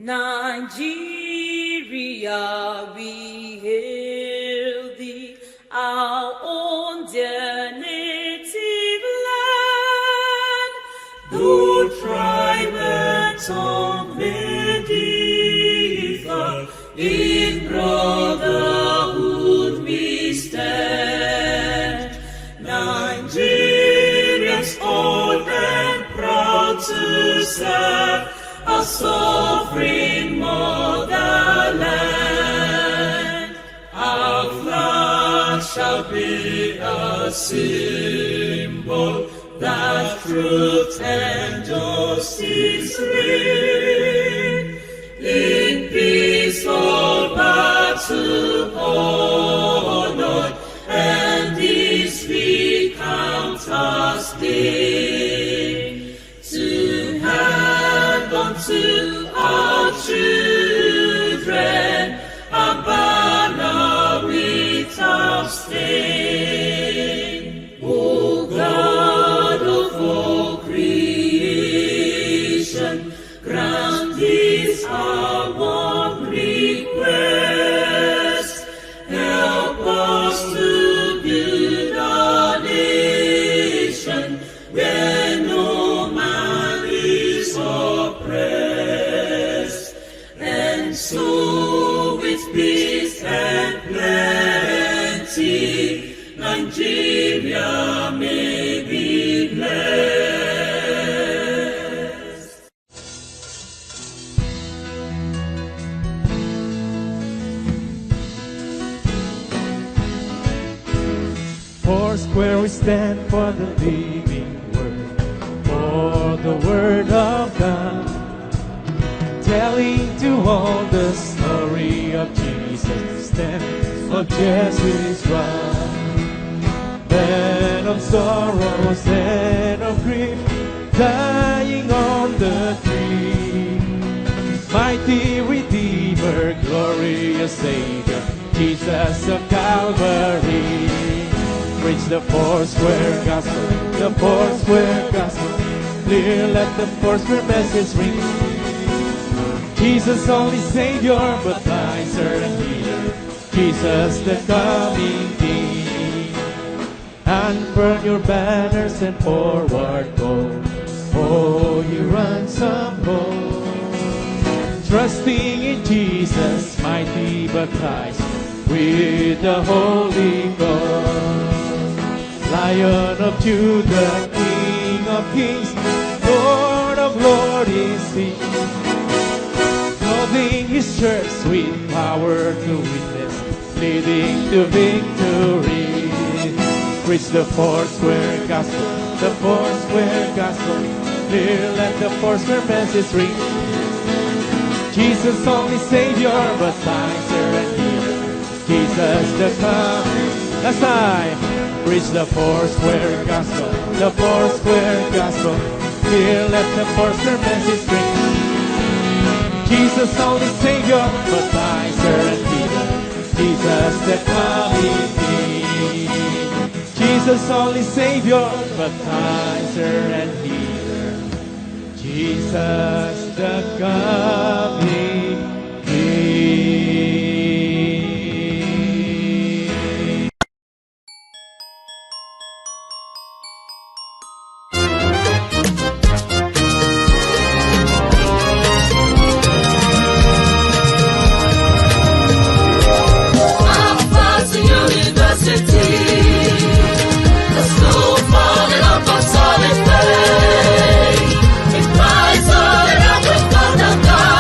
Nigeria, we hail thee, our own dear native land. Though tribe and tongue may differ, in brotherhood we stand. Nigerians old and proud to serve our sovereign motherland. Our flag shall be a symbol that truth and justice reign. In peace all battle honored, and this we count as gain. To hand unto our children a banner without stain. O God of all creation, grant this our one request. Help us to build our nation where no man is oppressed, and so with peace and plenty Nigeria may be blessed. Foursquare we stand for the living word, for the word of God, telling to all the story of Jesus, stand of Jesus' right. Man of sorrows and of grief, dying on the tree. Mighty Redeemer, glorious Savior, Jesus of Calvary. Preach the Foursquare gospel, the Foursquare gospel. Clear, let the Foursquare message ring. Jesus only Savior, baptizer and healer, Jesus the coming King. Unfurl your banners and forward go, oh, you ransom hope. Trusting in Jesus, mighty baptized with the Holy Ghost. Lion of Judah, King of kings, Lord of lords is He. Clothing His church with power to witness, leading to victory. Preach the Foursquare gospel, the Foursquare gospel. Clear, let the Foursquare message ring. Jesus only Savior, baptizer and healer, Jesus the coming. Last time. Preach the Foursquare gospel, the Foursquare gospel. Here let the Foursquare message ring. Jesus only Savior, baptizer and healer, Jesus the coming King. Jesus only Savior, baptizer and healer, Jesus the coming King. Solid faith, it cries out and up with God.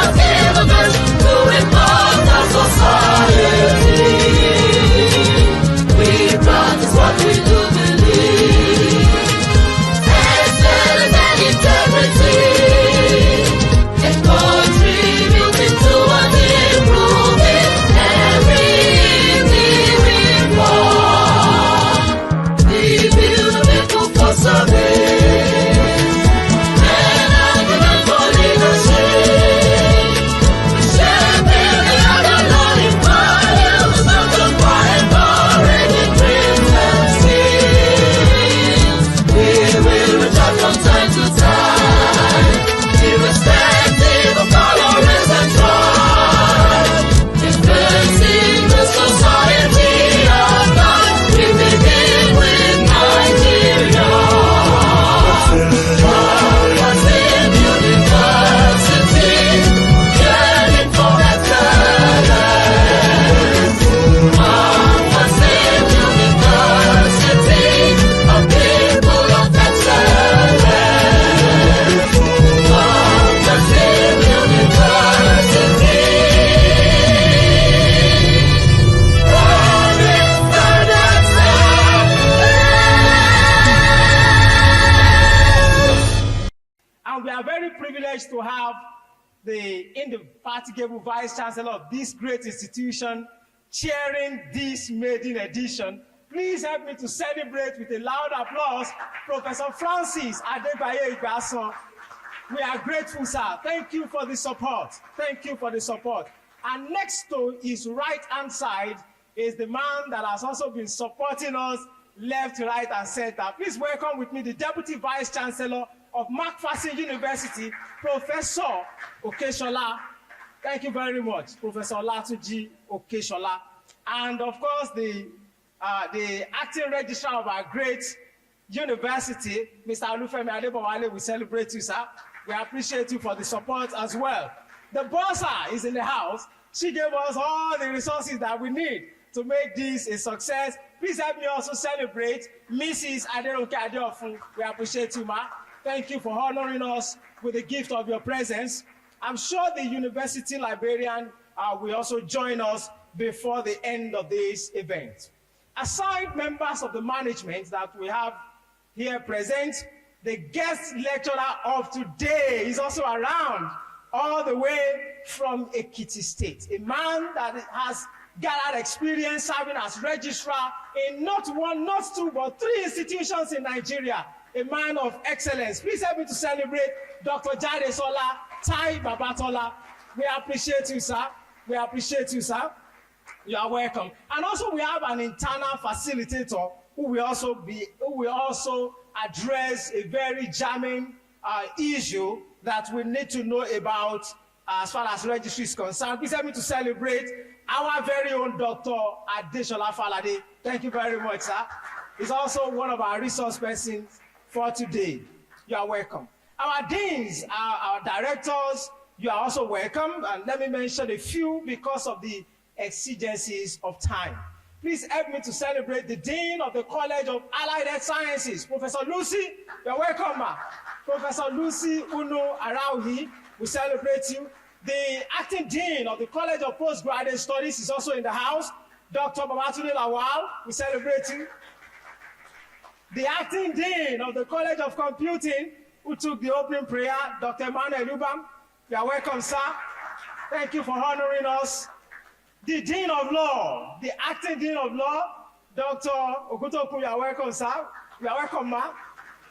the indefatigable Vice Chancellor of this great institution, chairing this maiden edition. Please help me to celebrate with a loud applause Professor Francis Adebayo Igbason. We are grateful, sir. Thank you for the support. Thank you for the support. And next to his right-hand side is the man that has also been supporting us left, right, and center. Please welcome with me the Deputy Vice Chancellor of McPherson University, Professor Okeshola. Thank you very much, Professor Latuji Okeshola. And of course, the acting registrar of our great university, Mr. Olufemi Adebowale, we celebrate you, sir. We appreciate you for the support as well. The bossa is in the house. She gave us all the resources that we need to make this a success. Please help me also celebrate Mrs. Aderonke Adeofun. We appreciate you, ma. Thank you for honoring us with the gift of your presence. I'm sure the university librarian will also join us before the end of this event. Aside members of the management that we have here present, the guest lecturer of today is also around, all the way from Ekiti State, a man that has gathered experience serving as registrar in not one, not two, but 3 institutions in Nigeria, a man of excellence. Please help me to celebrate Dr. Jadesola Tai Babatola. We appreciate you, sir. We appreciate you, sir. You are welcome. And also we have an internal facilitator who will also address a very jamming issue that we need to know about as far as registry is concerned. Please help me to celebrate our very own Dr. Adeshola Falade. Thank you very much, sir. He's also one of our resource persons for today. You are welcome. Our deans, our directors, you are also welcome. And let me mention a few because of the exigencies of time. Please help me to celebrate the Dean of the College of Allied Health Sciences, Professor Lucy. You're welcome, ma. Professor Lucy Uno Arauhi, we celebrate you. The Acting Dean of the College of Postgraduate Studies is also in the house, Dr. Babatunde Lawal, we celebrate you. The Acting Dean of the College of Computing, who took the opening prayer, Dr. Emmanuel Ubam. You are welcome, sir. Thank you for honoring us. The Dean of Law, the Acting Dean of Law, Dr. Ogutoku, you are welcome, sir. You are welcome, ma.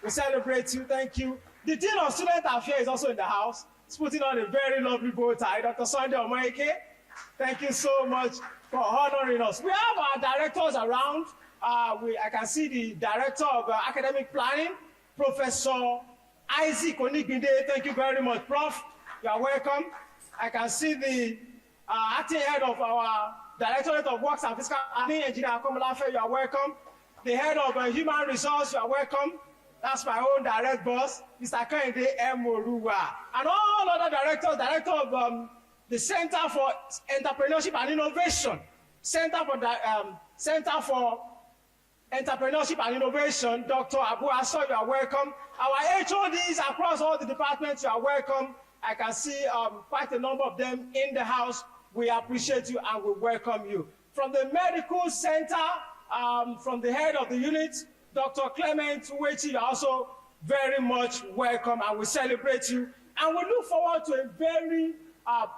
We celebrate you. Thank you. The Dean of Student Affairs is also in the house. He's putting on a very lovely bow tie, Dr. Sunday Omaike. Thank you so much for honoring us. We have our directors around. I can see the Director of Academic Planning, Professor Isaac Onigbinde. Thank you very much, Prof. You are welcome. I can see the acting head of our Directorate of Works and Fiscal Planning, Engineer Akomolafe. You are welcome. The head of Human Resource, you are welcome. That's my own direct boss, Mr. Kehinde M. Oruwa. And all other directors, Director of the Center for Entrepreneurship and Innovation, Center for Entrepreneurship and Innovation, Dr. Abu Aso, you are welcome. Our HODs across all the departments, you are welcome. I can see quite a number of them in the house. We appreciate you and we welcome you. From the Medical Center, from the head of the unit, Dr. Clement Uwechi, you are also very much welcome and we celebrate you. And we look forward to a very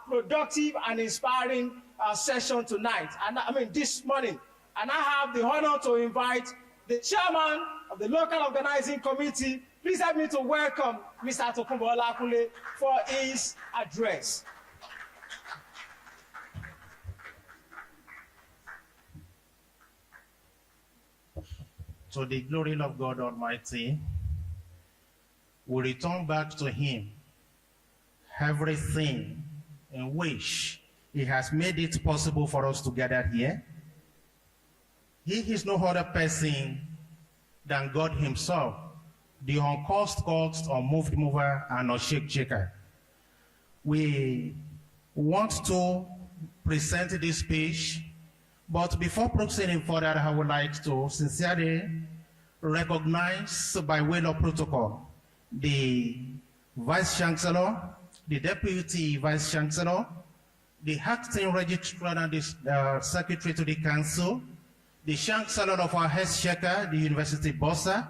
productive and inspiring session tonight. And this morning. And I have the honor to invite the chairman of the local organizing committee. Please help me to welcome Mr. Tokunbo Olakunle for his address. To the glory of God Almighty, we return back to Him everything in which He has made it possible for us to gather here. He is no other person than God Himself, the uncaused cause, unmoved mover, and unshake shaker. We want to present this speech, but before proceeding further, I would like to sincerely recognize by way of protocol the Vice Chancellor, the Deputy Vice Chancellor, the Acting Registrar and the Secretary to the Council, the Chancellor of our Exchequer, the University Bossa,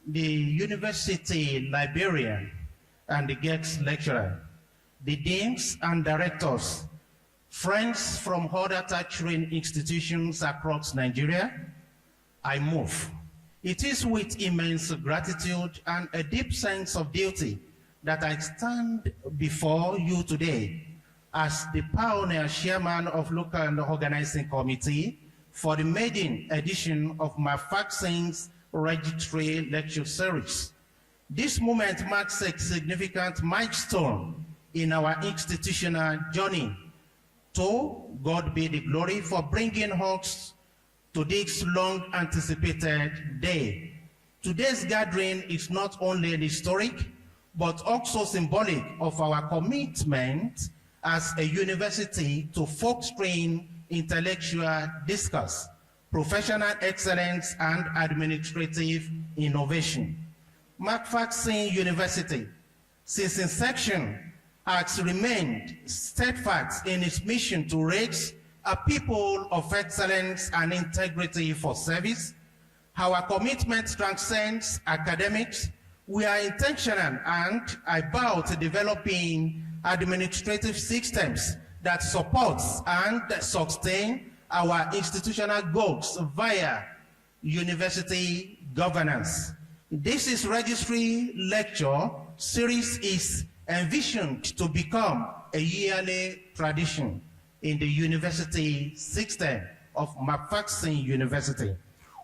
the University Librarian, and the guest lecturer. the deans and directors, friends from other tertiary institutions across Nigeria, I move. It is with immense gratitude and a deep sense of duty that I stand before you today as the pioneer chairman of local organizing committee for the maiden edition of McPherson's Registry Lecture series. This moment marks a significant milestone in our institutional journey. To God be the glory for bringing us to this long-anticipated day. Today's gathering is not only historic, but also symbolic of our commitment as a university to fostering intellectual discourse, professional excellence, and administrative innovation. McPherson University, since inception, has remained steadfast in its mission to raise a people of excellence and integrity for service. Our commitment transcends academics. We are intentional and about developing administrative systems that supports and sustain our institutional goals via university governance. This is Registry Lecture series is envisioned to become a yearly tradition in the university system of McPherson University.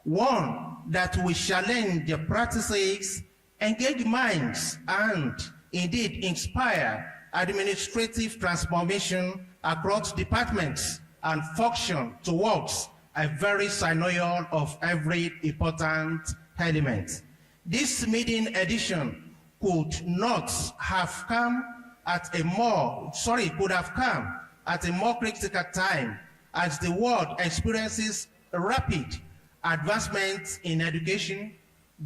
One that will challenge the practices, engage minds, and indeed inspire administrative transformation across departments and function towards a very synonym of every important element. This maiden edition could have come at a more critical time as the world experiences rapid advancements in education,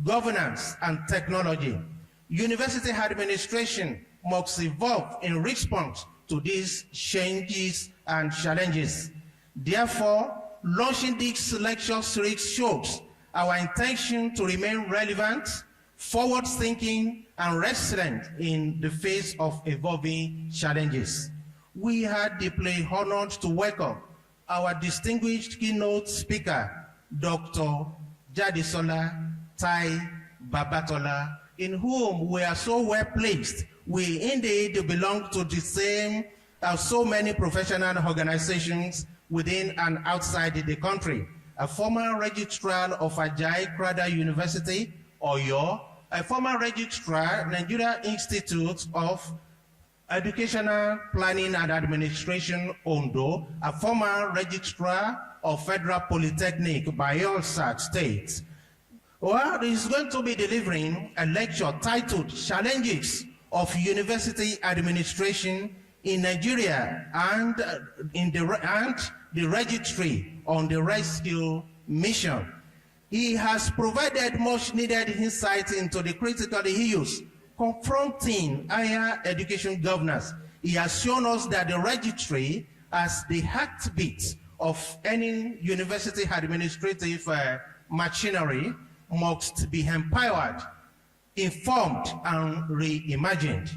governance, and technology. University administration must evolve in response to these changes and challenges. Therefore, launching this lecture series shows our intention to remain relevant, forward-thinking, and resilient in the face of evolving challenges. We are deeply honored to welcome our distinguished keynote speaker, Dr. Jadisola Tai Babatola, in whom we are so well placed. We indeed belong to the same so many professional organizations within and outside the country. A former registrar of Ajay Crowther University, Oyo, a former registrar, Nigeria Institute of Educational Planning and Administration, Ondo, a former registrar of Federal Polytechnic, Bayelsa State. Well, he's going to be delivering a lecture titled Challenges of University Administration in Nigeria and the Registry on the Rescue Mission. He has provided much needed insight into the critical issues confronting higher education governance. He has shown us that the registry, as the heartbeat of any university administrative machinery, must be empowered, informed, and reimagined.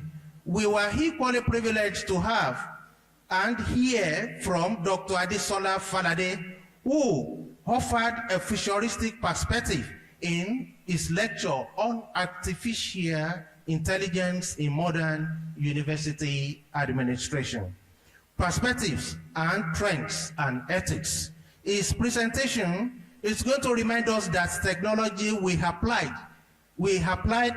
We were equally privileged to have and hear from Dr. Adesola Falade, who offered a futuristic perspective in his lecture on artificial intelligence in modern university administration, perspectives and trends and ethics. His presentation is going to remind us that technology we applied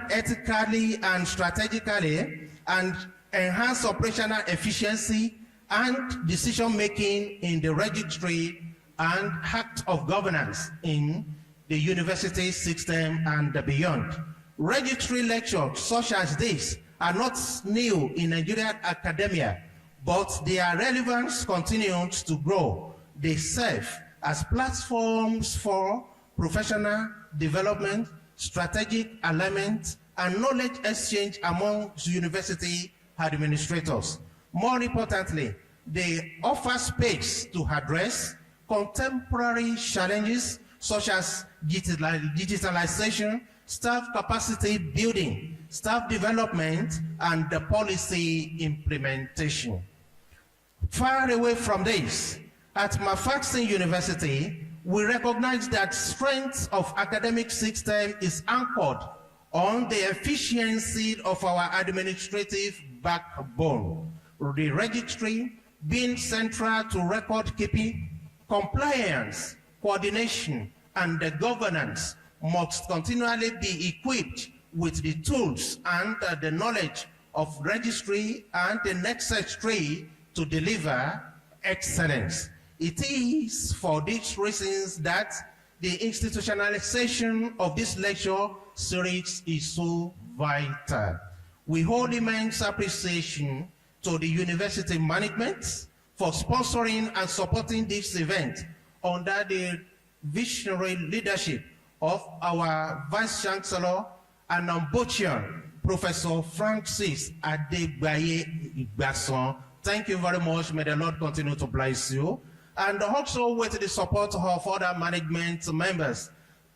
ethically and strategically and enhance operational efficiency and decision-making in the registry and act of governance in the university system and beyond. Registry lectures such as this are not new in Nigerian academia, but their relevance continues to grow. They serve as platforms for professional development, strategic alignment, and knowledge exchange among university administrators. More importantly, they offer space to address contemporary challenges such as digitalization, staff capacity building, staff development, and the policy implementation. Far away from this, at McPherson University, we recognize that strength of academic system is anchored on the efficiency of our administrative backbone. The registry being central to record keeping, compliance, coordination, and the governance must continually be equipped with the tools and the knowledge of registry and the necessary to deliver excellence. It is for these reasons that the institutionalization of this lecture series is so vital. We hold immense appreciation to the university management for sponsoring and supporting this event under the visionary leadership of our Vice Chancellor and Ombudsman, Professor Francis Adegbaye Igbason. Thank you very much. May the Lord continue to bless you. And also with the support of other management members.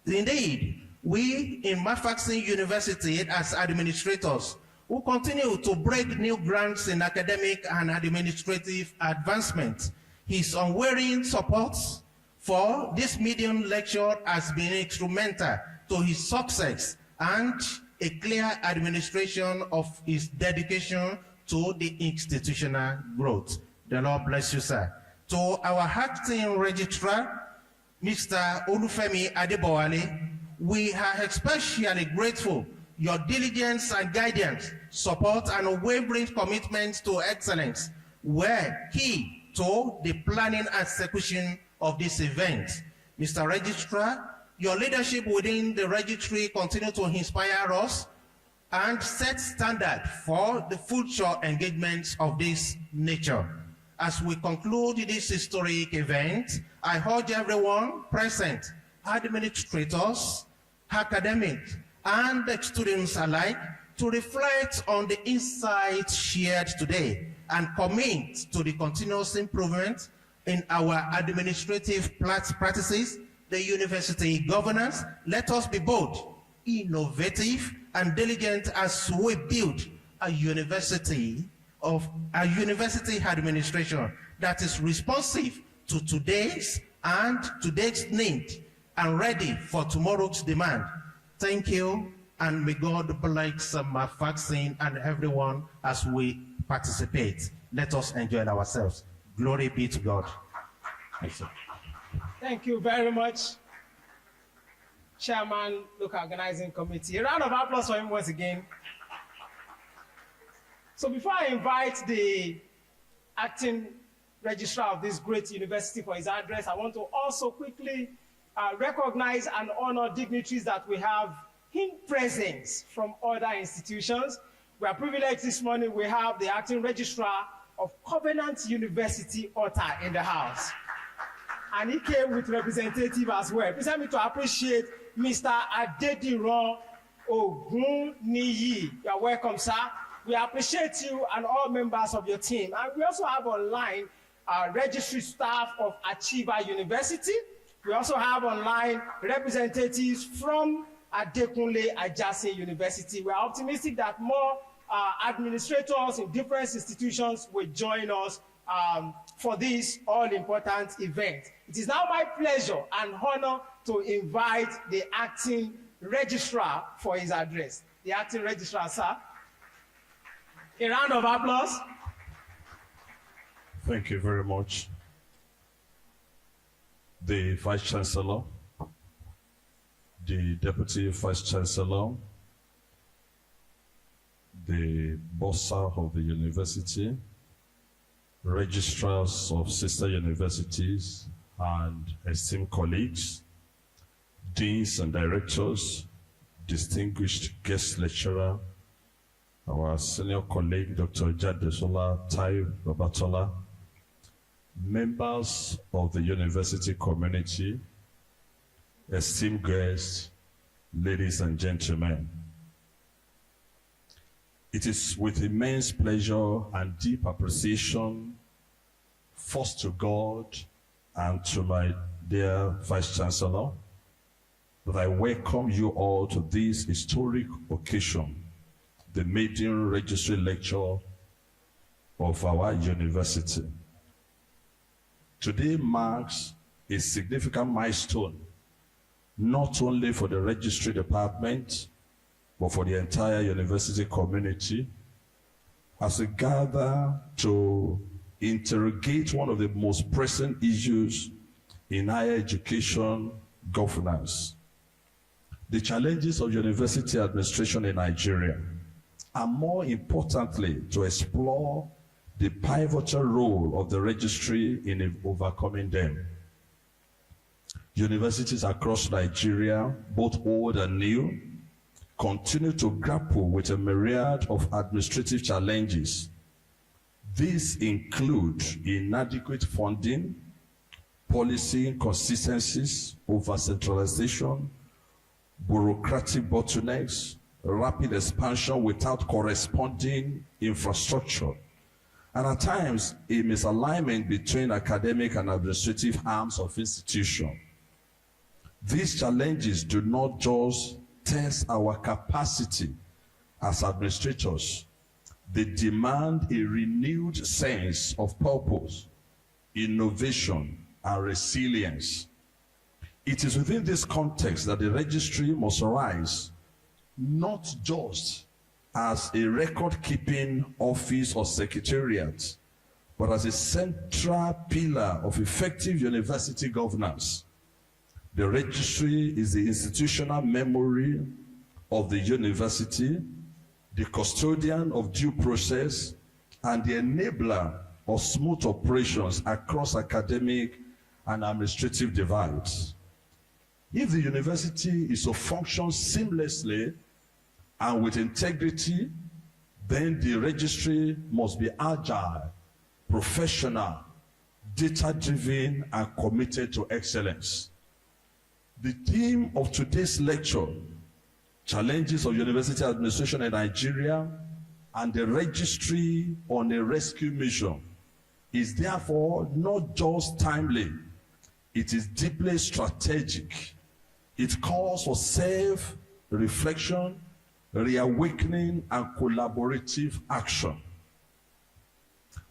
Indeed, we in McPherson University as administrators will continue to break new grounds in academic and administrative advancement. His unwavering support for this medium lecture has been instrumental to his success and a clear administration of his dedication to the institutional growth. The Lord bless you, sir. To our acting registrar, Mr. Olufemi Adebowale, we are especially grateful your diligence and guidance, support and unwavering commitment to excellence were key to the planning and execution of this event. Mr. Registrar, your leadership within the registry continue to inspire us and set standard for the future engagements of this nature. As we conclude this historic event, I urge everyone present, administrators, academics, and students alike, to reflect on the insights shared today and commit to the continuous improvement in our administrative practices, the university governance. Let us be bold, innovative, and diligent as we build a university administration that is responsive to today's need and ready for tomorrow's demand. Thank you, and may God bless McPherson and everyone as we participate. Let us enjoy ourselves. Glory be to God. Thank you. Thank you very much, Chairman, Local Organizing Committee. A round of applause for him once again. So before I invite the acting registrar of this great university for his address, I want to also quickly recognize and honor dignitaries that we have in presence from other institutions. We are privileged this morning. We have the acting registrar of Covenant University, Ota, in the house. And he came with representative as well. Please help me to appreciate Mr. Adediran Ogun Niyi. You are welcome, sir. We appreciate you and all members of your team. And we also have online registry staff of Achiever University. We also have online representatives from Adekunle Ajase University. We are optimistic that more administrators in different institutions will join us for this all-important event. It is now my pleasure and honor to invite the acting registrar for his address. The acting registrar, sir. A round of applause. Thank you very much. The Vice Chancellor, the Deputy Vice Chancellor, the bursar of the university, registrars of sister universities and esteemed colleagues, deans and directors, distinguished guest lecturer, our senior colleague, Dr. Jadesola Tai Babatola, members of the university community, esteemed guests, ladies and gentlemen. It is with immense pleasure and deep appreciation, first to God and to my dear Vice Chancellor, that I welcome you all to this historic occasion, the Maiden Registry Lecture of our university. Today marks a significant milestone, not only for the registry department, but for the entire university community, as we gather to interrogate one of the most pressing issues in higher education governance, the challenges of university administration in Nigeria, and more importantly, to explore the pivotal role of the registry in overcoming them. Universities across Nigeria, both old and new, continue to grapple with a myriad of administrative challenges. These include inadequate funding, policy inconsistencies, over-centralization, bureaucratic bottlenecks, rapid expansion without corresponding infrastructure, and at times a misalignment between academic and administrative arms of institutions. These challenges do not just test our capacity as administrators, they demand a renewed sense of purpose, innovation, and resilience. It is within this context that the registry must arise not just as a record-keeping office or secretariat, but as a central pillar of effective university governance. The registry is the institutional memory of the university, the custodian of due process, and the enabler of smooth operations across academic and administrative divides. If the university is to function seamlessly and with integrity, then the registry must be agile, professional, data-driven, and committed to excellence. The theme of today's lecture, Challenges of University Administration in Nigeria and the Registry on a Rescue Mission, is therefore not just timely, it is deeply strategic. It calls for self-reflection, reawakening, and collaborative action.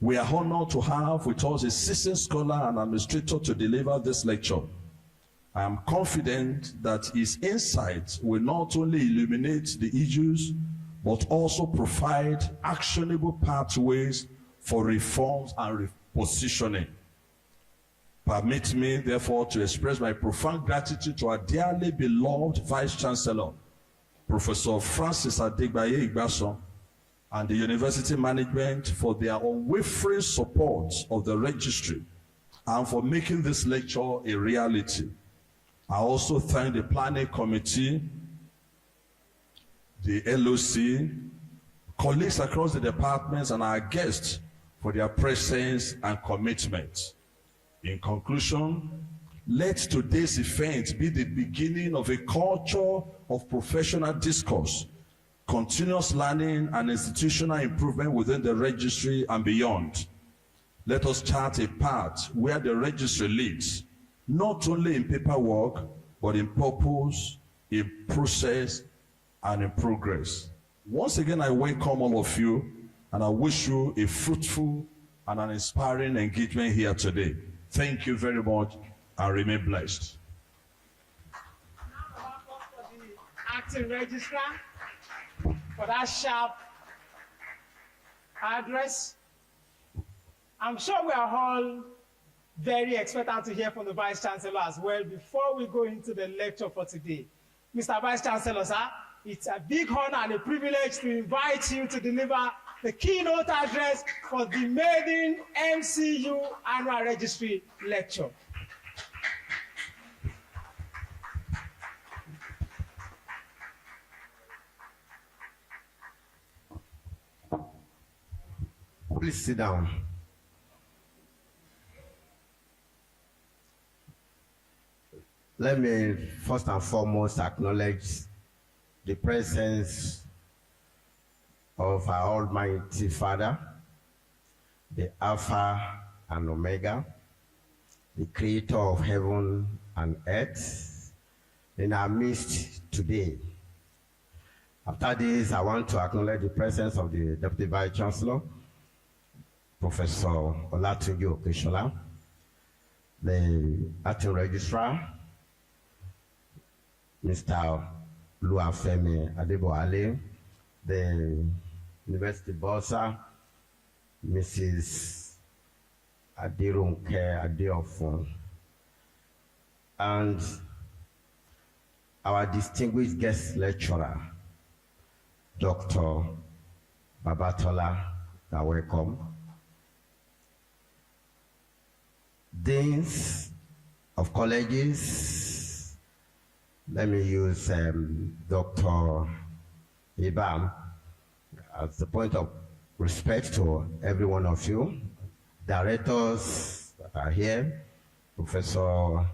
We are honored to have with us a seasoned scholar and administrator to deliver this lecture. I am confident that his insights will not only illuminate the issues, but also provide actionable pathways for reforms and repositioning. Permit me, therefore, to express my profound gratitude to our dearly beloved Vice Chancellor, Professor Francis Adegbaye Igbason, and the university management for their unwavering support of the registry and for making this lecture a reality. I also thank the planning committee, the LOC, colleagues across the departments, and our guests for their presence and commitment. In conclusion, let today's event be the beginning of a culture of professional discourse, continuous learning, and institutional improvement within the registry and beyond. Let us chart a path where the registry leads, not only in paperwork, but in purpose, in process, and in progress. Once again, I welcome all of you, and I wish you a fruitful and an inspiring engagement here today. Thank you very much, and remain blessed. Now, welcome for the acting registrar for that sharp address. I'm sure we are all very expectant to hear from the Vice Chancellor as well before we go into the lecture for today. Mr. Vice Chancellor, sir, it's a big honor and a privilege to invite you to deliver the keynote address for the Maiden MCU Annual Registry Lecture. Please sit down. Let me first and foremost acknowledge the presence of our Almighty Father, the Alpha and Omega, the Creator of heaven and earth, in our midst today. After this, I want to acknowledge the presence of the Deputy Vice Chancellor, Professor Olatunji Okeshola, the Acting Registrar, Mr. Luafemi Adeboale, the University Bossa, Mrs. Adirunke Adeofun, and our distinguished guest lecturer, Dr. Babatola, welcome. Deans of colleges, let me use Dr. Ibam as a point of respect to every one of you. Directors that are here, Professor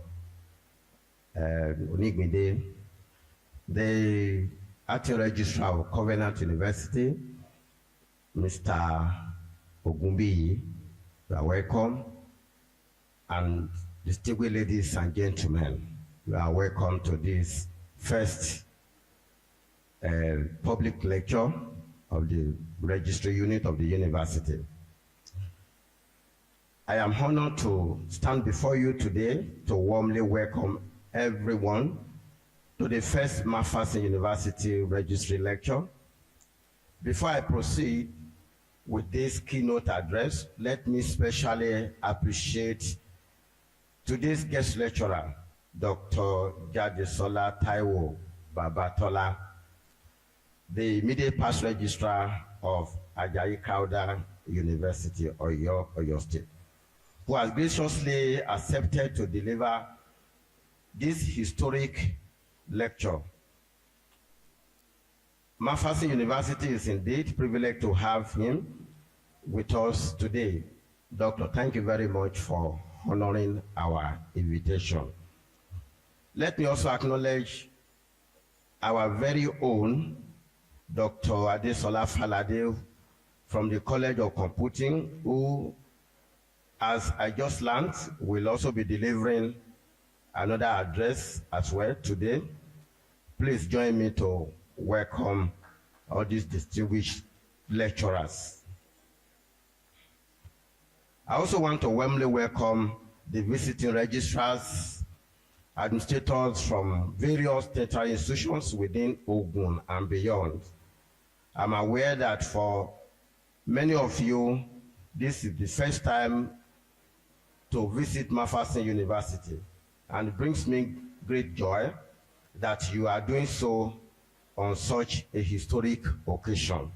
Onigbinde, the Acting Registrar of Covenant University, Mr. Ogumbi, you are welcome. And distinguished ladies and gentlemen, you are welcome to this first public lecture of the Registry Unit of the University. I am honored to stand before you today to warmly welcome everyone to the first McPherson University Registry Lecture. Before I proceed with this keynote address, let me specially appreciate today's guest lecturer, Dr. Jadesola Taiwo Babatola, the immediate past registrar of Ajayi Crowther University, Oyo State, who has graciously accepted to deliver this historic lecture. McPherson University is indeed privileged to have him with us today. Doctor, thank you very much for honoring our invitation. Let me also acknowledge our very own Dr. Adesola Falade from the College of Computing, who, as I just learned, will also be delivering another address as well today. Please join me to welcome all these distinguished lecturers. I also want to warmly welcome the visiting registrars, administrators from various tertiary institutions within Ogun and beyond. I'm aware that for many of you, this is the first time to visit McPherson University, and it brings me great joy that you are doing so on such a historic occasion.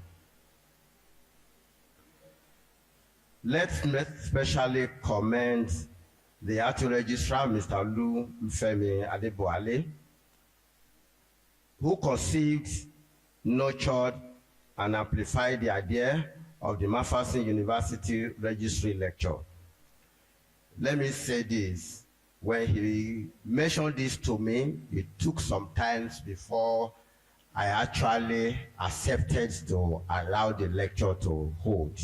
Let's especially commend the Acting Registrar, Mr. Luafemi Adeboale, who conceived, nurtured, and amplified the idea of the McPherson University Registry Lecture. Let me say this, when he mentioned this to me, it took some time before I actually accepted to allow the lecture to hold.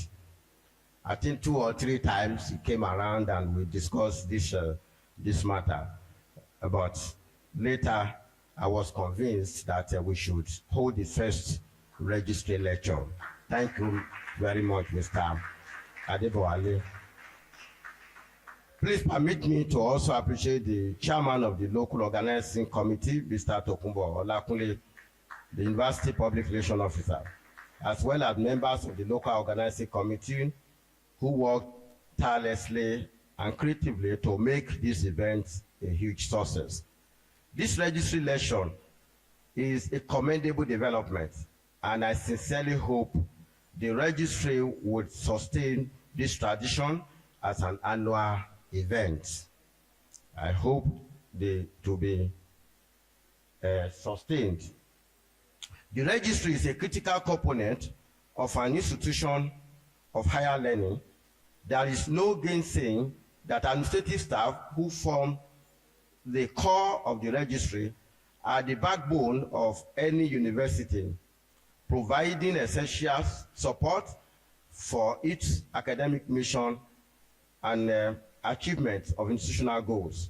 I think 2 or 3 times he came around and we discussed this matter. But later, I was convinced that we should hold the first registry lecture. Thank you very much, Mr. Adeboale. Please permit me to also appreciate the chairman of the local organizing committee, Mr. Tokumbo Olakunle, the University Public Relations Officer, as well as members of the local organizing committee who worked tirelessly and creatively to make this event a huge success. This registry lecture is a commendable development, and I sincerely hope the registry would sustain this tradition as an annual event. I hope to be sustained. The registry is a critical component of an institution of higher learning. There is no gainsaying that administrative staff who form the core of the registry are the backbone of any university, providing essential support for its academic mission and achievement of institutional goals.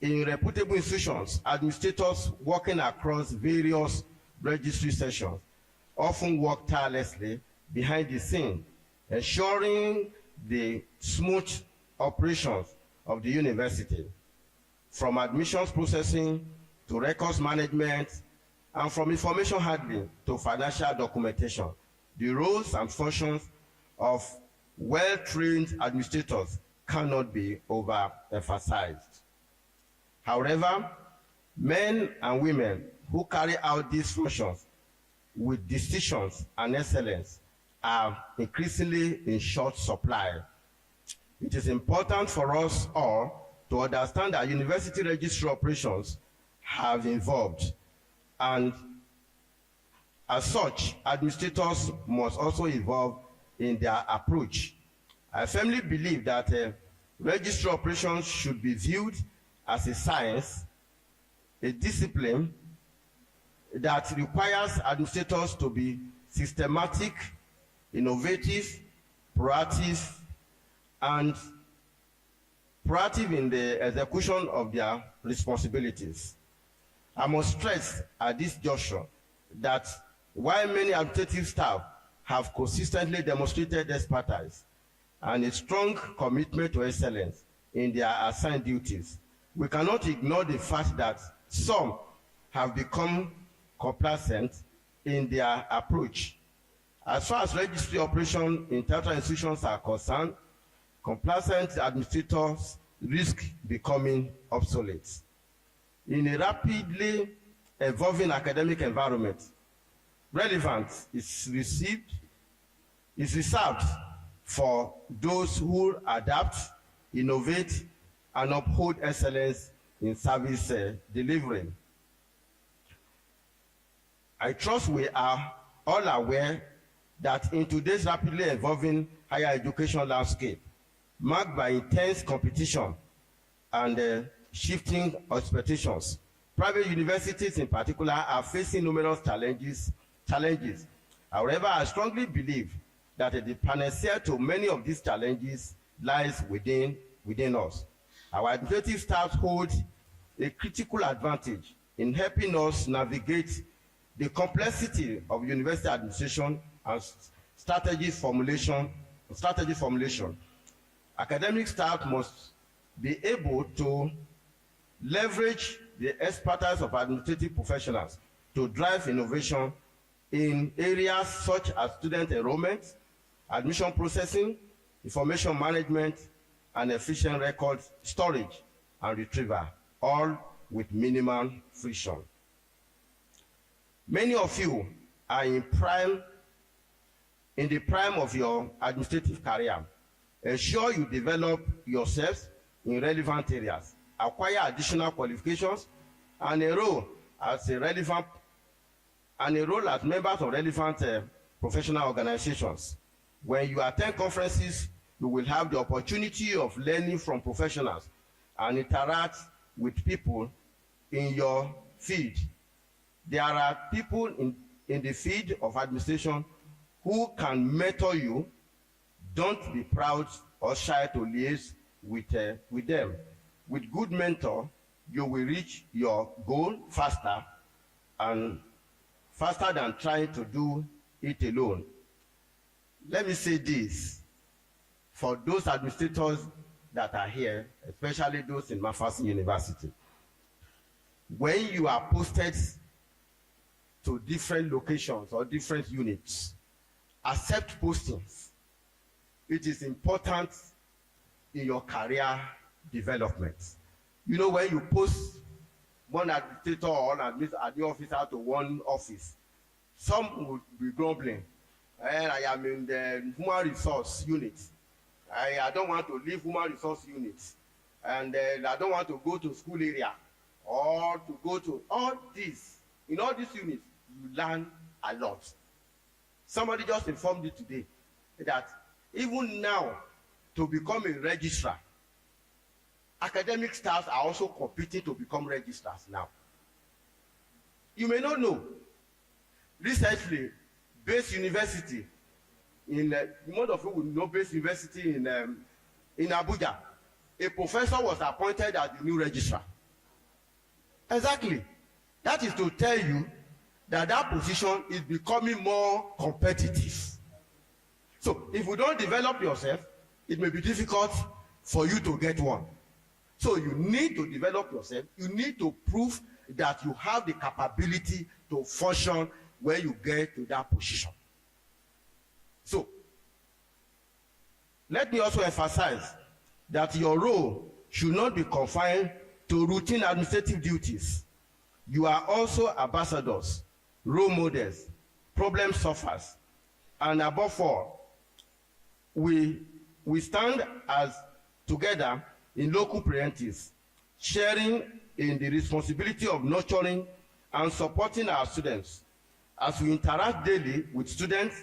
In reputable institutions, administrators working across various registry sessions often work tirelessly behind the scene, ensuring the smooth operations of the university, from admissions processing to records management, and from information handling to financial documentation. The roles and functions of well-trained administrators cannot be overemphasized. However, men and women who carry out these functions with distinction and excellence are increasingly in short supply. It is important for us all to understand that university registry operations have evolved, and as such, administrators must also evolve in their approach. I firmly believe that registry operations should be viewed as a science, a discipline that requires administrators to be systematic, innovative, proactive in the execution of their responsibilities. I must stress at this juncture that while many administrative staff have consistently demonstrated expertise and a strong commitment to excellence in their assigned duties, we cannot ignore the fact that some have become complacent in their approach. As far as registry operations in tertiary institutions are concerned, complacent administrators risk becoming obsolete. In a rapidly evolving academic environment, relevance is reserved for those who adapt, innovate, and uphold excellence in service delivery. I trust we are all aware that in today's rapidly evolving higher education landscape, marked by intense competition and shifting expectations, private universities in particular are facing numerous challenges. However, I strongly believe that the panacea to many of these challenges lies within us. Our administrative staff hold a critical advantage in helping us navigate the complexity of university administration and strategy formulation. Academic staff must be able to leverage the expertise of administrative professionals to drive innovation in areas such as student enrollment, admission processing, information management, and efficient record storage and retrieval, all with minimal friction. Many of you are in the prime of your administrative career. Ensure you develop yourselves in relevant areas, acquire additional qualifications, and enroll as members of relevant professional organizations. When you attend conferences, you will have the opportunity of learning from professionals and interact with people in your field. There are people in the field of administration who can mentor you. Don't be proud or shy to liaise with them. With good mentor, you will reach your goal faster than trying to do it alone. Let me say this, for those administrators that are here, especially those in McPherson University, when you are posted to different locations or different units, accept postings. It is important in your career development. You know, when you post one administrator or an admin officer to one office, some will be grumbling. I am in the human resource unit. I don't want to leave human resource unit. And I don't want to go to school area or to go to all this. In all these units, you learn a lot. Somebody just informed me today that even now, to become a registrar, academic staff are also competing to become registrars now. You may not know. Recently, Base University, most of you will know Base University in Abuja, a professor was appointed as the new registrar. Exactly. That is to tell you that that position is becoming more competitive. So if you don't develop yourself, it may be difficult for you to get one. So you need to develop yourself. You need to prove that you have the capability to function when you get to that position. So let me also emphasize that your role should not be confined to routine administrative duties. You are also ambassadors, role models, problem solvers, and above all, we stand as together in local parentis, sharing in the responsibility of nurturing and supporting our students as we interact daily with students,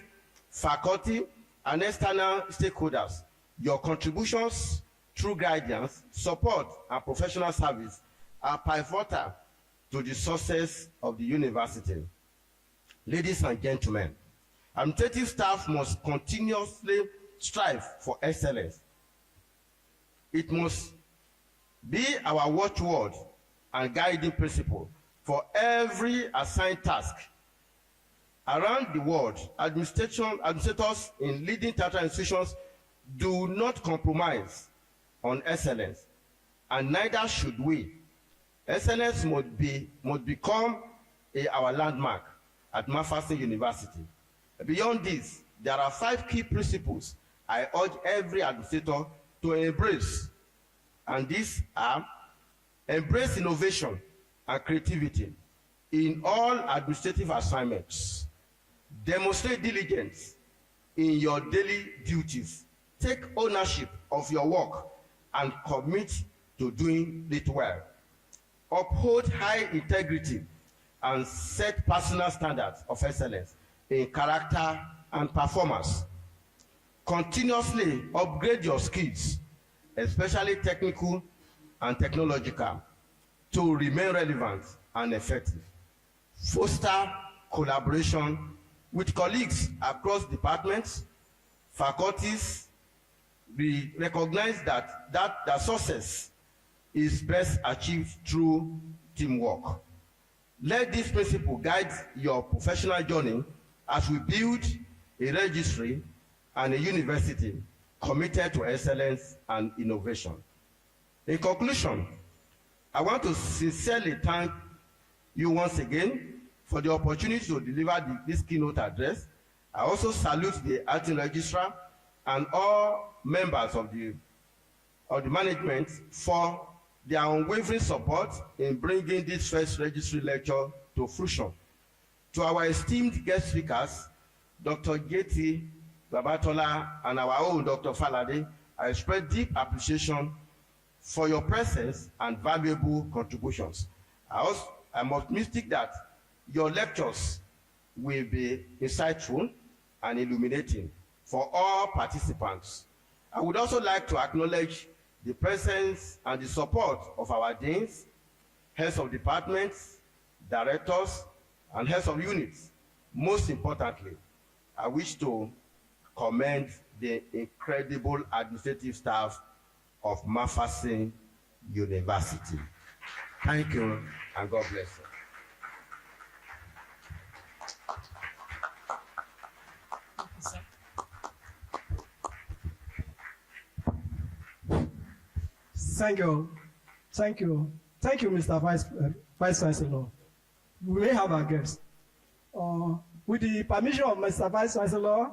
faculty, and external stakeholders. Your contributions through guidance, support, and professional service are pivotal to the success of the university. Ladies and gentlemen, administrative staff must continuously strive for excellence. It must be our watchword and guiding principle for every assigned task. Around the world, administrators in leading tertiary institutions do not compromise on excellence, and neither should we. Excellence must become our landmark at McPherson University. Beyond this, there are 5 key principles I urge every administrator to embrace, and these are: embrace innovation and creativity in all administrative assignments. Demonstrate diligence in your daily duties. Take ownership of your work and commit to doing it well. Uphold high integrity and set personal standards of excellence in character and performance. Continuously upgrade your skills, especially technical and technological, to remain relevant and effective. Foster collaboration with colleagues across departments, faculties. We recognize that success is best achieved through teamwork. Let this principle guide your professional journey as we build a registry and a university committed to excellence and innovation. In conclusion, I want to sincerely thank you once again for the opportunity to deliver this keynote address. I also salute the acting registrar and all members of the management for their unwavering support in bringing this first registry lecture to fruition. To our esteemed guest speakers, Dr. J.T. Babatola and our own Dr. Falade, I express deep appreciation for your presence and valuable contributions. I'm optimistic that your lectures will be insightful and illuminating for all participants. I would also like to acknowledge the presence and the support of our deans, heads of departments, directors, and heads of units. Most importantly, I wish to commend the incredible administrative staff of McPherson University. Thank you, and God bless you. Thank you. Thank you. Thank you, Mr. Vice Chancellor. We may have our guests. With the permission of Mr. Vice Chancellor,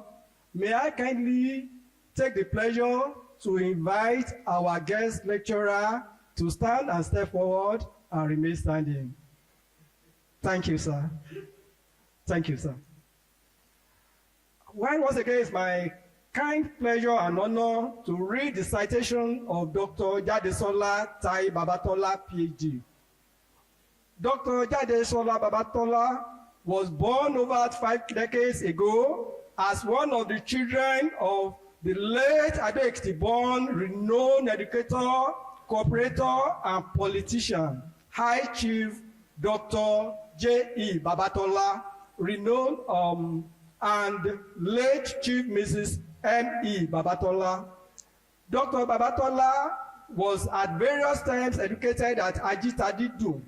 may I kindly take the pleasure to invite our guest lecturer to stand and step forward and remain standing. Thank you, sir. Thank you, sir. Well, once again, it's my kind pleasure and honor to read the citation of Dr. Jadesola Tai Babatola, PhD. Dr. Jadesola Babatola was born over 5 decades ago as one of the children of the late Ado-Ekiti-born renowned educator, cooperator, and politician, High Chief Dr. J.E. Babatola, renowned and late Chief Mrs. M.E. Babatola. Dr. Babatola was at various times educated at Ajitadidu,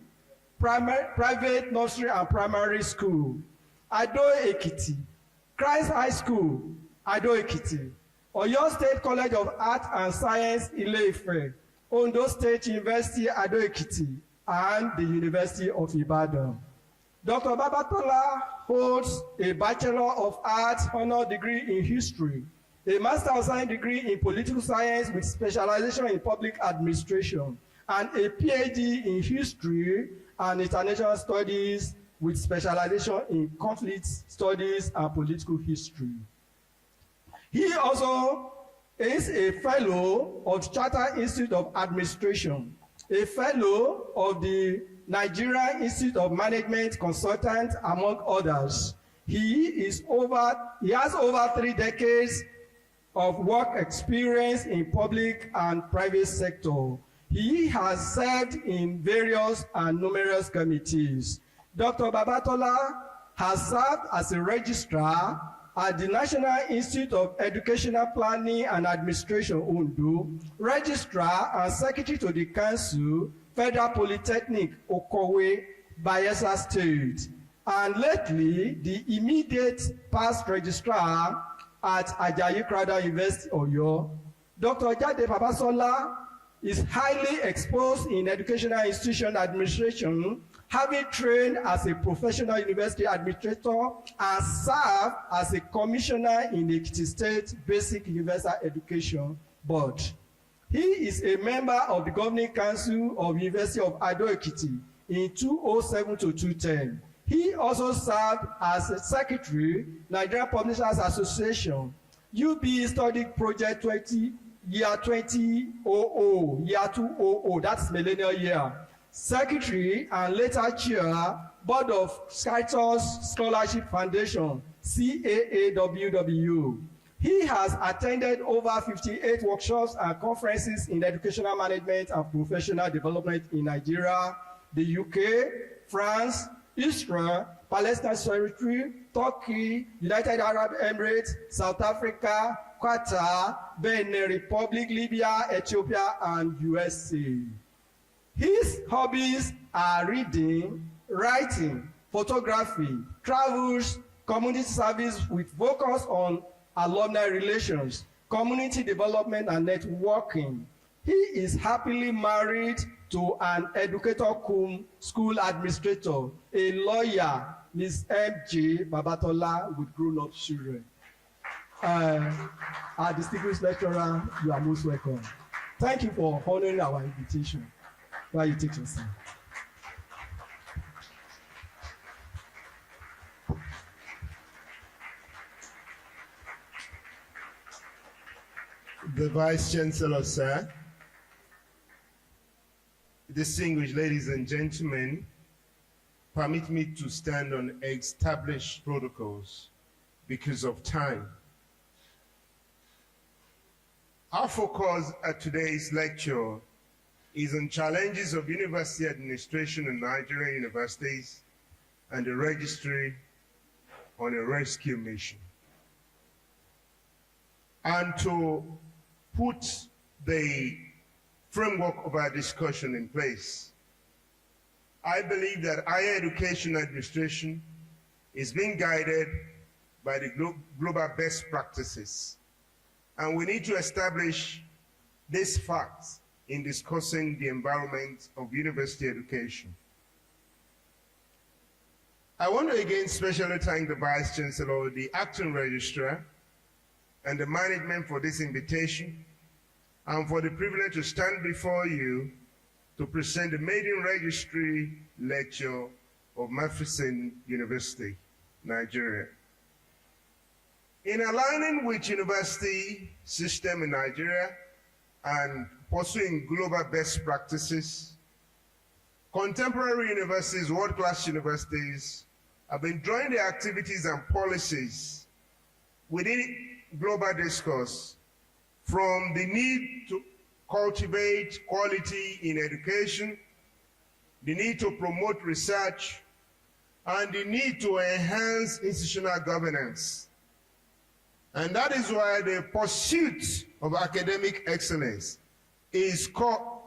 private nursery and primary school, Ado Ekiti, Christ High School, Ado Ekiti, Oyo State College of Art and Science, Ile-Ife, Ondo State University, Ado Ekiti, and the University of Ibadan. Dr. Babatola holds a Bachelor of Arts honor degree in history, a Master of Science degree in political science with specialization in public administration, and a PhD in history and international studies with specialization in conflict studies and political history. He also is a fellow of Chartered Institute of Administration, a fellow of the Nigerian Institute of Management Consultant, among others. He has over 3 decades of work experience in public and private sector. He has served in various and numerous committees. Dr. Babatola has served as a registrar at the National Institute of Educational Planning and Administration, Ondo, registrar and secretary to the Council, Federal Polytechnic, Okowe, Bayelsa State, and lately the immediate past registrar at Ajayi Crowther University, Oyo. Dr. Jade Babasola is highly exposed in educational institution administration, having trained as a professional university administrator and served as a commissioner in the Ekiti State Basic Universal Education Board. He is a member of the Governing Council of University of Ado Ekiti in 2007 to 2010. He also served as a secretary, Nigerian Publishers Association, UB Study Project 2000, year 2000, that's millennial year. Secretary and later chair, Board of Skytos Scholarship Foundation, CAAWW. He has attended over 58 workshops and conferences in educational management and professional development in Nigeria, the UK, France, Israel, Palestine Territory, Turkey, United Arab Emirates, South Africa, Qatar, Benin Republic, Libya, Ethiopia, and USA. His hobbies are reading, writing, photography, travels, community service with focus on alumni relations, community development, and networking. He is happily married to an educator cum school administrator, a lawyer, Ms. M.J. Babatola, with grown-up children. Our distinguished lecturer, you are most welcome. Thank you for honoring our invitation. While you take your seat. The Vice Chancellor, sir, distinguished ladies and gentlemen, permit me to stand on established protocols because of time. Our focus at today's lecture is on challenges of university administration in Nigerian universities and the registry on a rescue mission. And to put the framework of our discussion in place, I believe that higher education administration is being guided by the global best practices. And we need to establish this fact in discussing the environment of university education. I want to again specially thank the Vice Chancellor, the Acting Registrar, and the management for this invitation, and for the privilege to stand before you to present the Maiden Registry Lecture of McPherson University, Nigeria. In aligning with university system in Nigeria and pursuing global best practices, contemporary universities, world-class universities, have been drawing their activities and policies within global discourse from the need to cultivate quality in education, the need to promote research, and the need to enhance institutional governance. And that is why the pursuit of academic excellence is core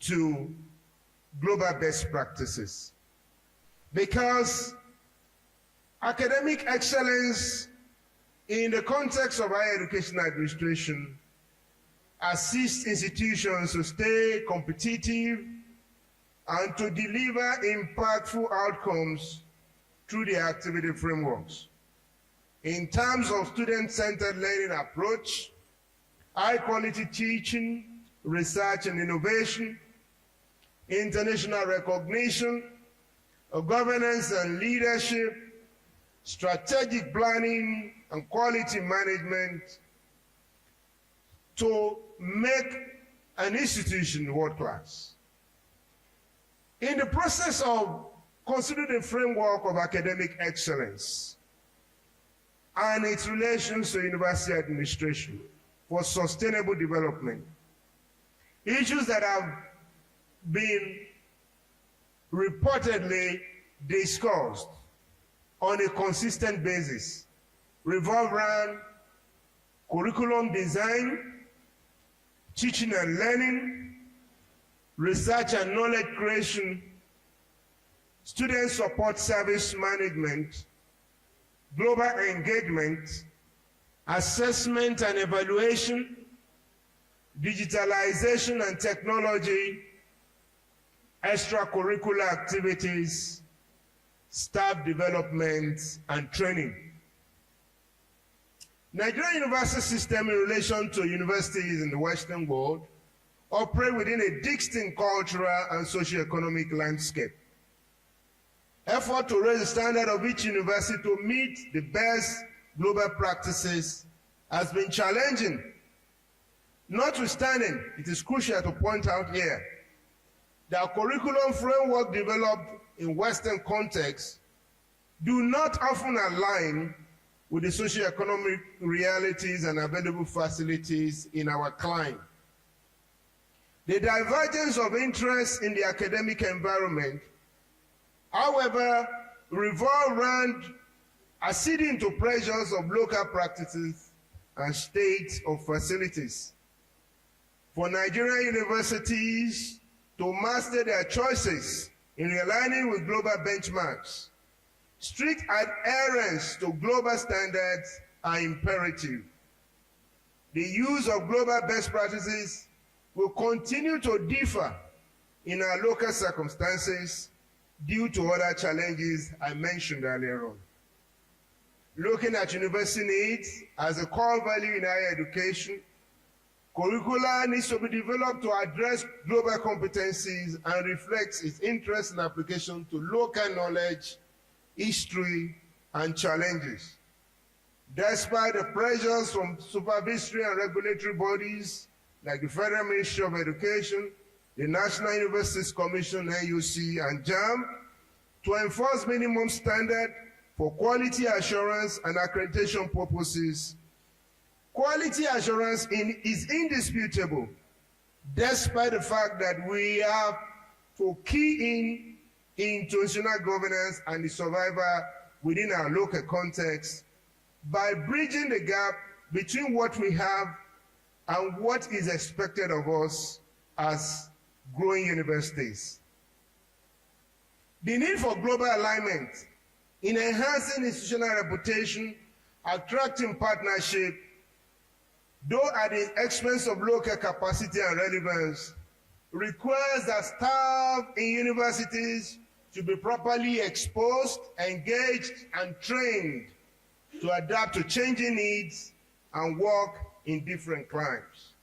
to global best practices. Because academic excellence in the context of higher education administration assists institutions to stay competitive and to deliver impactful outcomes through their activity frameworks. In terms of student-centered learning approach, high-quality teaching, research and innovation, international recognition, governance and leadership, strategic planning and quality management to make an institution world-class. In the process of considering the framework of academic excellence and its relations to university administration for sustainable development, issues that have been reportedly discussed on a consistent basis revolve around curriculum design, teaching and learning, research and knowledge creation, student support service management, global engagement, assessment and evaluation, digitalization and technology, extracurricular activities, staff development and training. Nigerian university system in relation to universities in the Western world operate within a distinct cultural and socio-economic landscape. Effort to raise the standard of each university to meet the best global practices has been challenging. Notwithstanding, it is crucial to point out here that curriculum framework developed in Western contexts do not often align with the socio-economic realities and available facilities in our clime. The divergence of interest in the academic environment, however, revolve around acceding to pressures of local practices and state of facilities. For Nigerian universities to master their choices in aligning with global benchmarks, strict adherence to global standards are imperative. The use of global best practices will continue to differ in our local circumstances due to other challenges I mentioned earlier on. Looking at university needs as a core value in higher education, curricula needs to be developed to address global competencies and reflects its interest and application to local knowledge, history, and challenges. Despite the pressures from supervisory and regulatory bodies like the Federal Ministry of Education, the National Universities Commission, NUC, and JAM, to enforce minimum standard for quality assurance and accreditation purposes, quality assurance is indisputable, despite the fact that we have to key in institutional governance and the survival within our local context by bridging the gap between what we have and what is expected of us as growing universities. The need for global alignment in enhancing institutional reputation, attracting partnership, though at the expense of local capacity and relevance, requires that staff in universities to be properly exposed, engaged, and trained to adapt to changing needs and work in different climes.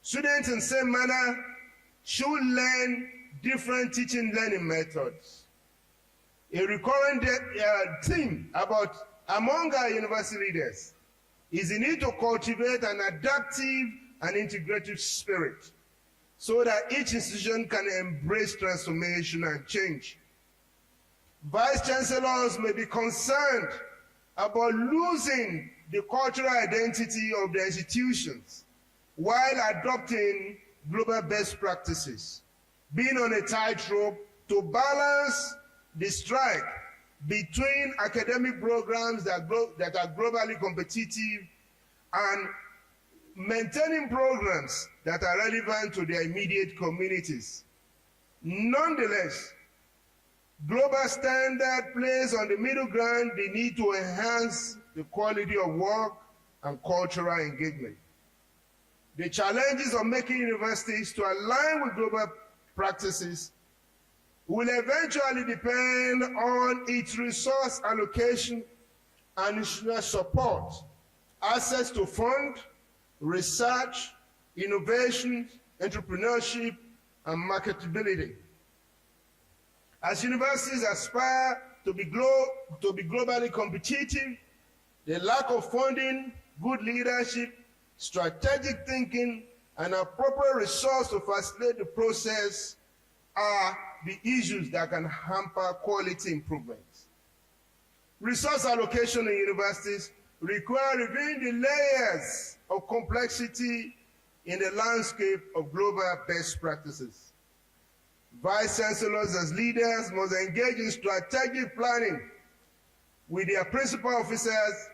Students in the same manner should learn different teaching learning methods. A recurrent theme among our university leaders is the need to cultivate an adaptive and integrative spirit so that each institution can embrace transformation and change. Vice chancellors may be concerned about losing the cultural identity of their institutions while adopting global best practices, being on a tightrope to balance the strike between academic programs that are globally competitive and maintaining programs that are relevant to their immediate communities. Nonetheless, global standard plays on the middle ground the need to enhance the quality of work and cultural engagement. The challenges of making universities to align with global practices will eventually depend on its resource allocation and institutional support, access to fund, research, innovation, entrepreneurship, and marketability. As universities aspire to be globally competitive, the lack of funding, good leadership, strategic thinking, and appropriate resource to facilitate the process are the issues that can hamper quality improvements. Resource allocation in universities require reviewing the layers of complexity in the landscape of global best practices. Vice chancellors as leaders must engage in strategic planning with their principal officers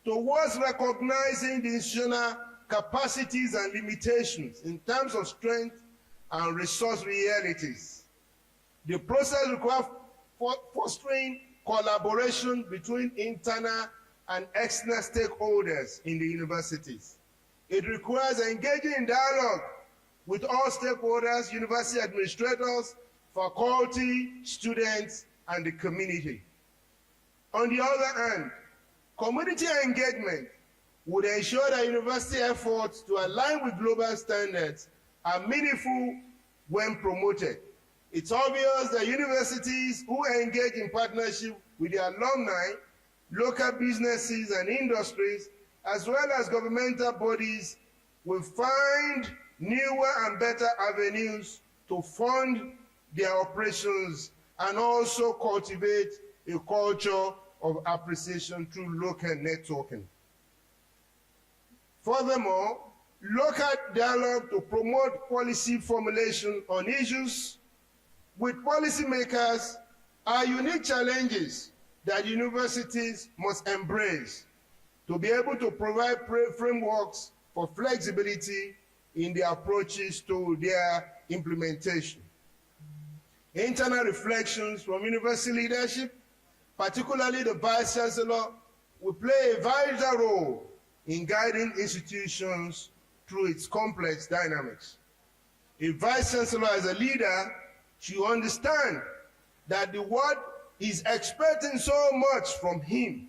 towards recognizing the institutional capacities and limitations in terms of strength and resource realities. The process requires fostering collaboration between internal and external stakeholders in the universities. It requires engaging in dialogue with all stakeholders, university administrators, faculty, students, and the community. On the other hand, community engagement would ensure that university efforts to align with global standards are meaningful when promoted. It's obvious that universities who engage in partnership with their alumni, local businesses and industries, as well as governmental bodies, will find newer and better avenues to fund their operations and also cultivate a culture of appreciation through local networking. Furthermore, local dialogue to promote policy formulation on issues with policymakers are unique challenges that universities must embrace to be able to provide frameworks for flexibility in their approaches to their implementation. Internal reflections from university leadership, particularly the Vice Chancellor, will play a vital role in guiding institutions through its complex dynamics. A Vice Chancellor as a leader should understand that the world is expecting so much from him,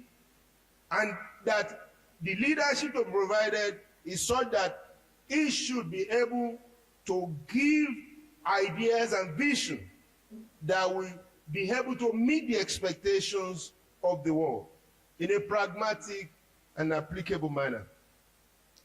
and that the leadership provided is such that he should be able to give ideas and vision that will be able to meet the expectations of the world in a pragmatic and applicable manner.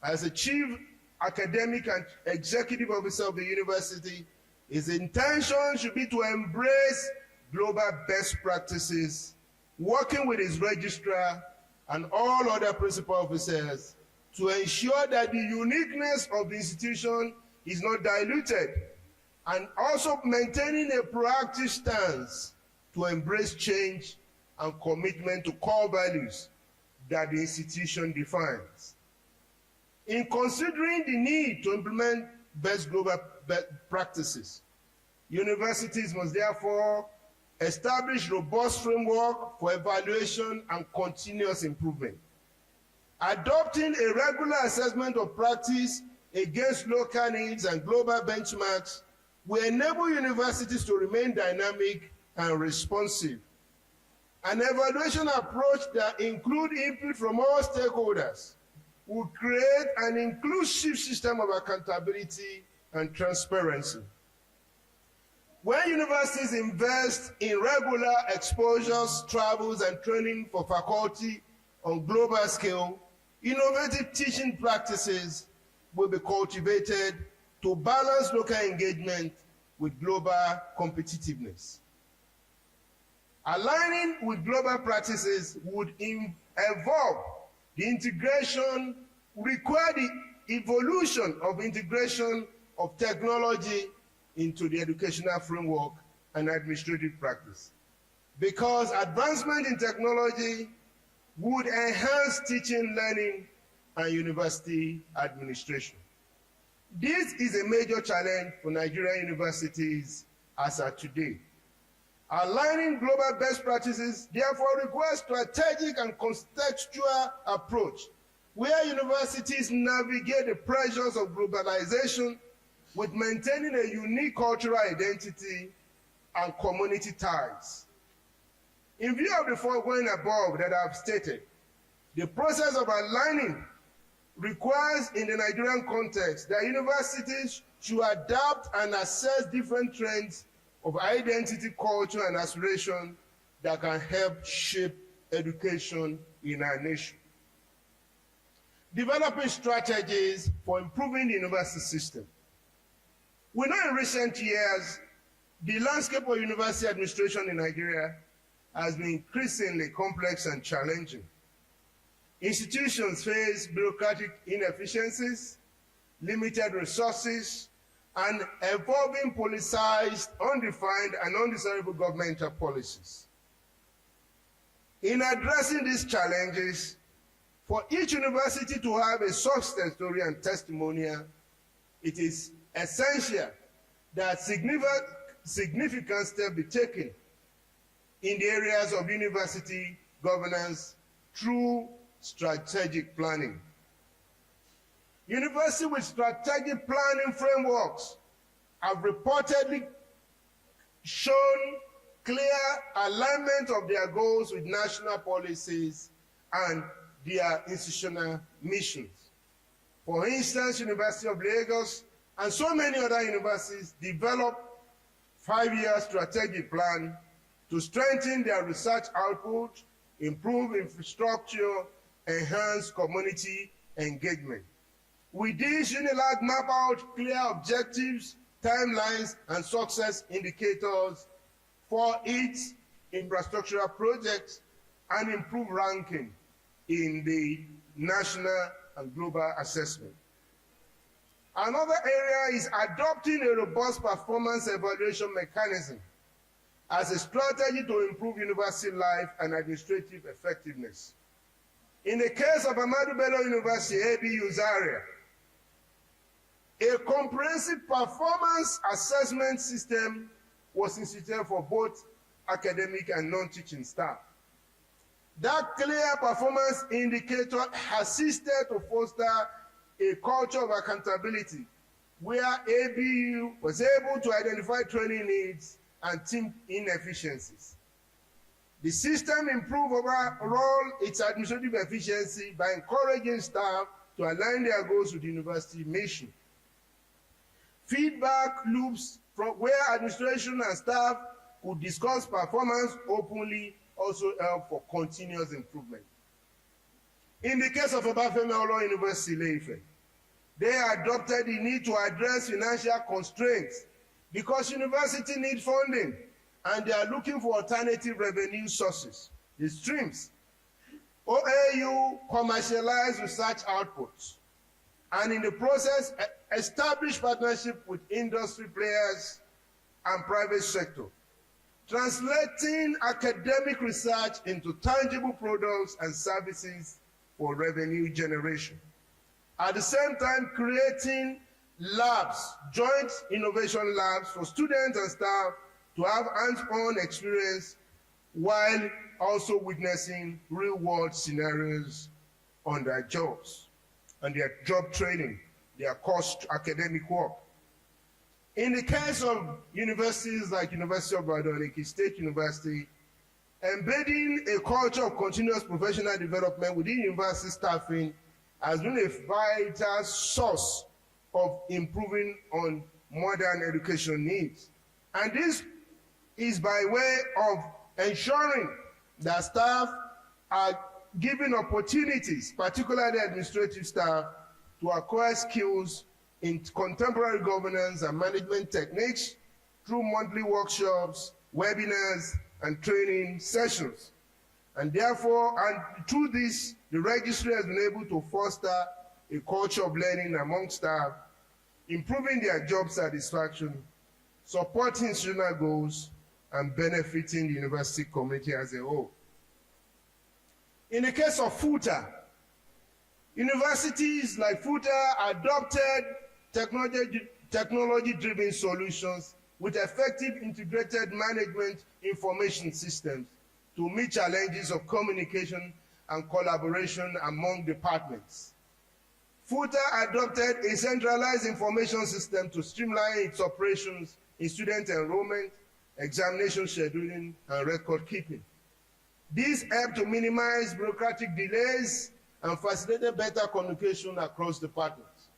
As a chief academic and executive officer of the university, his intention should be to embrace global best practices, working with his registrar and all other principal officers to ensure that the uniqueness of the institution is not diluted, and also maintaining a proactive stance to embrace change and commitment to core values that the institution defines. In considering the need to implement best global practices, universities must therefore establish robust framework for evaluation and continuous improvement. Adopting a regular assessment of practice against local needs and global benchmarks will enable universities to remain dynamic and responsive. An evaluation approach that includes input from all stakeholders will create an inclusive system of accountability and transparency. When universities invest in regular exposures, travels, and training for faculty on global scale, innovative teaching practices will be cultivated to balance local engagement with global competitiveness. Aligning with global practices would involve the integration, require the evolution of integration of technology into the educational framework and administrative practice. Because advancement in technology would enhance teaching, learning, and university administration. This is a major challenge for Nigerian universities as at today. Aligning global best practices therefore requires strategic and contextual approach, where universities navigate the pressures of globalization with maintaining a unique cultural identity and community ties. In view of the foregoing above that I've stated, the process of aligning requires, in the Nigerian context, that universities should adapt and assess different trends of identity, culture, and aspiration that can help shape education in our nation. Developing strategies for improving the university system. We know in recent years, the landscape of university administration in Nigeria has been increasingly complex and challenging. Institutions face bureaucratic inefficiencies, limited resources, and evolving politicized, undefined, and undesirable governmental policies. In addressing these challenges, for each university to have a success story and testimonial, it is essential that significant steps be taken in the areas of university governance through strategic planning. Universities with strategic planning frameworks have reportedly shown clear alignment of their goals with national policies and their institutional missions. For instance, University of Lagos and so many other universities developed 5-year strategic plan to strengthen their research output, improve infrastructure, enhance community engagement. With this, UNILAG map out clear objectives, timelines, and success indicators for its infrastructural projects and improve ranking in the national and global assessment. Another area is adopting a robust performance evaluation mechanism as a strategy to improve university life and administrative effectiveness. In the case of Ahmadu Bello University, ABU Zaria, a comprehensive performance assessment system was instituted for both academic and non-teaching staff. That clear performance indicator assisted to foster a culture of accountability where ABU was able to identify training needs and team inefficiencies. The system improved overall its administrative efficiency by encouraging staff to align their goals with the university mission. Feedback loops from where administration and staff could discuss performance openly also help for continuous improvement. In the case of Obafemi Awolowo University, Ile-Ife, they adopted the need to address financial constraints because university need funding and they are looking for alternative revenue sources, the streams. OAU commercialized research outputs and in the process established partnership with industry players and private sector, translating academic research into tangible products and services for revenue generation. At the same time, creating labs, joint innovation labs for students and staff to have hands-on experience while also witnessing real-world scenarios on their jobs and their job training, their course academic work. In the case of universities like University of Maiden, State University, embedding a culture of continuous professional development within university staffing has been a vital source of improving on modern education needs. And this is by way of ensuring that staff are given opportunities, particularly administrative staff, to acquire skills in contemporary governance and management techniques through monthly workshops, webinars, and training sessions. And therefore, and through this, the registry has been able to foster a culture of learning among staff, improving their job satisfaction, supporting institutional goals, and benefiting the university community as a whole. In the case of FUTA, universities like FUTA adopted technology-driven solutions with effective integrated management information systems to meet challenges of communication and collaboration among departments. FUTA adopted a centralized information system to streamline its operations in student enrollment, examination scheduling, and record keeping. This helped to minimize bureaucratic delays and facilitated better communication across departments.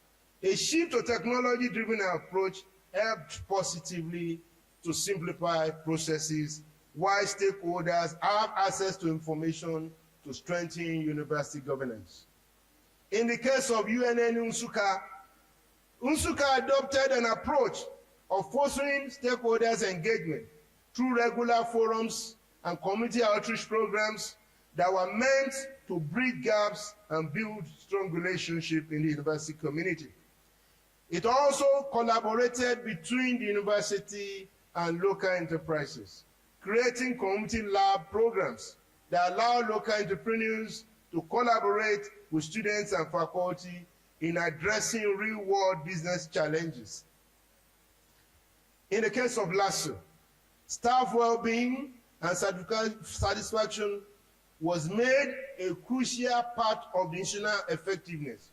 A shift to technology-driven approach helped positively to simplify processes while stakeholders have access to information to strengthen university governance. In the case of UNN Nsukka, Nsukka adopted an approach of fostering stakeholders' engagement through regular forums and community outreach programs that were meant to bridge gaps and build strong relationships in the university community. It also collaborated between the university and local enterprises, creating community lab programs that allow local entrepreneurs to collaborate with students and faculty in addressing real-world business challenges. In the case of LASSO, staff well-being and satisfaction was made a crucial part of the institutional effectiveness.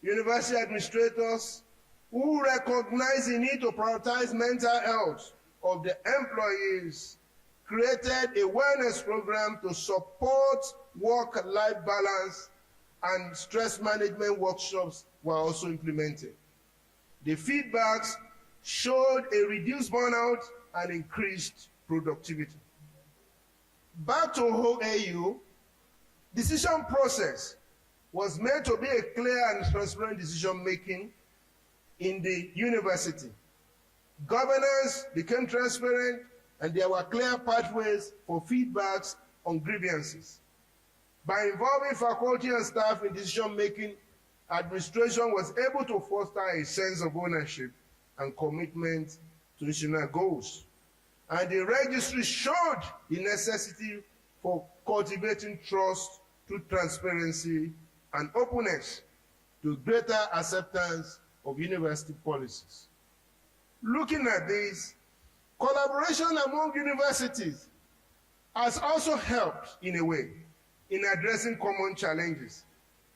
University administrators who recognize the need to prioritize mental health of the employees created a wellness program to support work-life balance, and stress management workshops were also implemented. The feedbacks showed a reduced burnout and increased productivity. Back to OAU, decision process was meant to be a clear and transparent decision-making in the university. Governance became transparent, and there were clear pathways for feedbacks on grievances. By involving faculty and staff in decision-making, administration was able to foster a sense of ownership and commitment to institutional goals. And the registry showed the necessity for cultivating trust through transparency and openness to greater acceptance of university policies. Looking at this, collaboration among universities has also helped in a way in addressing common challenges.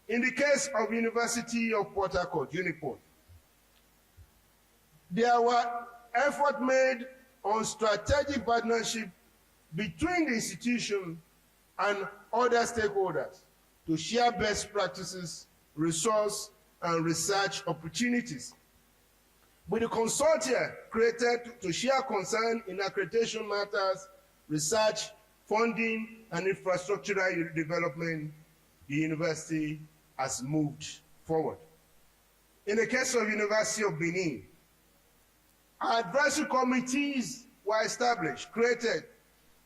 In the case of University of Port Harcourt, UNIPORT, there were efforts made on strategic partnership between the institution and other stakeholders to share best practices, resource, and research opportunities. With the consortia created to share concern in accreditation matters, research, funding, and infrastructural development, the university has moved forward. In the case of University of Benin, advisory committees were established, created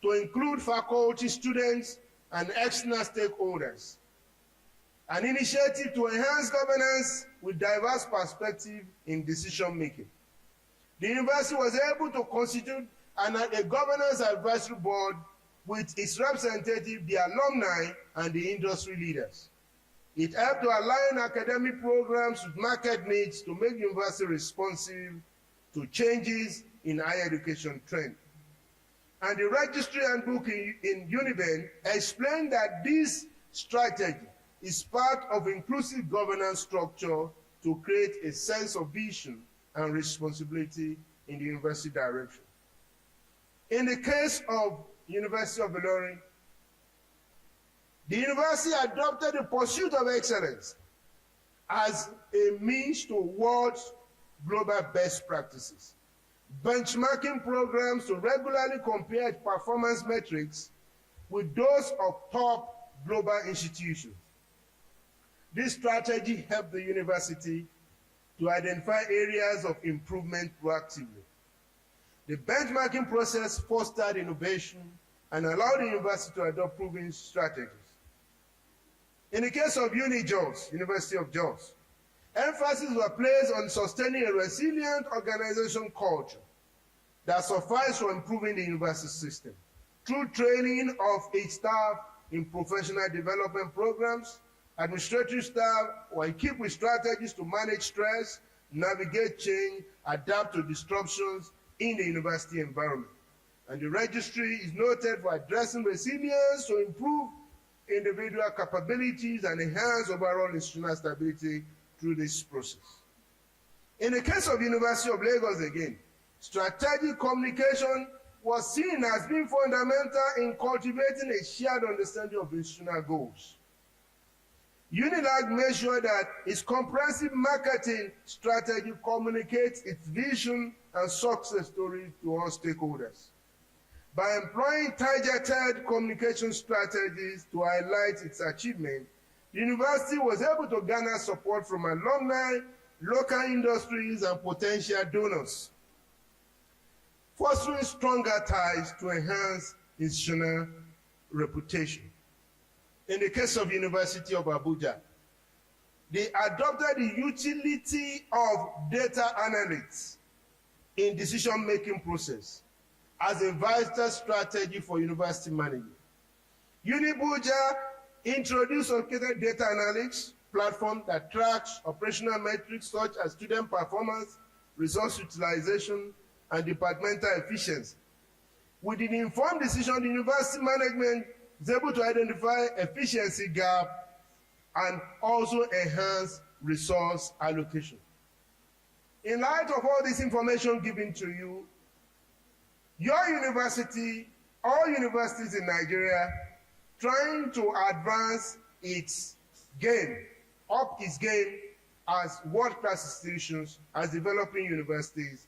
to include faculty, students, and external stakeholders. An initiative to enhance governance with diverse perspective in decision-making. The university was able to constitute a governance advisory board with its representative, the alumni, and the industry leaders. It helped to align academic programs with market needs to make the university responsive to changes in higher education trend. And the registry handbook in UNIBEN explained that this strategy is part of inclusive governance structure to create a sense of vision and responsibility in the university direction. In the case of University of Ilorin, the university adopted the pursuit of excellence as a means towards global best practices, benchmarking programs to regularly compare performance metrics with those of top global institutions. This strategy helped the university to identify areas of improvement proactively. The benchmarking process fostered innovation and allowed the university to adopt proven strategies. In the case of UniJOS, University of Jos, emphasis was placed on sustaining a resilient organization culture that suffices for improving the university system through training of its staff in professional development programs. Administrative staff were equipped with strategies to manage stress, navigate change, adapt to disruptions, in the university environment. And the registry is noted for addressing resilience to improve individual capabilities and enhance overall institutional stability through this process. In the case of University of Lagos again, strategic communication was seen as being fundamental in cultivating a shared understanding of institutional goals. UNILAG made sure that its comprehensive marketing strategy communicates its vision and success stories to all stakeholders. By employing targeted communication strategies to highlight its achievement, the university was able to garner support from alumni, local industries, and potential donors, fostering stronger ties to enhance institutional reputation. In the case of University of Abuja, they adopted the utility of data analytics in decision-making process as a vital strategy for university management. UniBuja introduced sophisticated data analytics platform that tracks operational metrics such as student performance, resource utilization, and departmental efficiency. With the informed decision, the university management is able to identify efficiency gap and also enhance resource allocation. In light of all this information given to you, your university, all universities in Nigeria, trying to advance its game, up its game as world-class institutions, as developing universities,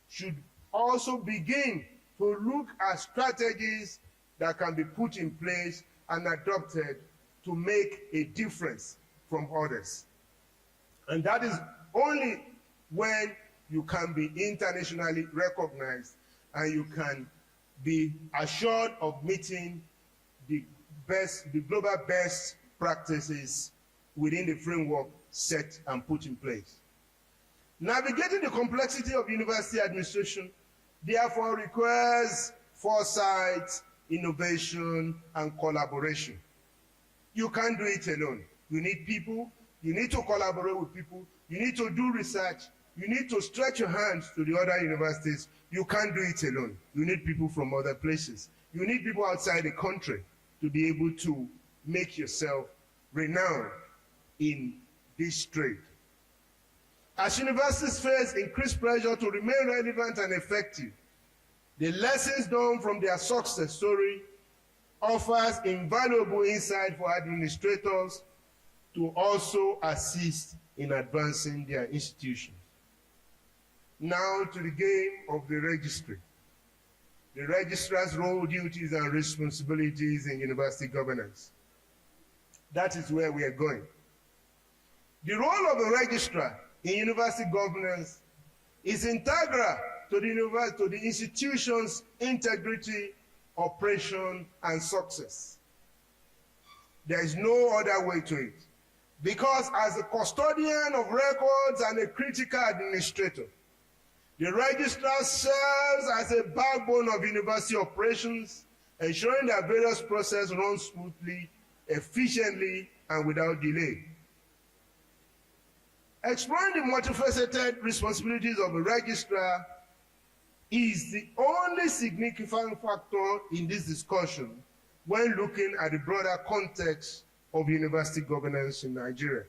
should also begin to look at strategies that can be put in place and adopted to make a difference from others. And that is only when you can be internationally recognized and you can be assured of meeting the global best practices within the framework set and put in place. Navigating the complexity of university administration therefore requires foresight, innovation, and collaboration. You can't do it alone. You need people, you need to collaborate with people, you need to do research, you need to stretch your hands to the other universities. You can't do it alone. You need people from other places. You need people outside the country to be able to make yourself renowned in this trade. As universities face increased pressure to remain relevant and effective, the lessons learned from their success story offers invaluable insight for administrators to also assist in advancing their institutions. Now to the game of the registry. The registrar's role, duties, and responsibilities in university governance. That is where we are going. The role of the registrar in university governance is integral to the institution's integrity, operation, and success. There is no other way to it. Because as a custodian of records and a critical administrator, the registrar serves as a backbone of university operations, ensuring that various processes run smoothly, efficiently, and without delay. Exploring the multifaceted responsibilities of a registrar is the only significant factor in this discussion when looking at the broader context of university governance in Nigeria.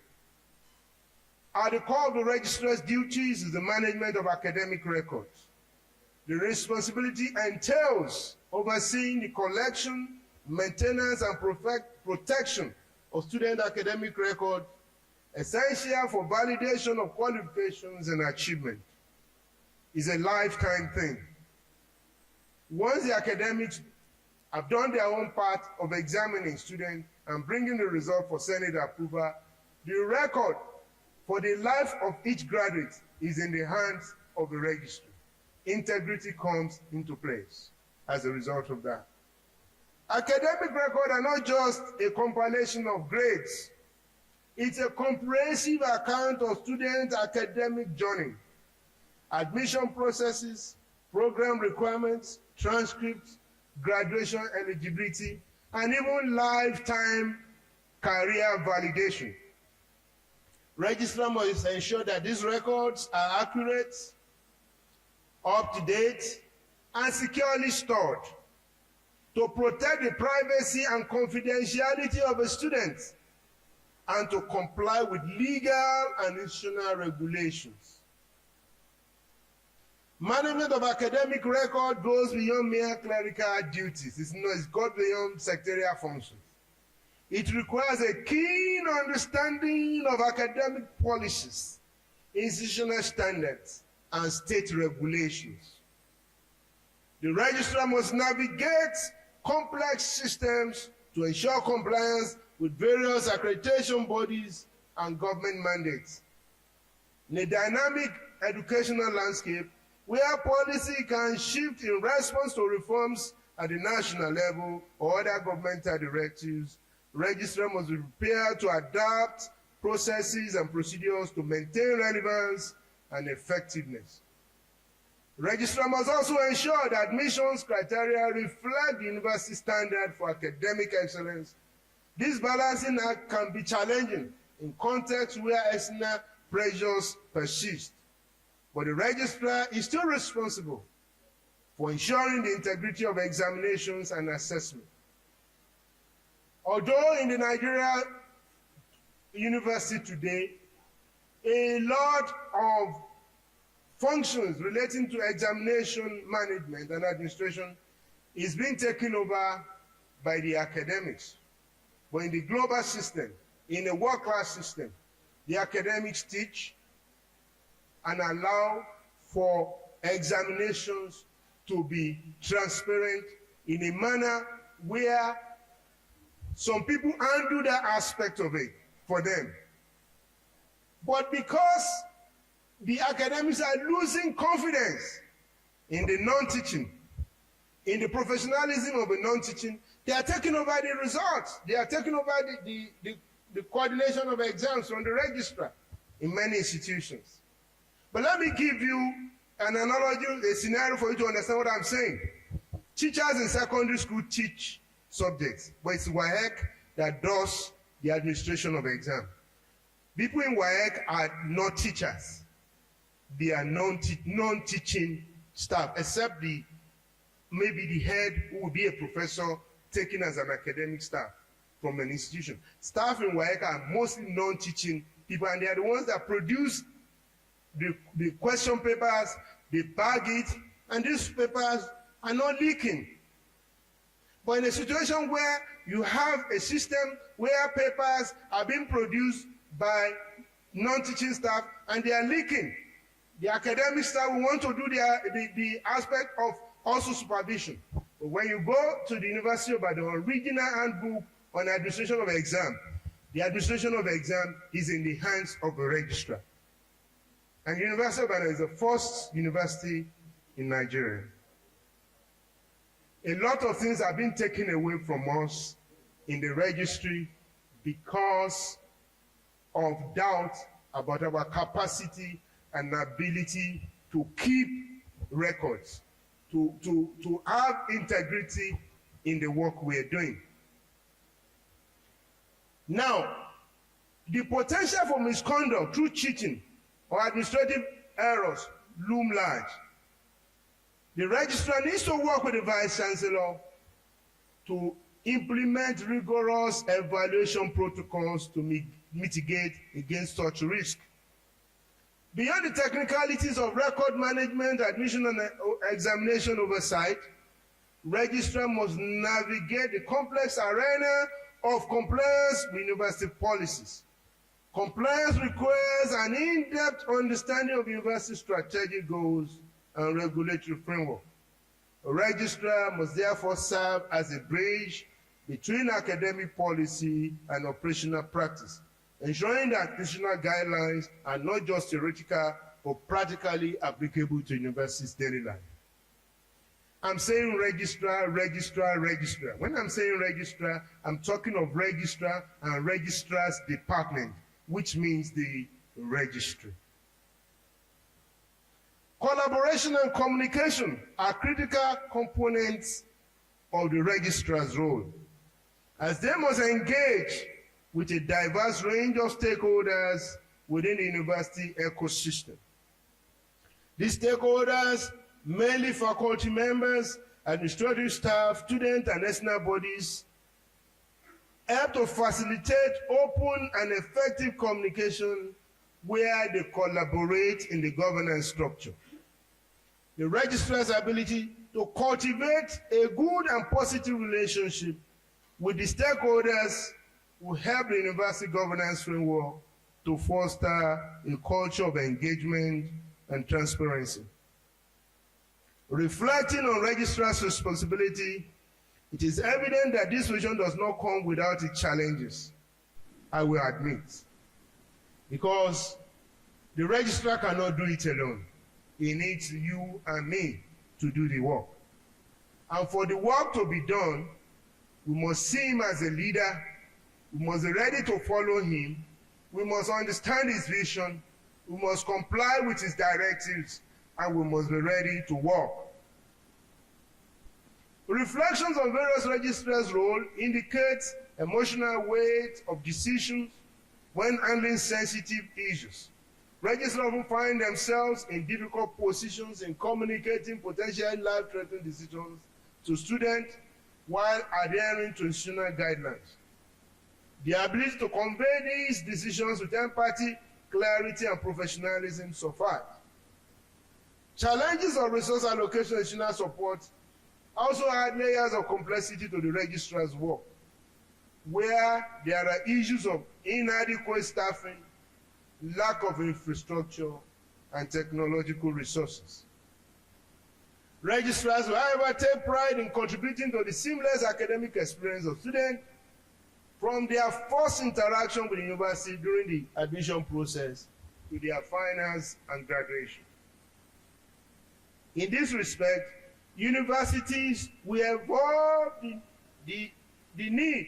At the core of the registrar's duties is the management of academic records. The responsibility entails overseeing the collection, maintenance, and protection of student academic records, essential for validation of qualifications and achievement. It's a lifetime thing. Once the academics have done their own part of examining students and bringing the result for Senate approval, the record for the life of each graduate is in the hands of the registry. Integrity comes into place as a result of that. Academic records are not just a compilation of grades. It's a comprehensive account of students' academic journey, admission processes, program requirements, transcripts, graduation eligibility, and even lifetime career validation. Registrar must ensure that these records are accurate, up to date, and securely stored to protect the privacy and confidentiality of a student and to comply with legal and institutional regulations. Management of academic record goes beyond mere clerical duties. It's got beyond secretarial functions. It requires a keen understanding of academic policies, institutional standards, and state regulations. The registrar must navigate complex systems to ensure compliance with various accreditation bodies and government mandates. In a dynamic educational landscape, where policy can shift in response to reforms at the national level or other governmental directives, registrar must be prepared to adapt processes and procedures to maintain relevance and effectiveness. Registrar must also ensure that admissions criteria reflect the university standard for academic excellence. This balancing act can be challenging in contexts where external pressures persist, but the registrar is still responsible for ensuring the integrity of examinations and assessment. Although in the Nigeria university today, a lot of functions relating to examination management and administration is being taken over by the academics. But in the global system, in a world-class system, the academics teach and allow for examinations to be transparent in a manner where some people undo that aspect of it for them. But because the academics are losing confidence in the non-teaching, in the professionalism of the non-teaching, they are taking over the results. They are taking over the coordination of exams from the registrar in many institutions. But let me give you an analogy, a scenario for you to understand what I'm saying. Teachers in secondary school teach subjects, but it's WAEC that does the administration of exam. People in WAEC are not teachers. They are non-teaching staff, except maybe the head who will be a professor taken as an academic staff from an institution. Staff in WAEC are mostly non-teaching people, and they are the ones that produce the question papers, they bag it, and these papers are not leaking. But in a situation where you have a system where papers are being produced by non-teaching staff and they are leaking, the academic staff will want to do the aspect of also supervision. But when you go to the University of Ibadan, original handbook on administration of exam, the administration of exam is in the hands of a registrar. And the University of Ibadan is the first university in Nigeria. A lot of things have been taken away from us in the registry because of doubt about our capacity and ability to keep records, to have integrity in the work we are doing. Now, the potential for misconduct through cheating or administrative errors loom large. The registrar needs to work with the Vice Chancellor to implement rigorous evaluation protocols to mitigate against such risk. Beyond the technicalities of record management, admission and examination oversight, registrar must navigate the complex arena of compliance with university policies. Compliance requires an in-depth understanding of university strategic goals and regulatory framework. A registrar must therefore serve as a bridge between academic policy and operational practice, ensuring that institutional guidelines are not just theoretical but practically applicable to university's daily life. I'm saying registrar, registrar, registrar. When I'm saying registrar, I'm talking of registrar and registrar's department, which means the registry. Collaboration and communication are critical components of the registrar's role, as they must engage with a diverse range of stakeholders within the university ecosystem. These stakeholders mainly faculty members, administrative staff, student and external bodies, help to facilitate open and effective communication where they collaborate in the governance structure. The registrar's ability to cultivate a good and positive relationship with the stakeholders will help the university governance framework to foster a culture of engagement and transparency. Reflecting on registrar's responsibility, it is evident that this vision does not come without its challenges, I will admit, because the registrar cannot do it alone. He needs you and me to do the work. And for the work to be done, we must see him as a leader, we must be ready to follow him, we must understand his vision, we must comply with his directives, and we must be ready to work. Reflections on various registrars' role indicate emotional weight of decisions when handling sensitive issues. Registrars often find themselves in difficult positions in communicating potentially life-threatening decisions to students while adhering to institutional guidelines. The ability to convey these decisions with empathy, clarity, and professionalism suffice. Challenges of resource allocation and institutional support also add layers of complexity to the registrar's work, where there are issues of inadequate staffing, lack of infrastructure, and technological resources. Registrars will, however, take pride in contributing to the seamless academic experience of students from their first interaction with the university during the admission process to their finals and graduation. In this respect, universities will evolve the need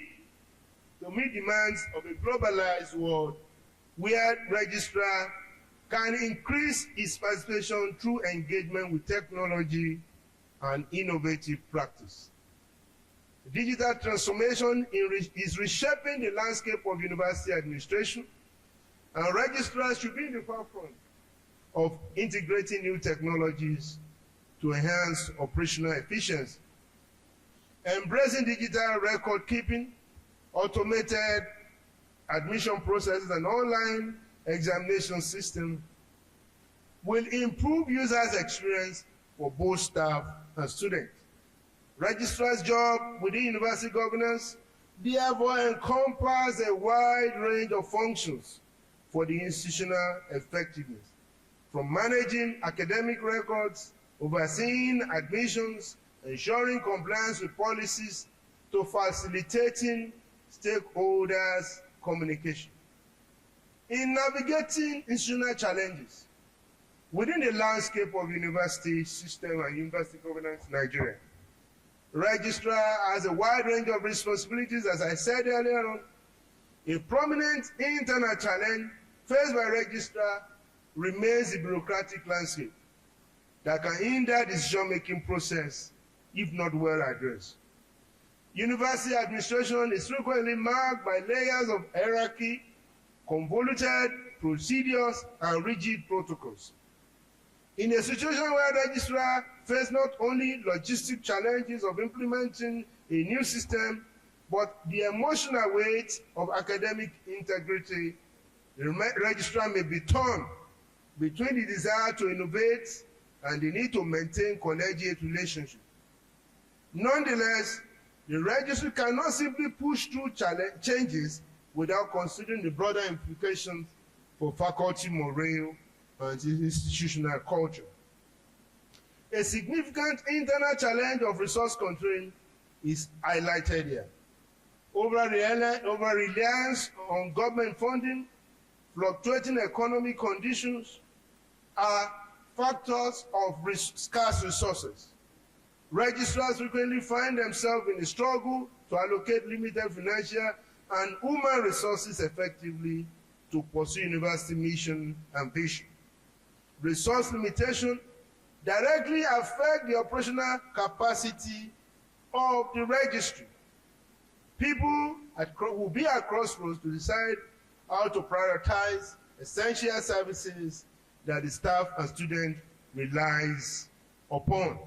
to meet demands of a globalized world where registrar can increase its participation through engagement with technology and innovative practice. Digital transformation is reshaping the landscape of university administration, and registrars should be in the forefront of integrating new technologies to enhance operational efficiency. Embracing digital record keeping, automated admission processes, and online examination system will improve users' experience for both staff and students. Registrar's job within university governance therefore encompasses a wide range of functions for the institutional effectiveness, from managing academic records, overseeing admissions, ensuring compliance with policies, to facilitating stakeholders' communication. In navigating institutional challenges within the landscape of university system and university governance in Nigeria, registrar has a wide range of responsibilities, as I said earlier on. A prominent internal challenge faced by registrar remains the bureaucratic landscape that can hinder the decision-making process if not well addressed. University administration is frequently marked by layers of hierarchy, convoluted procedures, and rigid protocols. In a situation where registrars face not only logistic challenges of implementing a new system, but the emotional weight of academic integrity, the registrar may be torn between the desire to innovate and the need to maintain collegiate relationships. Nonetheless, the registry cannot simply push through changes without considering the broader implications for faculty morale and institutional culture. A significant internal challenge of resource control is highlighted here. Over-reliance on government funding, fluctuating economic conditions are factors of scarce resources. Registrars frequently find themselves in a struggle to allocate limited financial and human resources effectively to pursue university mission and vision. Resource limitation directly affect the operational capacity of the registry. People will be at crossroads to decide how to prioritize essential services that the staff and students relies upon.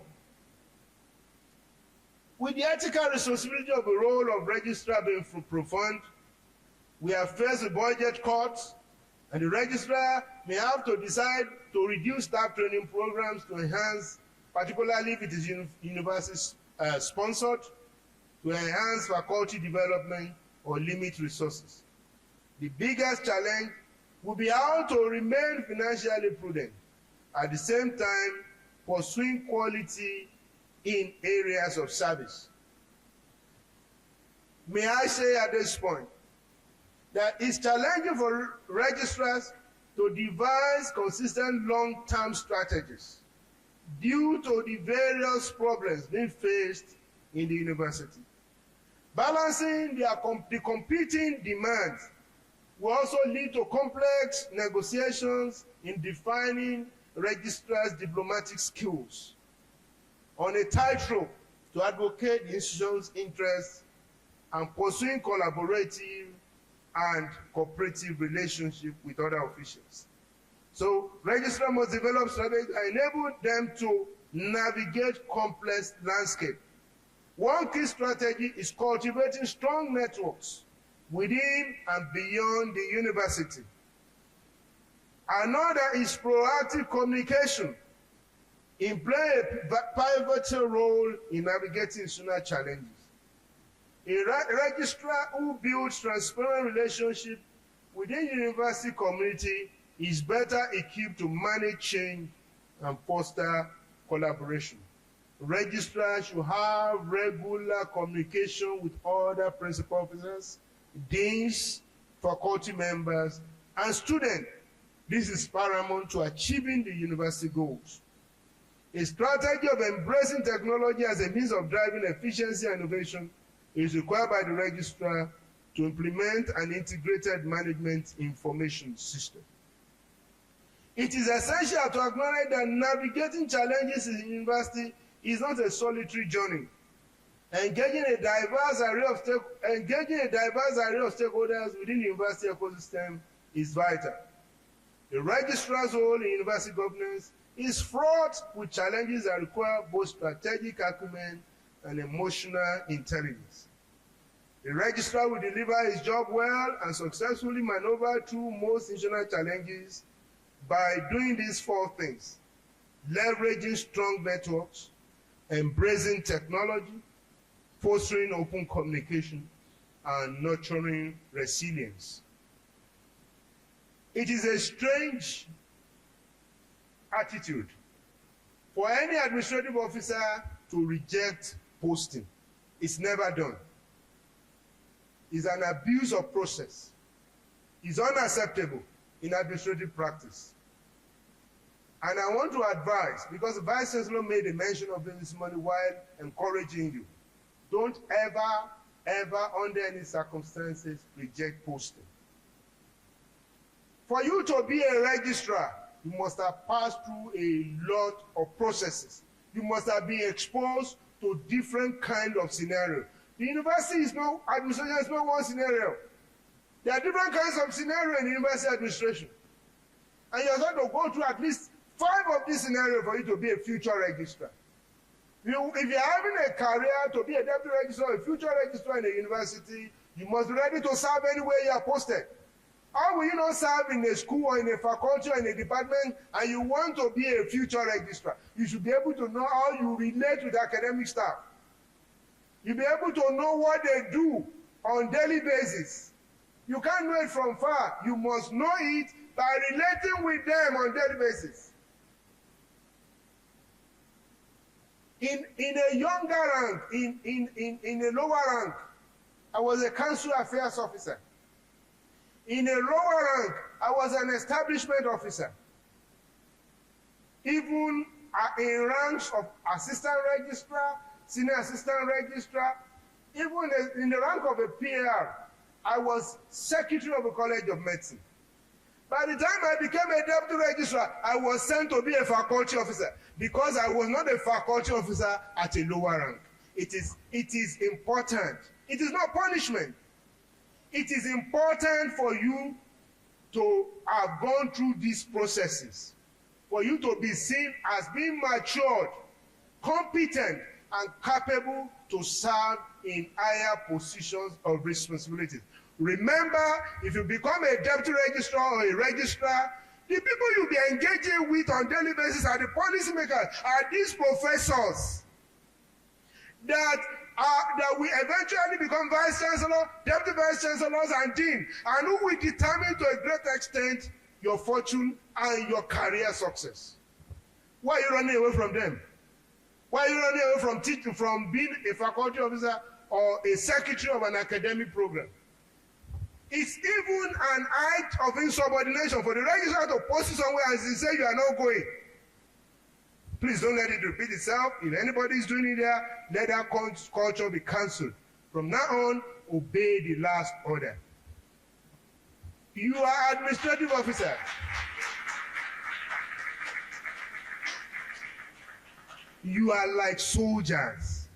With the ethical responsibility of the role of registrar being profound, we have faced the budget cuts, and the registrar may have to decide to reduce staff training programs to enhance, particularly if it is university sponsored, to enhance faculty development or limit resources. The biggest challenge will be how to remain financially prudent, at the same time pursuing quality in areas of service. May I say at this point that it's challenging for registrars to devise consistent long-term strategies due to the various problems being faced in the university. Balancing the competing demands will also lead to complex negotiations in defining registrars' diplomatic skills on a tightrope to advocate the institution's interests and pursuing collaborative and cooperative relationship with other officials. So registrars must develop strategies that enable them to navigate complex landscape. One key strategy is cultivating strong networks within and beyond the university. Another is proactive communication in play a pivotal role in navigating institutional challenges. A registrar who builds transparent relationships within the university community is better equipped to manage change and foster collaboration. Registrars should have regular communication with other principal officers, deans, faculty members, and students. This is paramount to achieving the university goals. A strategy of embracing technology as a means of driving efficiency and innovation is required by the registrar to implement an integrated management information system. It is essential to acknowledge that navigating challenges in the university is not a solitary journey. Engaging a diverse array of stakeholders within the university ecosystem is vital. The registrar's role in university governance is fraught with challenges that require both strategic acumen and emotional intelligence. The registrar will deliver his job well and successfully maneuver through most institutional challenges by doing these four things: leveraging strong networks, embracing technology, fostering open communication, and nurturing resilience. It is a strange attitude for any administrative officer to reject posting. It's never done. It's an abuse of process. It's unacceptable in administrative practice. And I want to advise, because the Vice Chancellor made a mention of this morning while encouraging you, don't ever, under any circumstances, reject posting. For you to be a registrar, you must have passed through a lot of processes. You must have been exposed to different kinds of scenarios. The university is not, administration is not one scenario. There are different kinds of scenarios in university administration. And you're going to go through at least 5 of these scenarios for you to be a future registrar. If you're having a career to be a deputy registrar or a future registrar in a university, you must be ready to serve anywhere you are posted. How will you not serve in a school or in a faculty or in a department and you want to be a future registrar? You should be able to know how you relate with academic staff. You'll be able to know what they do on a daily basis. You can't know it from far. You must know it by relating with them on a daily basis. In a younger rank, in a lower rank, I was a council affairs officer. In a lower rank, I was an establishment officer. Even in ranks of assistant registrar, senior assistant registrar, even in the rank of a PR, I was secretary of the College of Medicine. By the time I became a deputy registrar, I was sent to be a faculty officer because I was not a faculty officer at a lower rank. It is important. It is not punishment. It is important for you to have gone through these processes, for you to be seen as being matured competent and capable to serve in higher positions of responsibility. Remember, if you become a deputy registrar or a registrar, the people you'll be engaging with on daily basis are the policymakers, are these professors that will eventually become vice chancellor, deputy vice chancellors, and dean, and who will determine to a great extent your fortune and your career success. Why are you running away from them? Why are you running away from teaching, from being a faculty officer or a secretary of an academic program? It's even an act of insubordination for the registrar to post you somewhere and say you are not going. Please don't let it repeat itself. If anybody is doing it there, let that culture be cancelled. From now on, obey the last order. You are administrative officer. You are like soldiers.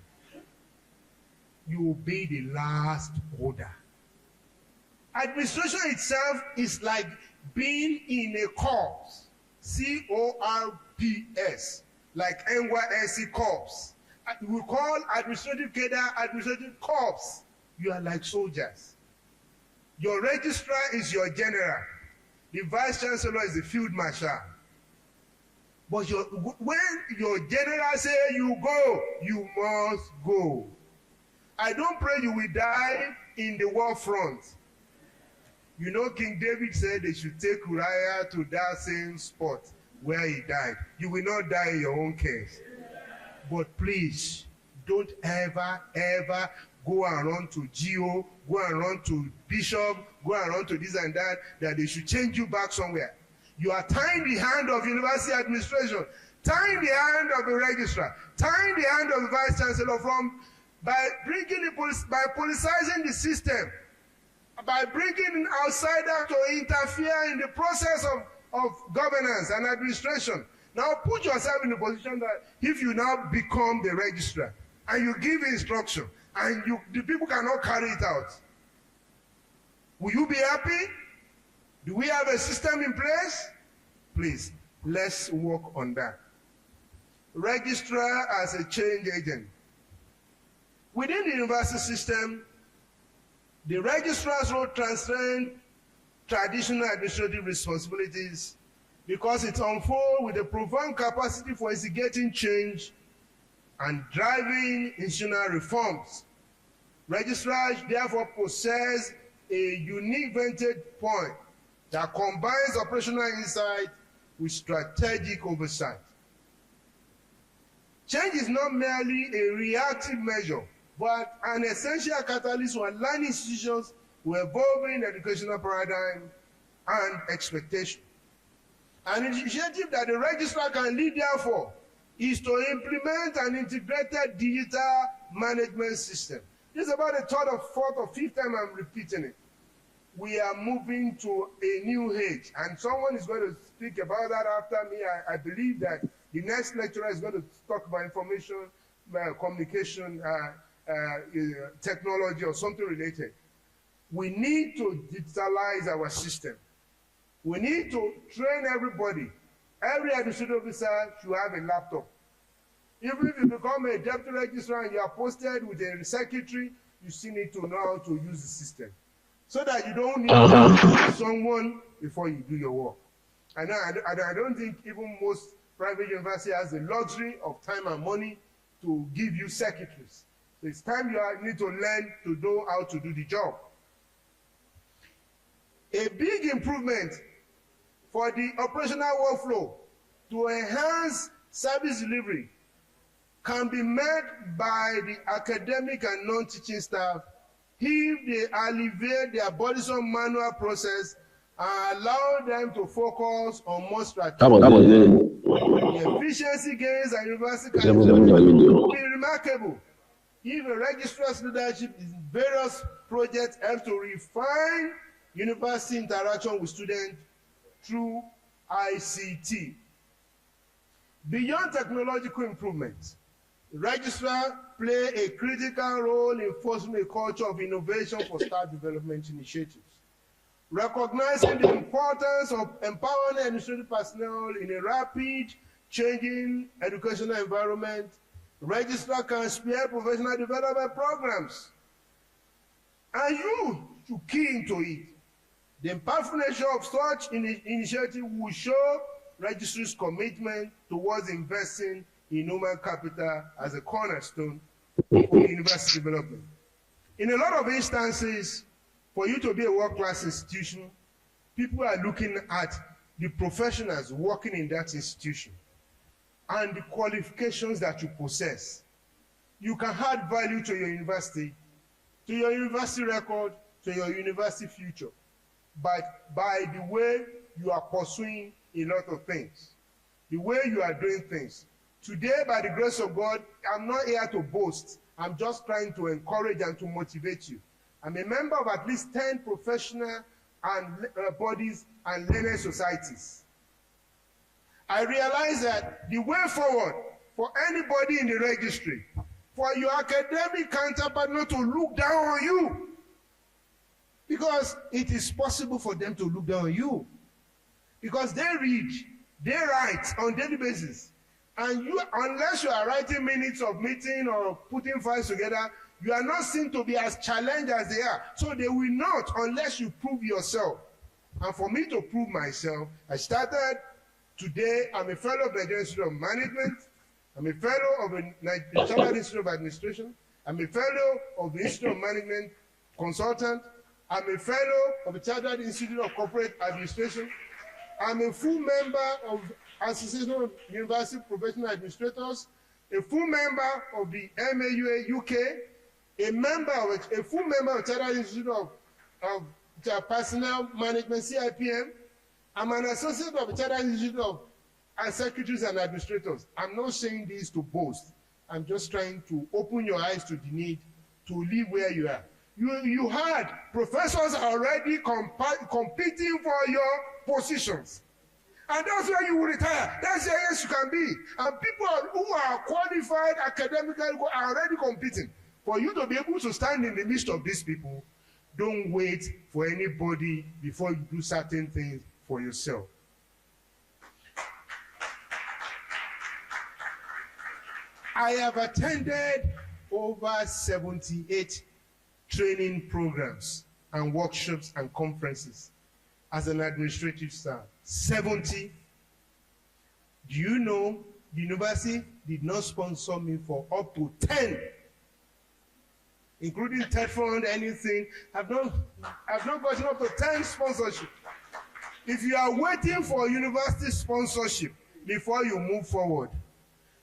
You obey the last order. Administration itself is like being in a corps, C-O-R-P-S, like NYSC corps. We call administrative cadre administrative corps. You are like soldiers. Your registrar is your general. The vice chancellor is the field marshal. But when your general say you go, you must go. I don't pray you will die in the war front. You know, King David said they should take Uriah to that same spot where he died. You will not die in your own case. But please, don't ever, ever go and run to GO, go and run to Bishop, go and run to this and that they should change you back somewhere. You are tying the hand of university administration, tying the hand of the registrar, tying the hand of the vice chancellor by politicizing the system, by bringing in outsiders to interfere in the process of governance and administration. Now put yourself in a position that if you now become the registrar and you give instruction and the people cannot carry it out, will you be happy? Do we have a system in place? Please, let's work on that. Registrar as a change agent. Within the university system, the registrar's role transcends traditional administrative responsibilities because it unfolds with a profound capacity for instigating change and driving institutional reforms. Registrars therefore possess a unique vantage point that combines operational insight with strategic oversight. Change is not merely a reactive measure, but an essential catalyst to align institutions with evolving educational paradigm and expectation. An initiative that the registrar can lead, therefore, is to implement an integrated digital management system. This is about the third or fourth or fifth time I'm repeating it. We are moving to a new age, and someone is going to speak about that after me. I believe that the next lecturer is going to talk about information, communication, technology, or something related. We need to digitalize our system. We need to train everybody. Every administrative officer should have a laptop. Even if you become a deputy registrar and you are posted with a secretary, you still need to know how to use the system, so that you don't need to someone before you do your work. And I don't think even most private university has the luxury of time and money to give you secretaries. So it's time you need to learn to know how to do the job. A big improvement for the operational workflow to enhance service delivery can be met by the academic and non-teaching staff if they alleviate their burdensome manual process and allow them to focus on more strategic. The efficiency gains and university can be remarkable if a registrar's leadership in various projects help to refine university interaction with students through ICT. Beyond technological improvements, registrars play a critical role in fostering a culture of innovation for staff development initiatives. Recognizing the importance of empowering administrative personnel in a rapid changing educational environment, Registrar can spear professional development programs. And you should key into it. The impactful nature of such initiative will show registry's commitment towards investing in human capital as a cornerstone of university development. In a lot of instances, for you to be a world-class institution, people are looking at the professionals working in that institution and the qualifications that you possess. You can add value to your university record, to your university future, but by the way you are pursuing a lot of things, the way you are doing things. Today, by the grace of God, I'm not here to boast. I'm just trying to encourage and to motivate you. I'm a member of at least 10 professional and bodies and learning societies. I realize that the way forward for anybody in the registry, for your academic counterpart not to look down on you, because it is possible for them to look down on you, because they read, they write on daily basis, and you, unless you are writing minutes of meeting or putting files together, you are not seen to be as challenged as they are. So they will not unless you prove yourself. And for me to prove myself, I started today. I'm a fellow of the Nigerian Institute of Management. I'm a fellow of the Chartered Institute of Administration. I'm a fellow of the Institute of Management Consultant. I'm a fellow of the Chartered Institute of Corporate Administration. I'm a full member of Association of University Professional Administrators, a full member of the MAUA UK, a full member of Chartered Institute of Personnel Management, CIPM. I'm an associate of the Chartered Institute of Secretaries and Administrators. I'm not saying this to boast. I'm just trying to open your eyes to the need to live where you are. You heard professors are already competing for your positions. And that's where you will retire. That's the highest you can be. And people who are qualified academically are already competing. For you to be able to stand in the midst of these people, don't wait for anybody before you do certain things for yourself. I have attended over 78 training programs and workshops and conferences as an administrative staff. 70. Do you know the university did not sponsor me for up to 10, including TED Fund, anything. I've not gotten up to 10 sponsorship. If you are waiting for university sponsorship before you move forward,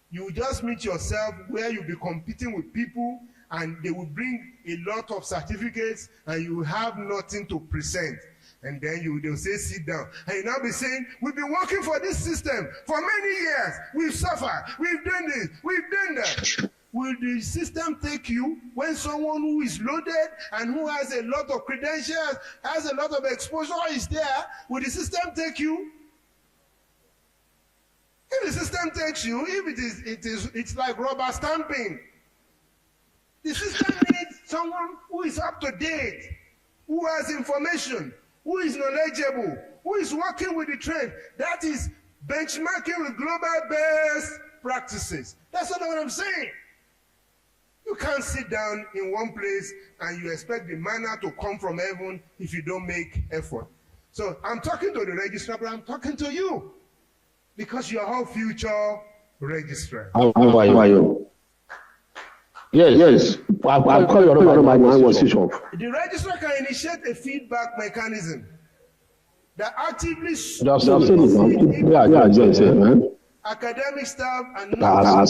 you will just meet yourself where you'll be competing with people and they will bring a lot of certificates and you will have nothing to present. And then they'll say, sit down. And you'll now be saying, we've been working for this system for many years. We've suffered. We've done this. We've done that. Will the system take you when someone who is loaded and who has a lot of credentials, has a lot of exposure is there? Will the system take you? If the system takes you, if it's like rubber stamping. The system needs someone who is up to date, who has information, who is knowledgeable, who is working with the trend. That is benchmarking with global best practices. That's what I'm saying. You can't sit down in one place and you expect the manna to come from heaven if you don't make effort. So I'm talking to the registrar, but I'm talking to you because you're our future registrar. How are you? Yes. I'll call your number. The registrar can initiate a feedback mechanism that actively academic staff and non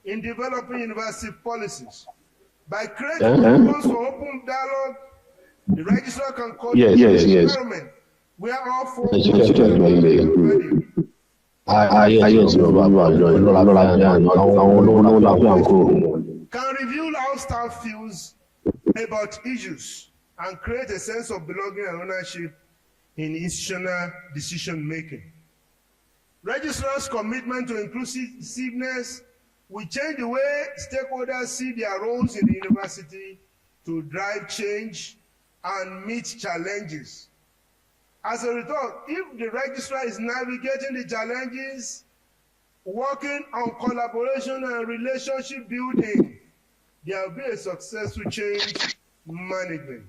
in developing university policies. By creating programs for open dialogue, the registrar can call the environment where all folks can reveal how staff feels about issues and create a sense of belonging and ownership in institutional decision making. Registrars' commitment to inclusiveness will change the way stakeholders see their roles in the university to drive change and meet challenges. As a result, if the registrar is navigating the challenges working on collaboration and relationship building, there will be a successful change management.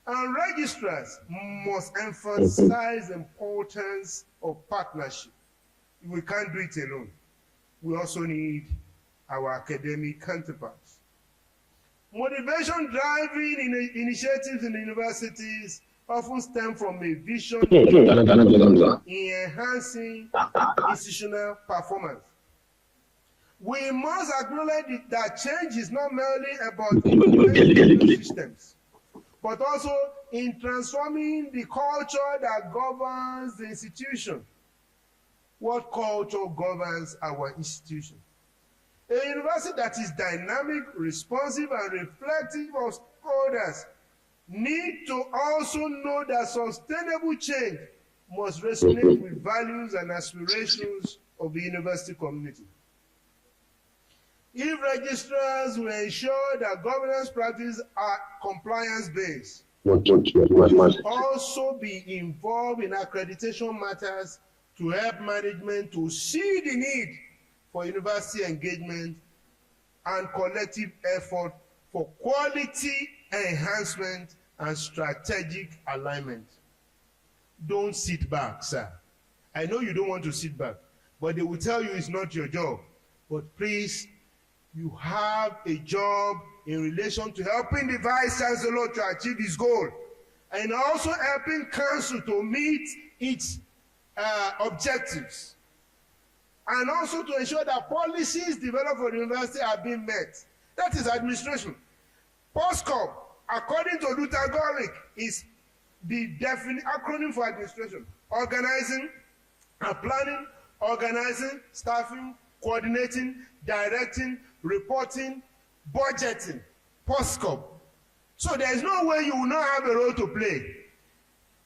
And registrars must emphasize the importance of partnership. We can't do it alone. We also need our academic counterparts. Motivation driving initiatives in the universities often stem from a vision in enhancing institutional performance. We must acknowledge that change is not merely about implementing systems, but also in transforming the culture that governs the institution. What culture governs our institution? A university that is dynamic, responsive, and reflective of stakeholders need to also know that sustainable change must resonate with values and aspirations of the university community. If registrars will ensure that governance practices are compliance-based, must also be involved in accreditation matters to help management to see the need for university engagement and collective effort for quality enhancement and strategic alignment. Don't sit back, sir. I know you don't want to sit back, but they will tell you it's not your job. But please, you have a job in relation to helping the Vice Chancellor to achieve his goal and also helping council to meet its objectives, and also to ensure that policies developed for the university are being met. That is administration. POSCOM, according to Luther Gorlick, is the definite acronym for administration: organizing and planning, organizing, staffing, coordinating, directing, reporting, budgeting. POSCOM. So there is no way you will not have a role to play,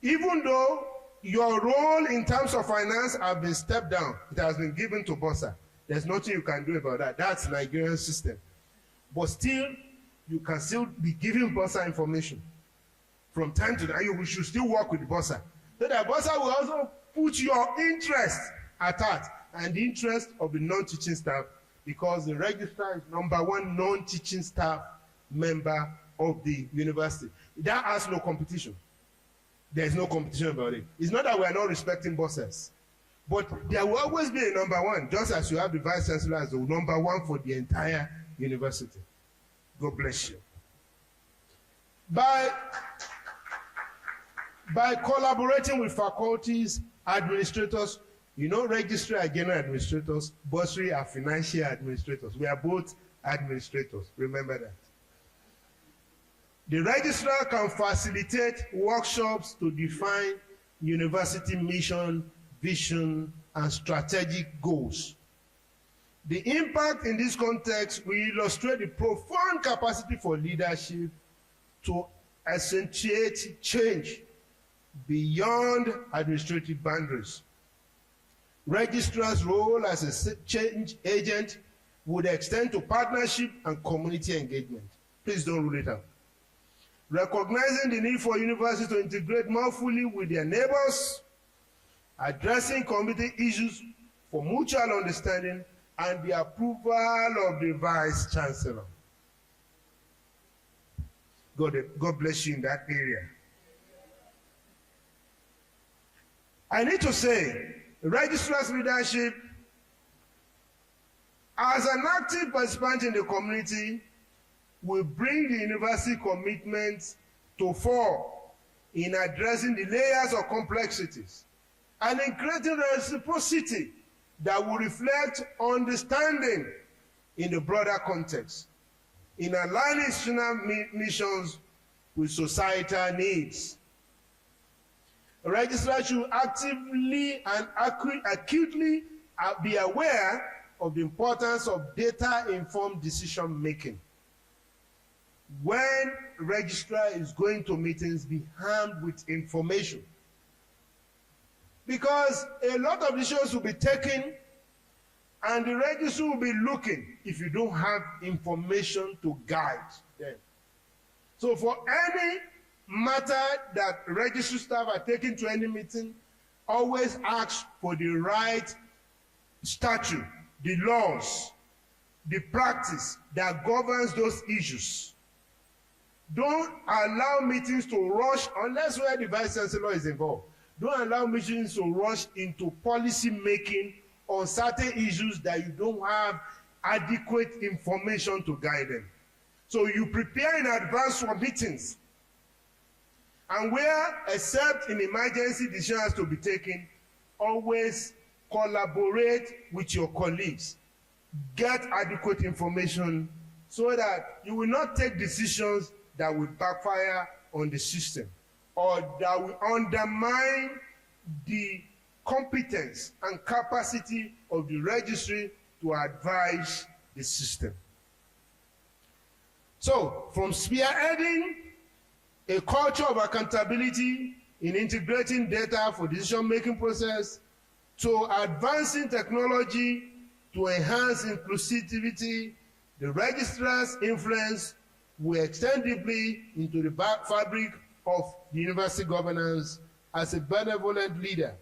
even though your role in terms of finance has been stepped down. It has been given to Bossa. There's nothing you can do about that. That's the Nigerian system. But still, you can still be giving Bossa information. From time to time, you should still work with Bossa. So that Bossa will also put your interest at heart and the interest of the non-teaching staff, because the registrar is #1 non-teaching staff member of the university. That has no competition. There's no competition about it. It's not that we are not respecting bosses, but there will always be a #1, just as you have the Vice Chancellor as the #1 for the entire university. God bless you. By collaborating with faculties, administrators, registrar are general administrators, bursary are financial administrators. We are both administrators. Remember that. The registrar can facilitate workshops to define university mission, vision, and strategic goals. The impact in this context will illustrate the profound capacity for leadership to accentuate change beyond administrative boundaries. Registrar's role as a change agent would extend to partnership and community engagement. Please don't rule it out. Recognizing the need for universities to integrate more fully with their neighbors, addressing community issues for mutual understanding, and the approval of the Vice Chancellor. God bless you in that area. I need to say, registrar's leadership, as an active participant in the community, will bring the university commitment to fore in addressing the layers of complexities and in creating reciprocity that will reflect understanding in the broader context, in aligning institutional missions with societal needs. Registrars should actively and acutely be aware of the importance of data-informed decision-making. When registrar is going to meetings, be armed with information. Because a lot of decisions will be taken and the registrar will be looking if you don't have information to guide them. So for any matter that registry staff are taking to any meeting, always ask for the right statute, the laws, the practice that governs those issues. Don't allow meetings to rush, unless where the Vice Chancellor is involved. Don't allow meetings to rush into policy making on certain issues that you don't have adequate information to guide them. So you prepare in advance for meetings. And where, except in emergency, decision has to be taken, always collaborate with your colleagues. Get adequate information so that you will not take decisions that will backfire on the system or that will undermine the competence and capacity of the registry to advise the system. So, from spearheading a culture of accountability in integrating data for decision-making process to advancing technology to enhance inclusivity, the registrar's influence will extend deeply into the fabric of the university governance as a benevolent leader.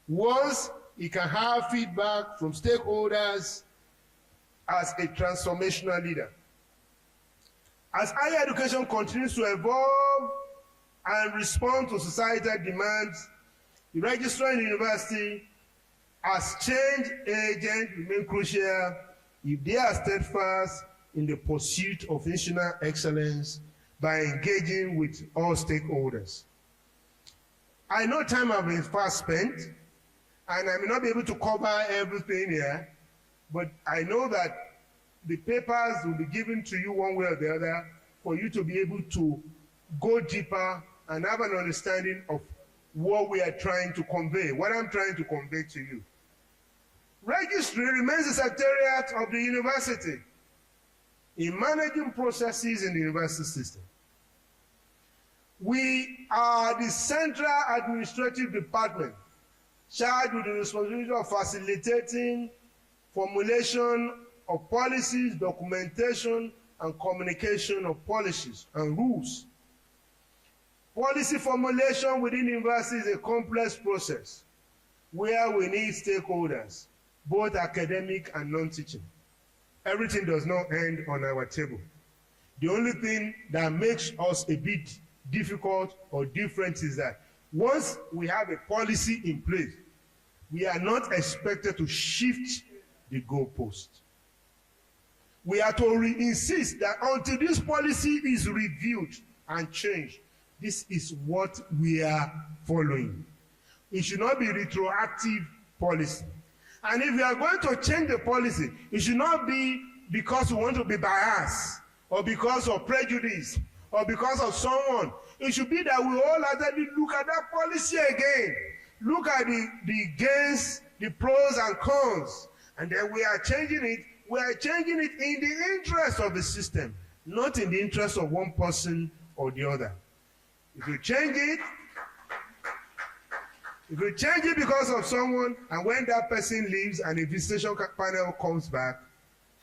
Once he can have feedback from stakeholders as a transformational leader. As higher education continues to evolve and respond to societal demands, the registrar in the university as change agent remain crucial if they are steadfast in the pursuit of institutional excellence by engaging with all stakeholders. I know time has been fast spent, and I may not be able to cover everything here, but I know that the papers will be given to you one way or the other for you to be able to go deeper and have an understanding of what we are trying to convey, what I'm trying to convey to you. Registry remains the secretariat of the university in managing processes in the university system. We are the central administrative department charged with the responsibility of facilitating formulation of policies, documentation, and communication of policies and rules. Policy formulation within the university is a complex process where we need stakeholders, both academic and non-teaching. Everything does not end on our table. The only thing that makes us a bit difficult or different is that once we have a policy in place, we are not expected to shift the goalpost. We are to insist that until this policy is reviewed and changed, this is what we are following. It should not be retroactive policy. And if we are going to change the policy, it should not be because we want to be biased or because of prejudice or because of someone. It should be that we all actually look at that policy again. Look at the gains, the pros and cons, and then we are changing it. We are changing it in the interest of the system, not in the interest of one person or the other. If you change it because of someone, and when that person leaves and the visitation panel comes back,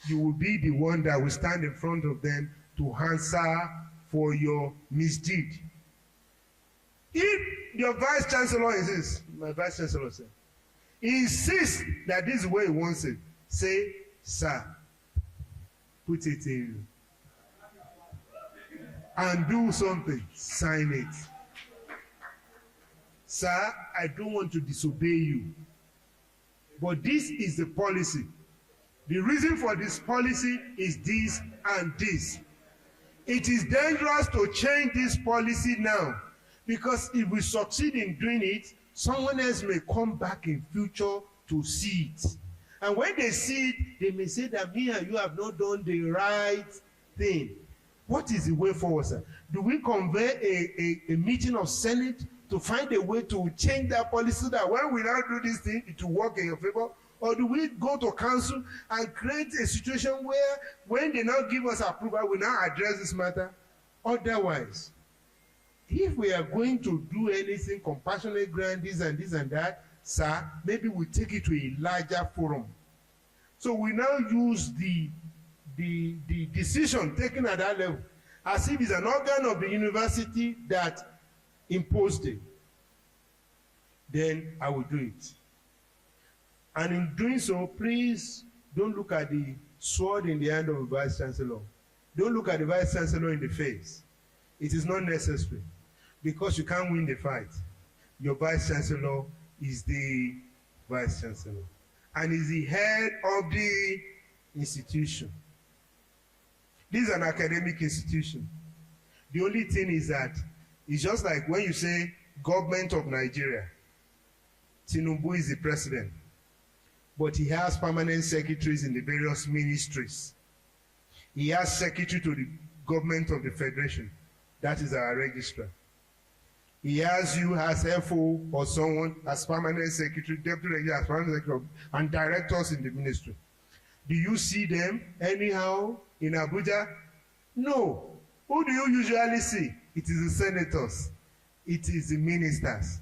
you will be the one that will stand in front of them to answer for your misdeed. If your vice chancellor insists, my vice chancellor said, he insists that this is the way he wants it, say, sir, put it in and do something, sign it. Sir, I don't want to disobey you, but this is the policy. The reason for this policy is this and this. It is dangerous to change this policy now, because if we succeed in doing it, someone else may come back in future to see it. And when they see it, they may say that me and you have not done the right thing. What is the way forward, sir? Do we convey a meeting of Senate to find a way to change that policy so that when we now do this thing, it will work in your favor? Or do we go to council and create a situation where when they now give us approval, we now address this matter? Otherwise, if we are going to do anything, compassionate grant, this and that, sir, maybe we take it to a larger forum. So we now use the decision taken at that level as if it's an organ of the university that imposed it. Then I will do it. And in doing so, please don't look at the sword in the hand of a vice chancellor. Don't look at the vice chancellor in the face. It is not necessary, because you can't win the fight. Your vice chancellor is the vice chancellor and is the head of the institution. This is an academic institution. The only thing is that it's just like when you say government of Nigeria. Tinubu is the president, but he has permanent secretaries in the various ministries. He has secretary to the government of the federation. That is our registrar. He has you as FO or someone as permanent secretary, deputy registrar as permanent secretary, and directors in the ministry. Do you see them anyhow in Abuja? No. Who do you usually see? It is the senators. It is the ministers.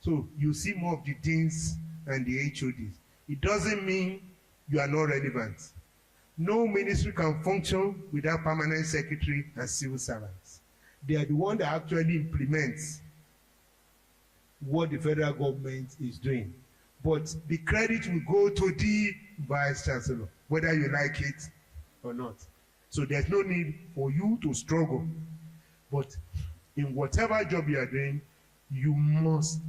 So you see more of the deans and the HODs. It doesn't mean you are not relevant. No ministry can function without permanent secretary and civil servants. They are the one that actually implements what the federal government is doing. But the credit will go to the vice chancellor, whether you like it or not. So there's no need for you to struggle. But in whatever job you are doing, you must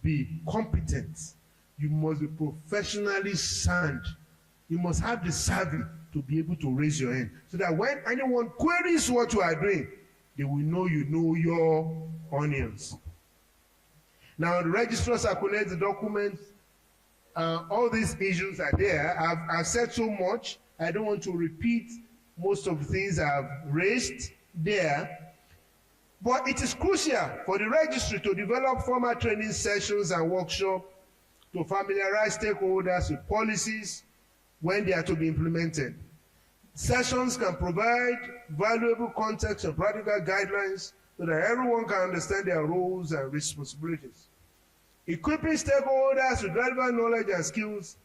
be competent. You must be professionally sound. You must have the savvy to be able to raise your hand, so that when anyone queries what you are doing, they will know you know your onions. Now, the registrar circulates the documents. All these issues are there. I've said so much. I don't want to repeat most of the things I've raised there. But it is crucial for the registry to develop formal training sessions and workshops to familiarize stakeholders with policies when they are to be implemented. Sessions can provide valuable context and practical guidelines so that everyone can understand their roles and responsibilities. Equipping stakeholders with relevant knowledge and skills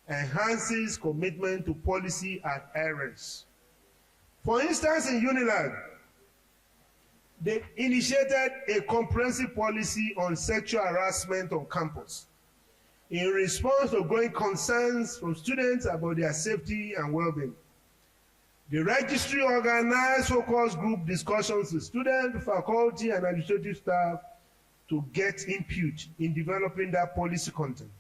enhances commitment to policy adherence. For instance, in UNILAG, they initiated a comprehensive policy on sexual harassment on campus in response to growing concerns from students about their safety and well-being. The registry organized focus group discussions with students, faculty, and administrative staff to get input in developing that policy content.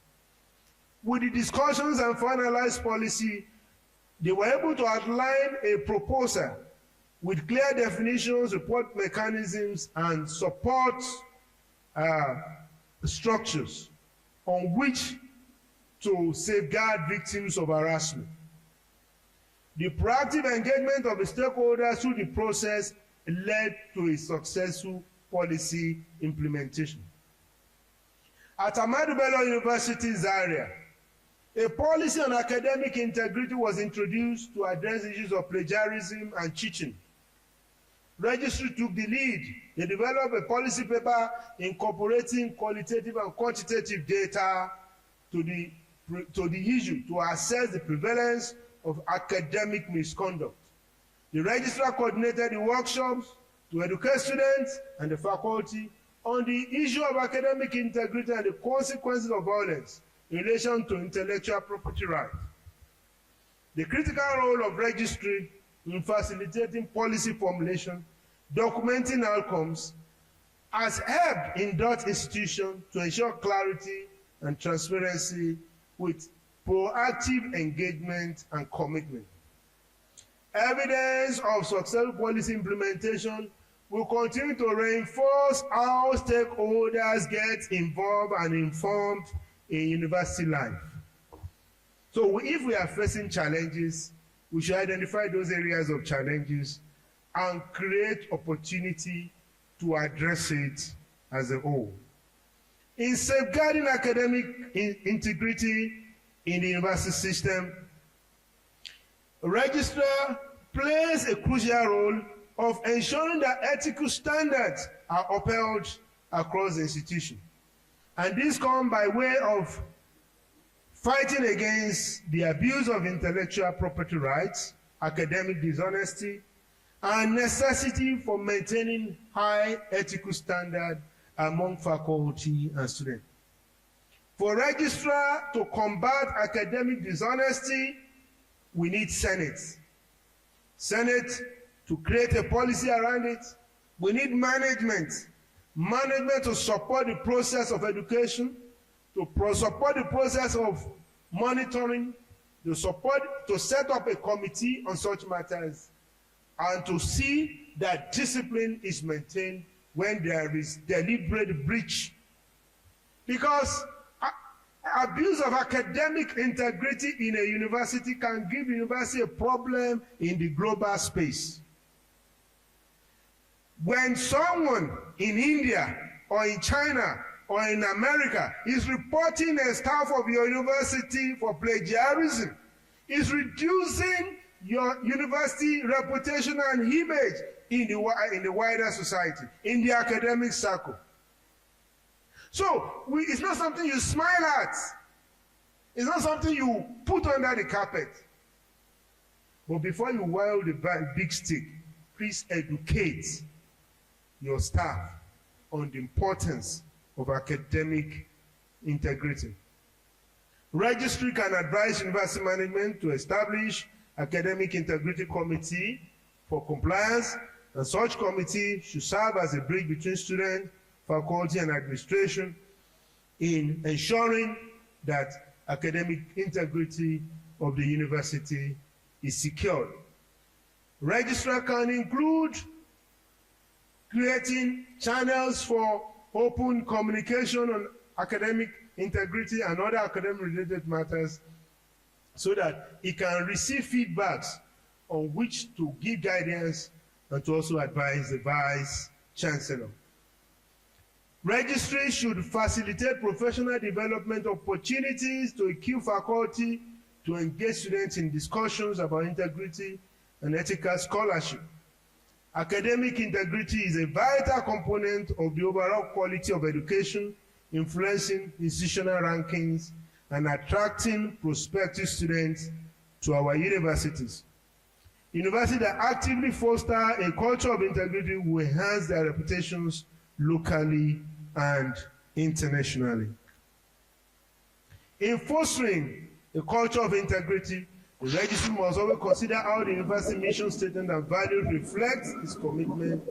With the discussions and finalized policy, they were able to outline a proposal with clear definitions, report mechanisms, and support structures on which to safeguard victims of harassment. The proactive engagement of the stakeholders through the process led to a successful policy implementation. At Ahmadu Bello University, Zaria, a policy on academic integrity was introduced to address issues of plagiarism and cheating. Registry took the lead. They developed a policy paper incorporating qualitative and quantitative data to the issue to assess the prevalence of academic misconduct. The registrar coordinated the workshops to educate students and the faculty on the issue of academic integrity and the consequences of violence in relation to intellectual property rights. The critical role of registry in facilitating policy formulation, documenting outcomes, has helped in that institution to ensure clarity and transparency with proactive engagement and commitment. Evidence of successful policy implementation will continue to reinforce how stakeholders get involved and informed in university life. So if we are facing challenges, we should identify those areas of challenges and create opportunity to address it as a whole. In safeguarding academic integrity in the university system, a registrar plays a crucial role of ensuring that ethical standards are upheld across the institution. And this comes by way of fighting against the abuse of intellectual property rights, academic dishonesty, and necessity for maintaining high ethical standards among faculty and students. For registrar to combat academic dishonesty, we need Senate. Senate to create a policy around it. We need management. Management to support the process of education, to support the process of monitoring, to set up a committee on such matters, and to see that discipline is maintained when there is deliberate breach. Because abuse of academic integrity in a university can give the university a problem in the global space. When someone in India or in China or in America is reporting a staff of your university for plagiarism, is reducing your university reputation and image in the wider society, in the academic circle. So it's not something you smile at. It's not something you put under the carpet. But before you wield the big stick, please educate your staff on the importance of academic integrity. Registry can advise university management to establish academic integrity committee for compliance, and such committee should serve as a bridge between students, faculty, and administration in ensuring that academic integrity of the university is secured. Registrar can include creating channels for open communication on academic integrity and other academic-related matters so that it can receive feedbacks on which to give guidance and to also advise the Vice Chancellor. Registry should facilitate professional development opportunities to equip faculty to engage students in discussions about integrity and ethical scholarship. Academic integrity is a vital component of the overall quality of education, influencing institutional rankings and attracting prospective students to our universities. Universities that actively foster a culture of integrity will enhance their reputations locally and internationally. In fostering a culture of integrity, the registry must always consider how the university mission statement and values reflect its commitment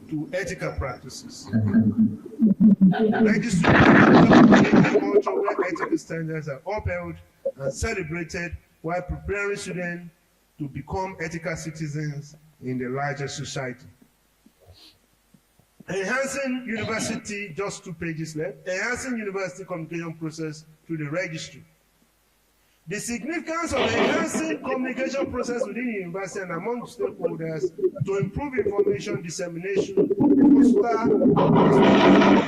to ethical practices. The registry must create a culture where ethical standards are upheld and celebrated while preparing students to become ethical citizens in the larger society. Enhancing university, just 2 pages left, enhancing university communication process through the registry. The significance of enhancing communication process within the university and among stakeholders to improve information dissemination, foster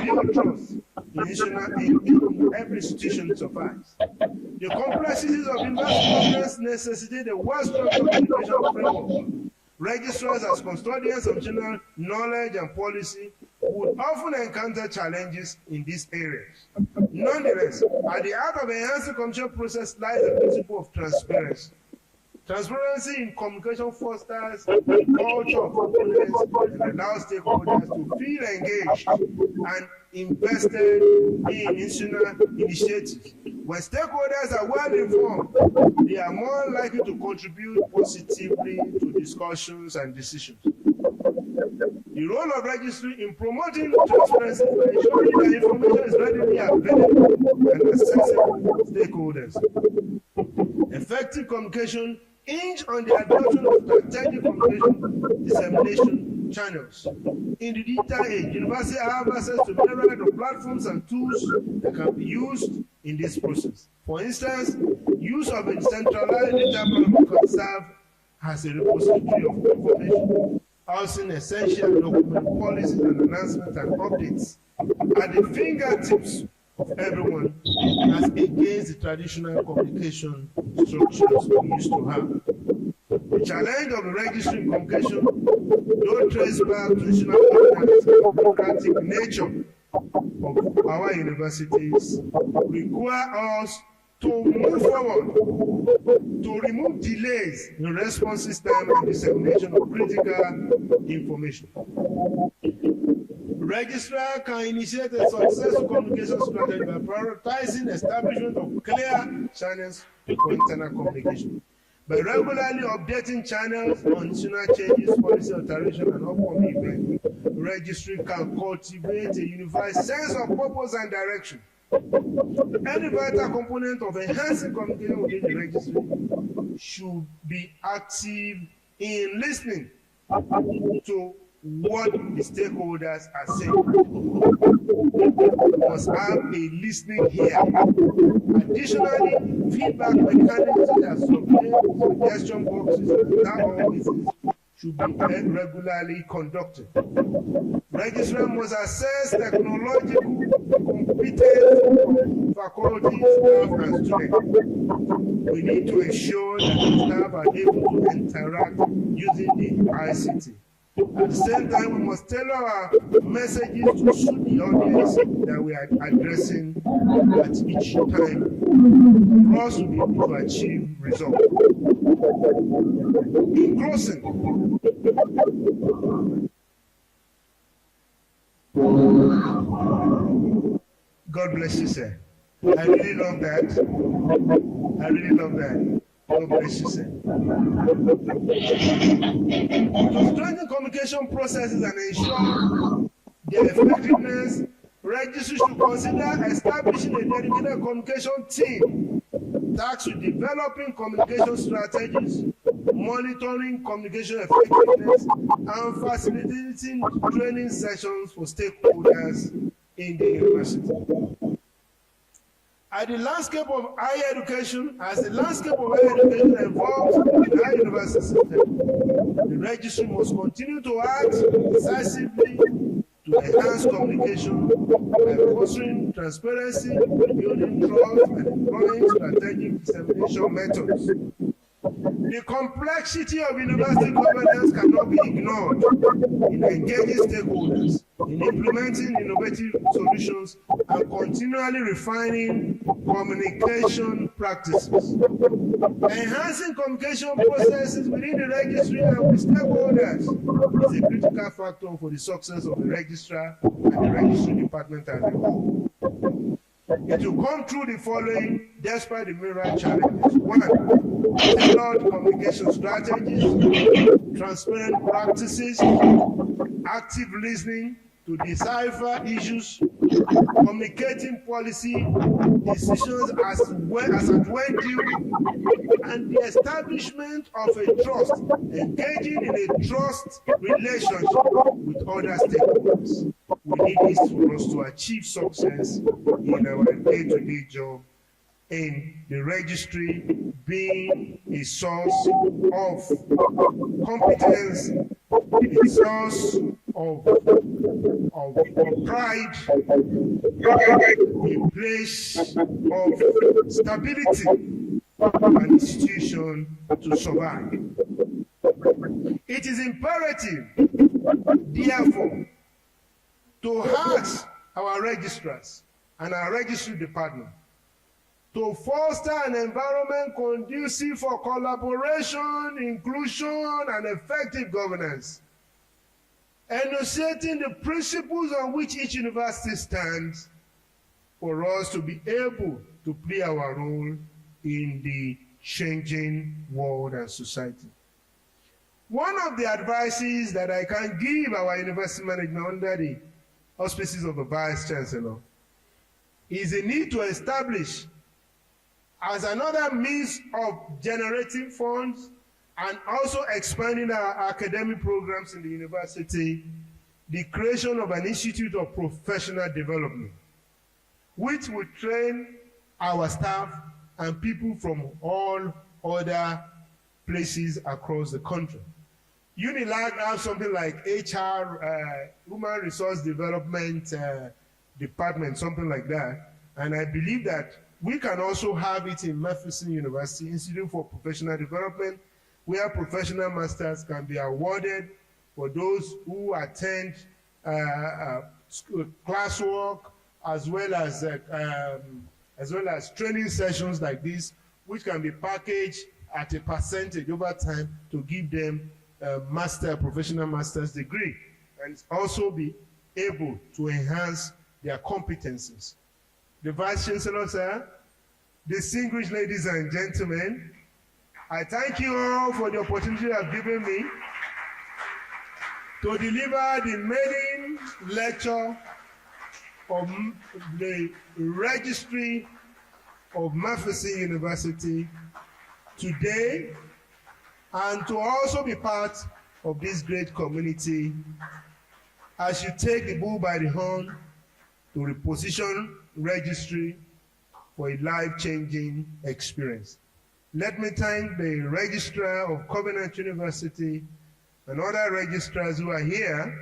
build trust in every institution suffice. The complexities of university governance necessitate a well-structured communication framework. Registrars as custodians of general knowledge and policy would often encounter challenges in these areas. Nonetheless, at the heart of the enhancing communication process lies the principle of transparency. Transparency in communication fosters a culture of openness and allows stakeholders to feel engaged and invested in institutional initiatives. When stakeholders are well informed, they are more likely to contribute positively to discussions and decisions. The role of registry in promoting transparency by ensuring that information is readily available and accessible to stakeholders. Effective communication hinge on the adoption of strategic communication dissemination channels. In the digital age, universities have access to myriad of platforms and tools that can be used in this process. For instance, use of a centralized data platform can serve as a repository of information, housing essential document policies and announcements and updates at the fingertips of everyone as against the traditional communication structures we used to have. The challenge of the registry communication don't trace back to traditional governance and democratic nature of our universities require us to move forward, to remove delays in responses time and dissemination of critical information. Registrar can initiate a successful communication strategy by prioritizing establishment of clear channels for internal communication. By regularly updating channels on institutional changes, policy alteration, and upcoming events, registry can cultivate a unified sense of purpose and direction. Any vital component of enhancing communication within the registry should be active in listening to what the stakeholders are saying. We must have a listening here. Additionally, feedback mechanisms as suggestion boxes and town hall meetings should be regularly conducted. Registrars must assess technological competence faculty, staff, and students. We need to ensure that the staff are able to interact using the ICT. At the same time, we must tailor our messages to suit the audience that we are addressing at each time for us to be able to achieve results. In closing, God bless you, sir. I really love that. I really love that. God bless you, sir. To strengthen communication processes and ensure their effectiveness, registry should consider establishing a dedicated communication team tasked with developing communication strategies, monitoring communication effectiveness, and facilitating training sessions for stakeholders in the university. As the landscape of higher education evolves in our university system, the registry must continue to act decisively to enhance communication by fostering transparency, building trust, and employing strategic dissemination methods. The complexity of university governance cannot be ignored in engaging stakeholders, in implementing innovative solutions, and continually refining communication practices. Enhancing communication processes within the registry and with stakeholders is a critical factor for the success of the registrar and the registry department as a whole. It will come through the following despite the myriad challenges. 1. Tailored communication strategies, transparent practices, active listening to decipher issues, communicating policy decisions as well as at when due, and the establishment of a trust, engaging in a trust relationship with other stakeholders. We need this for us to achieve success in our day-to-day job, in the registry being a source of competence, a source of pride, a place of stability, an institution to survive. It is imperative, therefore, to ask our registrars and our registry department to foster an environment conducive for collaboration, inclusion, and effective governance, enunciating the principles on which each university stands for us to be able to play our role in the changing world and society. One of the advices that I can give our university management under the auspices of the Vice Chancellor is a need to establish as another means of generating funds and also expanding our academic programs in the university, the creation of an Institute of Professional Development, which will train our staff and people from all other places across the country. UNILAG have something like HR, Human Resource Development Department, something like that. And I believe that we can also have it in McPherson University, Institute for Professional Development, where professional masters can be awarded for those who attend classwork, as well as training sessions like this, which can be packaged at a percentage over time to give them a professional master's degree, and also be able to enhance their competencies. The Vice Chancellor, sir, distinguished ladies and gentlemen, I thank you all for the opportunity you have given me to deliver the maiden lecture of the Registry of McPherson University today, and to also be part of this great community as you take the bull by the horn to reposition registry for a life-changing experience. Let me thank the Registrar of Covenant University and other registrars who are here,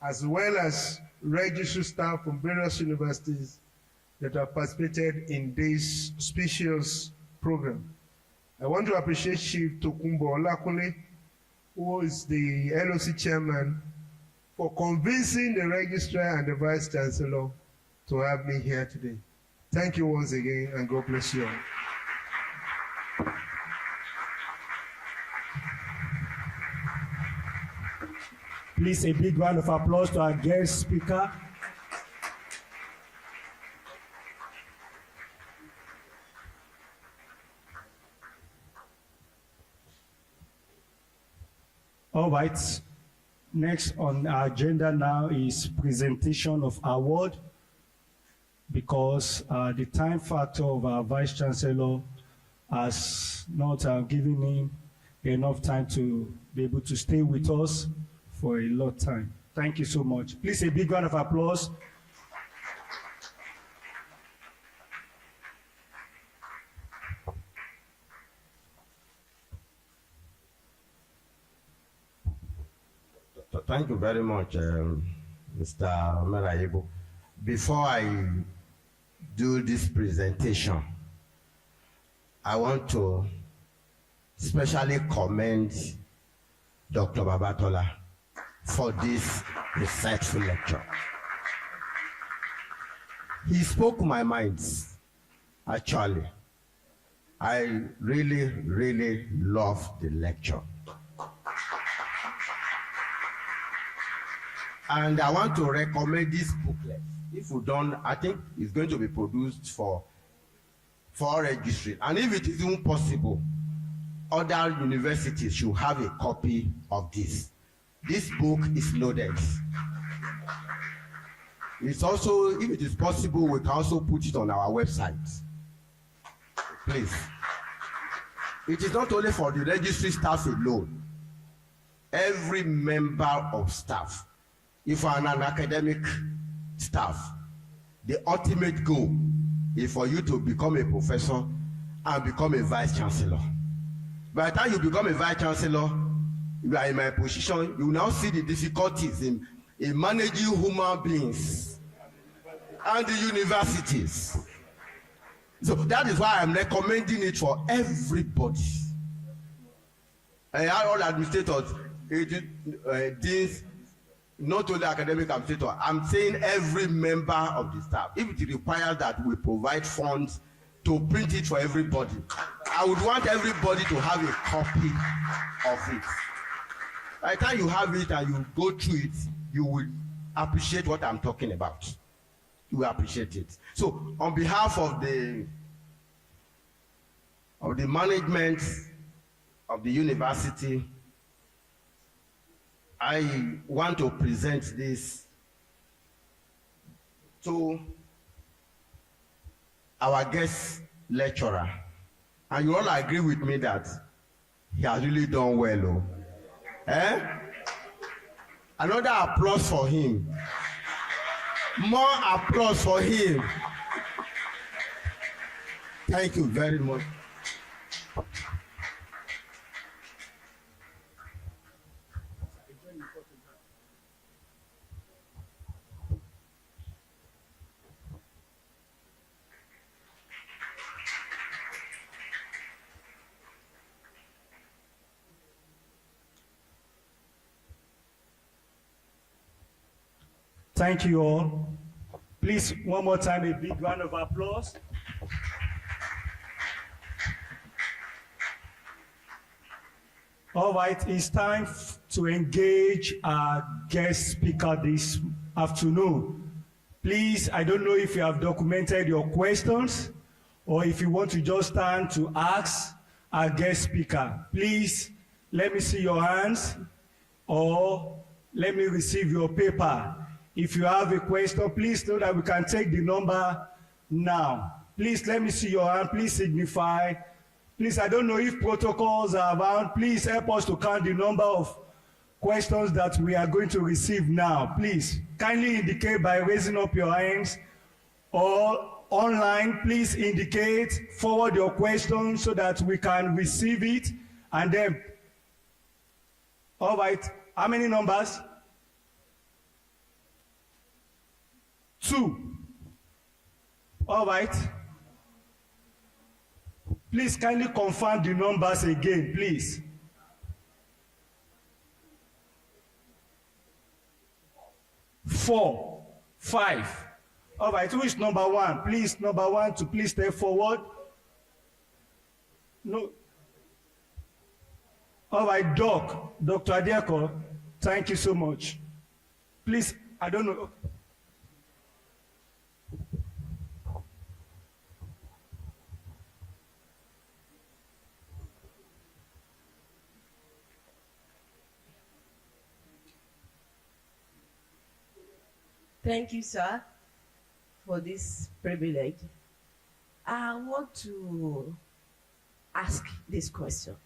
as well as registry staff from various universities that have participated in this specious program. I want to appreciate Chief Tokumbo Olakunle, who is the LOC chairman, for convincing the registrar and the vice chancellor to have me here today. Thank you once again, and God bless you all. Please, a big round of applause to our guest speaker. All right, next on our agenda now is presentation of award, because the time factor of our Vice Chancellor has not given him enough time to be able to stay with us for a lot of time. Thank you so much. Please, a big round of applause. Thank you very much, Mr. Merayibo. Before I do this presentation, I want to specially commend Dr. Babatola for this insightful lecture. He spoke my mind, actually. I really, really love the lecture. And I want to recommend this booklet. If you don't, I think it's going to be produced for registry. And if it is even possible, other universities should have a copy of this. This book is loaded. It's also, if it is possible, we can also put it on our website. Please. It is not only for the registry staff alone. Every member of staff, if you are an academic staff, the ultimate goal is for you to become a professor and become a vice chancellor. By the time you become a vice chancellor, you are in my position, you will now see the difficulties in managing human beings and the universities. So that is why I'm recommending it for everybody. And all administrators, deans, not only academic administrator, I'm saying every member of the staff. If it requires that we provide funds to print it for everybody, I would want everybody to have a copy of it. By the time you have it and you go through it, you will appreciate what I'm talking about. You will appreciate it. So, on behalf of the management of the university, I want to present this to our guest lecturer. And you all agree with me that he has really done well. Oh. Eh? Another applause for him. More applause for him. Thank you very much. Thank you all. Please, one more time, a big round of applause. All right, it's time to engage our guest speaker this afternoon. Please, I don't know if you have documented your questions or if you want to just stand to ask our guest speaker. Please, let me see your hands or let me receive your paper. If you have a question, please know that we can take the number now. Please, let me see your hand. Please signify. Please, I don't know if protocols are around. Please help us to count the number of questions that we are going to receive now. Please, kindly indicate by raising up your hands or online. Please indicate, forward your question so that we can receive it. And then, all right, how many numbers? 2. All right. Please kindly confirm the numbers again, please. 4, 5. All right, who is number 1? Please, number 1 to please step forward. No. All right, Dr. Adiako, thank you so much. Please, I don't know. Thank you, sir, for this privilege. I want to ask this question.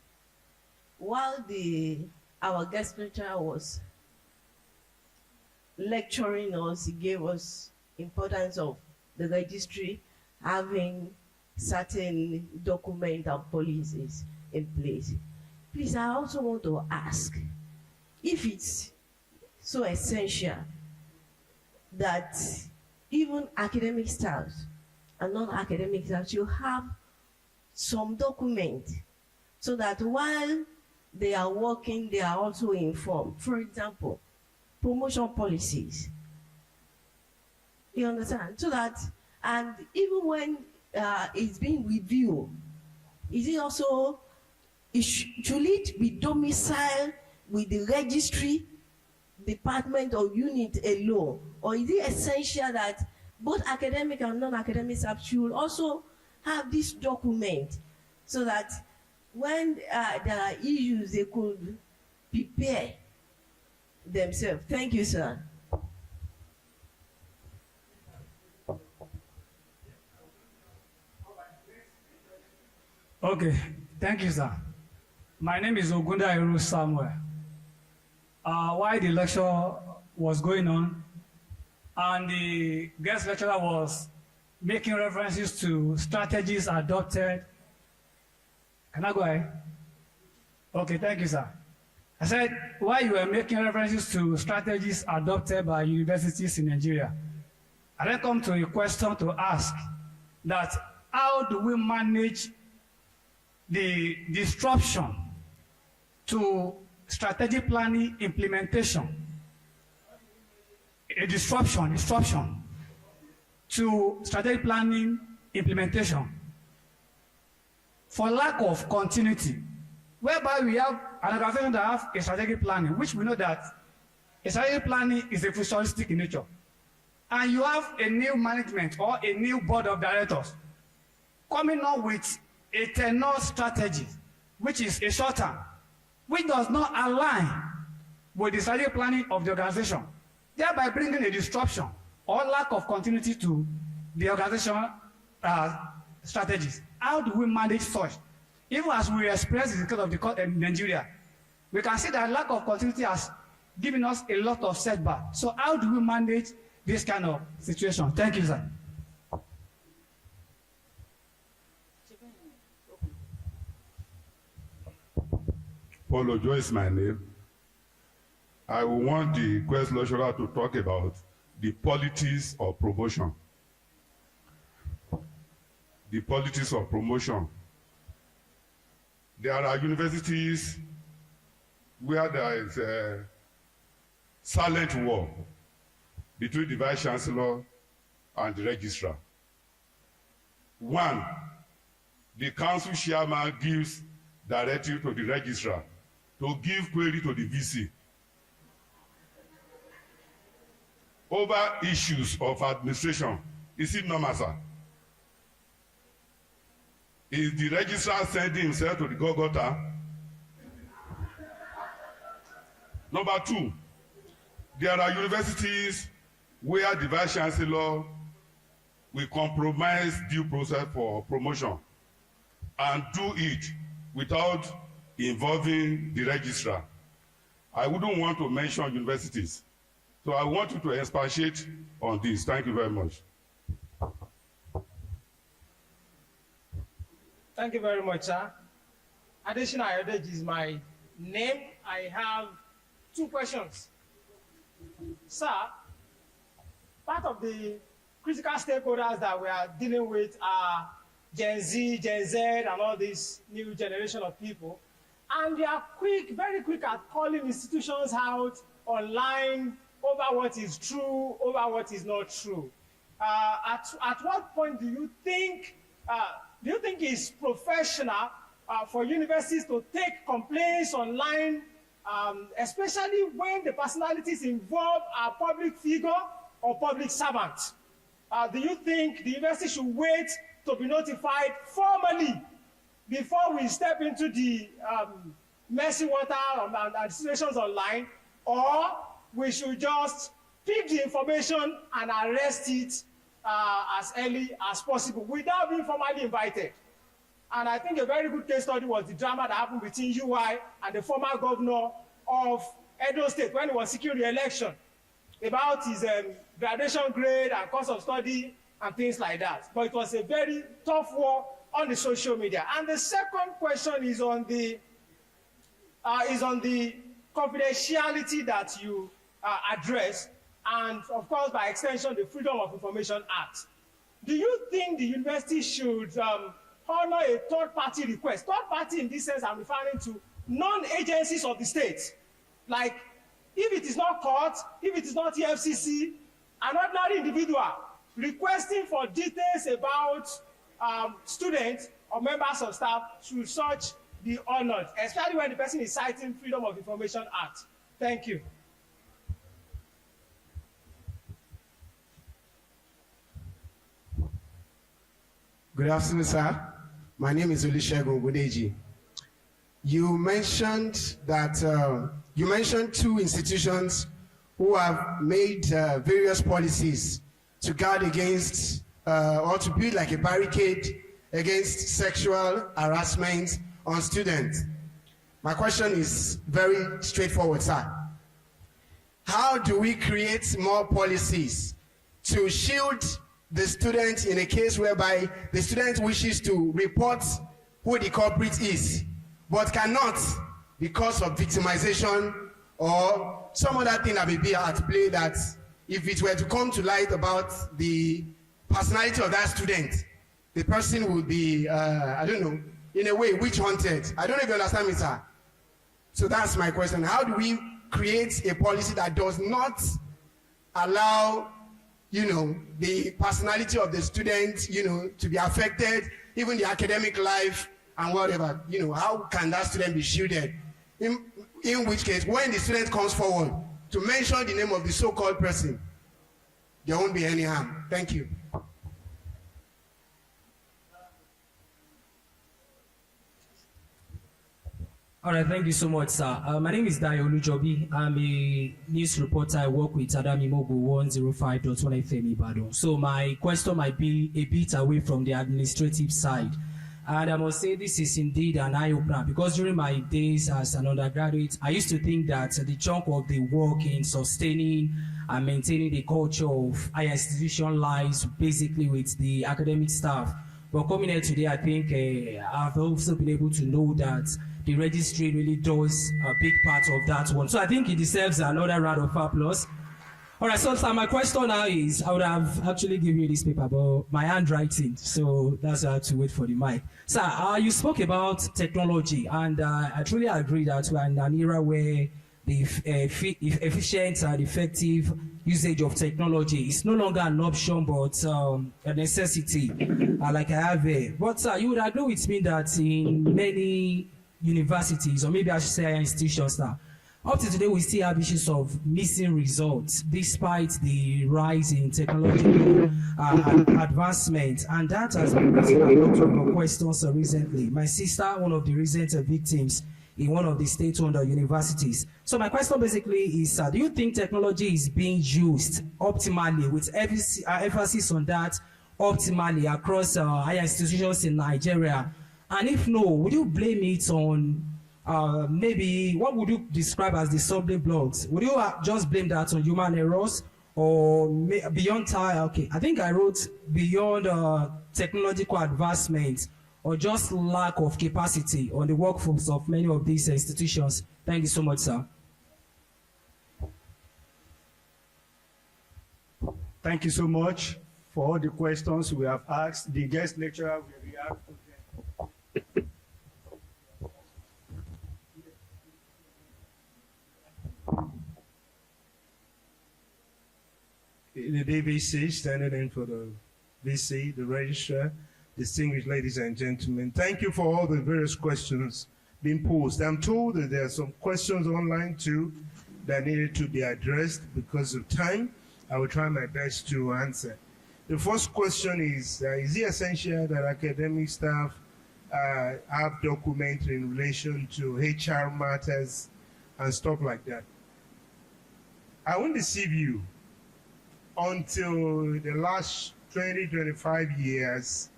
While our guest lecturer was lecturing us, he gave us importance of the registry having certain documents and policies in place. Please, I also want to ask if it's so essential that even academic staff and non-academic staff should have some document so that while they are working, they are also informed. For example, promotion policies. You understand? So that, and even when it's being reviewed, is it also, should it be domiciled with the registry department or unit alone? Or is it essential that both academic and non-academic staff should also have this document so that when there are issues, they could prepare themselves? Thank you, sir. Okay, thank you, sir. My name is Ogun Samuel. While the lecture was going on, and the guest lecturer was making references to strategies adopted. Can I go ahead? Okay, thank you, sir. I said, while you were making references to strategies adopted by universities in Nigeria, I then come to a question to ask that how do we manage the disruption to strategic planning implementation? A disruption to strategic planning implementation for lack of continuity, whereby we have an organization that have a strategic planning, which we know that a strategic planning is a futuristic in nature, and you have a new management or a new board of directors coming up with a tenure strategy, which is a short term, which does not align with the strategic planning of the organization, thereby bringing a disruption or lack of continuity to the organizational strategies. How do we manage such? Even as we express the case of the Nigeria, we can see that lack of continuity has given us a lot of setback. So how do we manage this kind of situation? Thank you, sir. Paulo Joe is my name. I will want the guest lecturer to talk about the politics of promotion. The politics of promotion. There are universities where there is a silent war between the vice chancellor and the registrar. One, the council chairman gives directive to the registrar to give query to the VC. over issues of administration. Is it normal, sir? Is the registrar sending himself to the Golgotha? Number two, there are universities where the vice chancellor will compromise due process for promotion and do it without involving the registrar. I wouldn't want to mention universities. So I want you to expatiate on this. Thank you very much. Thank you very much, sir. Additional Ayodeji is my name. I have 2 questions. Sir, part of the critical stakeholders that we are dealing with are Gen Z, Gen Z, and all this new generation of people. And they are quick, very quick at calling institutions out online over what is true, over what is not true. At what point do you think it's professional for universities to take complaints online, especially when the personalities involved are public figure or public servants? Do you think the university should wait to be notified formally before we step into the messy water and situations online, or we should just pick the information and arrest it as early as possible without being formally invited? And I think a very good case study was the drama that happened between UI and the former governor of Edo State when he was seeking re-election about his graduation grade and course of study and things like that. But it was a very tough war on the social media. And the second question is on the confidentiality that you address, and of course, by extension, the Freedom of Information Act. Do you think the university should honor a third-party request? Third party in this sense, I'm referring to non-agencies of the state. Like, if it is not court, if it is not EFCC, an ordinary individual requesting for details about students or members of staff should such be honored, especially when the person is citing Freedom of Information Act. Thank you. Good afternoon, sir. My name is Olusegun Ogudeji. You mentioned that you mentioned 2 institutions who have made various policies to guard against or to build like a barricade against sexual harassment on students. My question is very straightforward, sir. How do we create more policies to shield the student in a case whereby the student wishes to report who the culprit is, but cannot because of victimization or some other thing that may be at play, that if it were to come to light about the personality of that student, the person would be, I don't know, in a way, witch hunted. I don't know if you understand me, sir. So that's my question. How do we create a policy that does not allow, the personality of the student, to be affected, even the academic life and whatever? How can that student be shielded? In which case, when the student comes forward to mention the name of the so-called person, there won't be any harm. Thank you. All right, thank you so much, sir. My name is Dayo Olujobi. I'm a news reporter. I work with Adami Mogo 105.1 FM Ibadan. So my question might be a bit away from the administrative side. And I must say this is indeed an eye-opener, because during my days as an undergraduate, I used to think that the chunk of the work in sustaining and maintaining the culture of higher institution lies basically with the academic staff. But coming here today, I think I've also been able to know that the registry really does a big part of that one. So I think it deserves another round of applause. All right, so my question now is, I would have actually given you this paper, but my handwriting, so that's why I have to wait for the mic. Sir, you spoke about technology, and I truly agree that we're in an era where the efficient and effective usage of technology is no longer an option, but a necessity, like I have here. But you would agree with me that in many universities, or maybe I should say institutions now, Up to today, we still have issues of missing results despite the rise in technological advancement, and that has been raising a lot of questions recently. My sister, one of the recent victims in one of the state-owned universities. So my question basically is, do you think technology is being used optimally, with emphasis on that, optimally across higher institutions in Nigeria? And if no, would you blame it on maybe, what would you describe as the stumbling blocks? Would you just blame that on human errors, or beyond time? Okay, I think I wrote beyond technological advancement, or just lack of capacity on the workforce of many of these institutions. Thank you so much, sir. Thank you so much for all the questions we have asked. The guest lecturer will react to them. The DVC, standing in for the VC, the registrar, distinguished ladies and gentlemen, thank you for all the various questions being posed. I'm told that there are some questions online too that needed to be addressed. Because of time, I will try my best to answer. The first question is it essential that academic staff have documents in relation to HR matters and stuff like that? I won't deceive you. Until the last 20-25 years,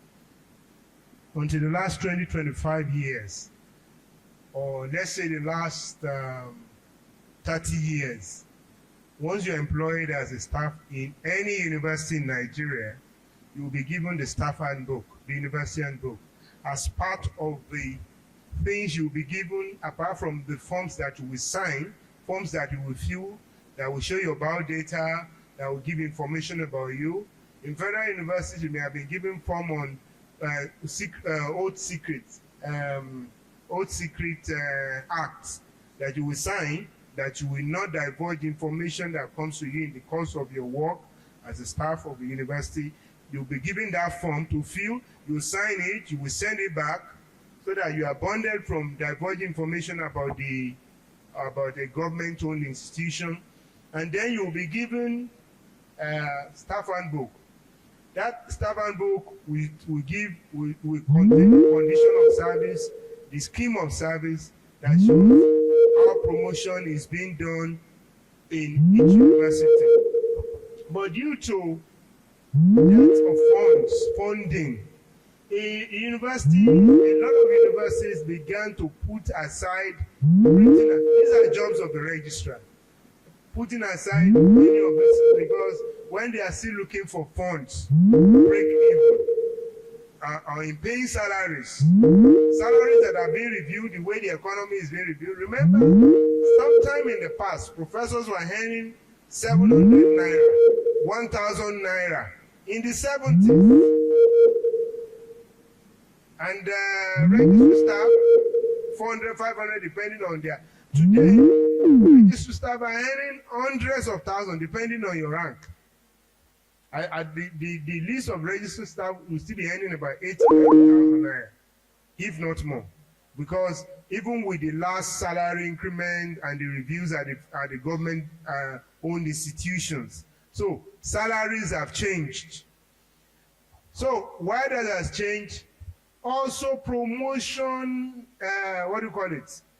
or let's say the last 30 years, once you're employed as a staff in any university in Nigeria, you will be given the staff handbook, the university handbook, as part of the things you will be given, apart from the forms that you will sign, forms that you will fill, that will show your biodata, that will give information about you. In federal universities, you may have been given form on oath secret acts that you will sign, that you will not divulge information that comes to you in the course of your work as a staff of the university. You'll be given that form to fill, you sign it, you will send it back, so that you are bonded from divulging information about a government-owned institution. And then you will be given staff handbook. That staff handbook will contain the condition of service, the scheme of service that shows how promotion is being done in each university. But due to dearth of funding, a lot of universities began to put aside these are jobs of the registrar. Putting aside many of this, because when they are still looking for funds, break even, or in paying salaries that are being reviewed the way the economy is being reviewed. Remember, sometime in the past, professors were earning 700 naira, 1,000 naira in the 70s. And registry staff, 400, 500, depending on their. Today, registry staff are earning hundreds of thousands, depending on your rank. The list of registry staff will still be earning about 8,000 naira, if not more. Because even with the last salary increment and the reviews at the government-owned institutions, so salaries have changed. So why that has changed? Also promotion,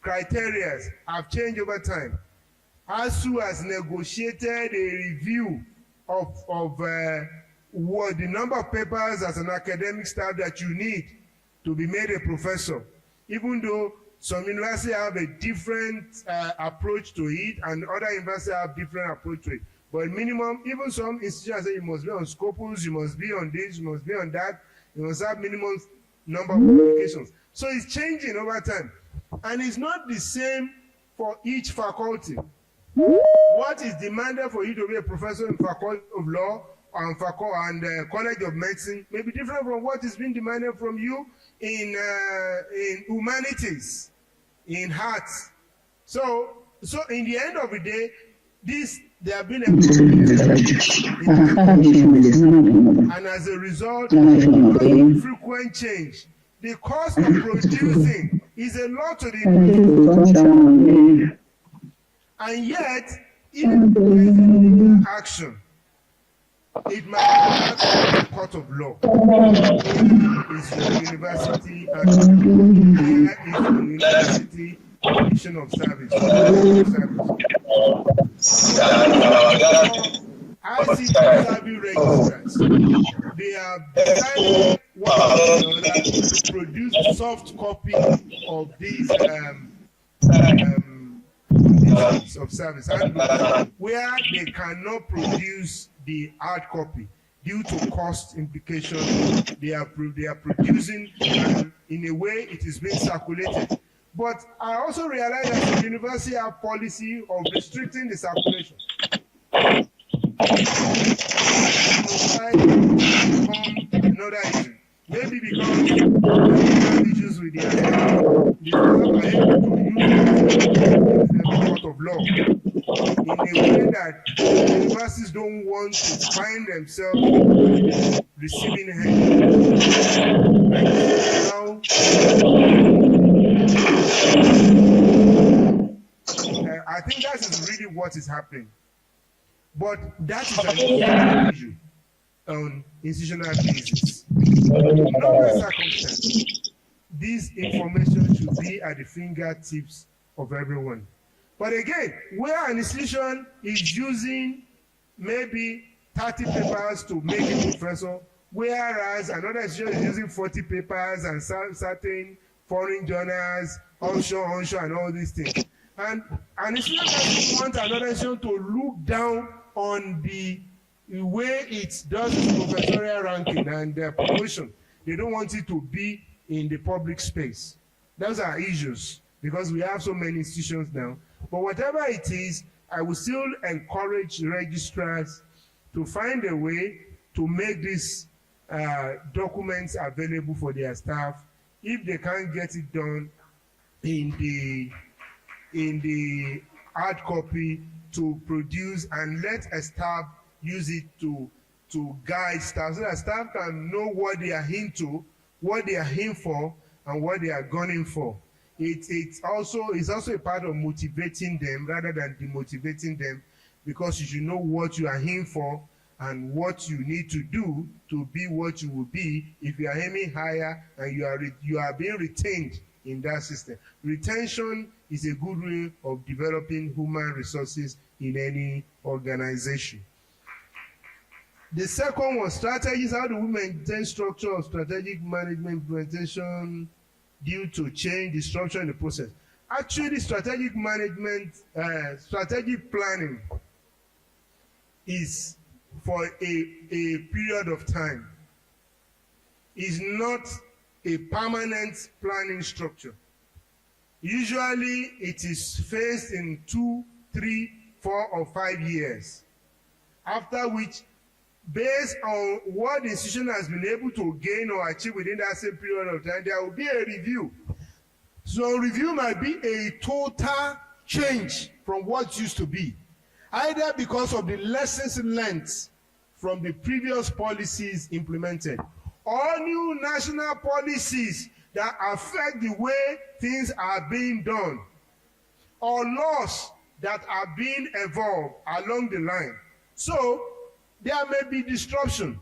criteria have changed over time. ASU has negotiated a review of what the number of papers as an academic staff that you need to be made a professor, even though some universities have a different approach to it and other universities have different approach to it. But minimum, even some institutions say you must be on Scopus, you must be on this, you must be on that, you must have minimum number of publications. So it's changing over time. And it's not the same for each faculty. What is demanded for you to be a professor in Faculty of Law and College of Medicine may be different from what is being demanded from you in humanities, in arts. So in the end of the day, there have been and as a result of frequent change, the cost of producing is a lot to the And yet, if there is illegal action, it might be asked in the court of law. Where is your university action? Where is your university condition of service? ICT service registrars, they have decided one or the other to produce a soft copy of these conditions of service, and where they cannot produce the hard copy due to cost implications, they are producing, and in a way it is being circulated. But I also realize that the university have policy of restricting the circulation. Another issue. Maybe because they have issues with their they are able to use the court of law in a way that universities don't want to find themselves receiving help. I think that is really what is happening. But that is an issue on institutional basis. In other circumstances, this information should be at the fingertips of everyone. But again, where an institution is using maybe 30 papers to make a professor, whereas another institution is using 40 papers and certain foreign journals, onshore, and all these things. And an institution doesn't want another institution to look down on the way it does its professorial ranking and promotion. They don't want it to be in the public space. Those are issues because we have so many institutions now. But whatever it is, I will still encourage registrars to find a way to make these documents available for their staff. If they can't get it done in the hard copy, to produce and let a staff use it to guide staff so that staff can know what they are into, what they are in for, and what they are gunning for. It's also a part of motivating them rather than demotivating them, because you should know what you are in for and what you need to do to be what you will be if you are aiming higher and you are being retained in that system. Retention is a good way of developing human resources in any organization. The second one, strategies. How do we maintain structure of strategic management implementation due to change the structure in the process? Actually, strategic management, strategic planning is for a period of time. It's not a permanent planning structure. Usually, it is phased in 2, 3, 4, or 5 years. After which, based on what the institution has been able to gain or achieve within that same period of time, there will be a review. So review might be a total change from what used to be, either because of the lessons learned from the previous policies implemented, or new national policies that affect the way things are being done, or laws that are being evolved along the line. So there may be disruption.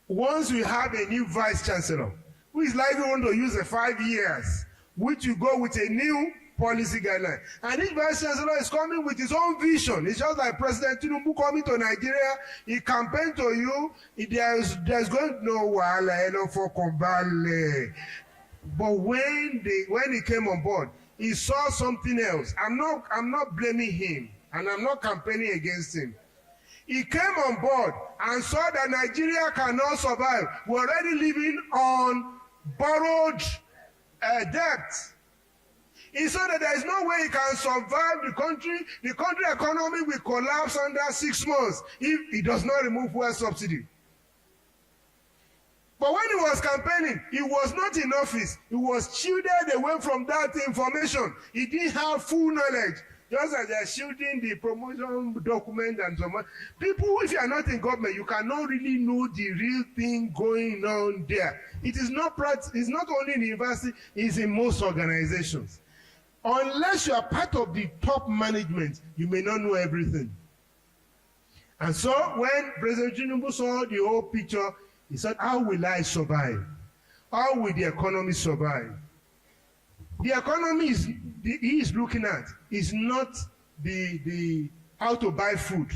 Once we have a new vice chancellor, who is likely going to use 5 years, which will go with a new policy guideline. And each vice chancellor is coming with his own vision. It's just like President Tinubu coming to Nigeria, he campaigned to you, there's going no while for Kombale. But when he came on board, he saw something else. I'm not blaming him, and I'm not campaigning against him. He came on board and saw that Nigeria cannot survive. We're already living on borrowed debt. He saw that there is no way he can survive the country. The country economy will collapse under 6 months if he does not remove fuel subsidy. But when he was campaigning, he was not in office. He was shielded away from that information. He didn't have full knowledge. Just as they are shielding the promotion document and so on. People, if you are not in government, you cannot really know the real thing going on there. It is not it's not only in the university, it's in most organizations. Unless you are part of the top management, you may not know everything. And so when President Tinubu saw the whole picture, he said, how will I survive? How will the economy survive? The economy he is looking at is not the how to buy food,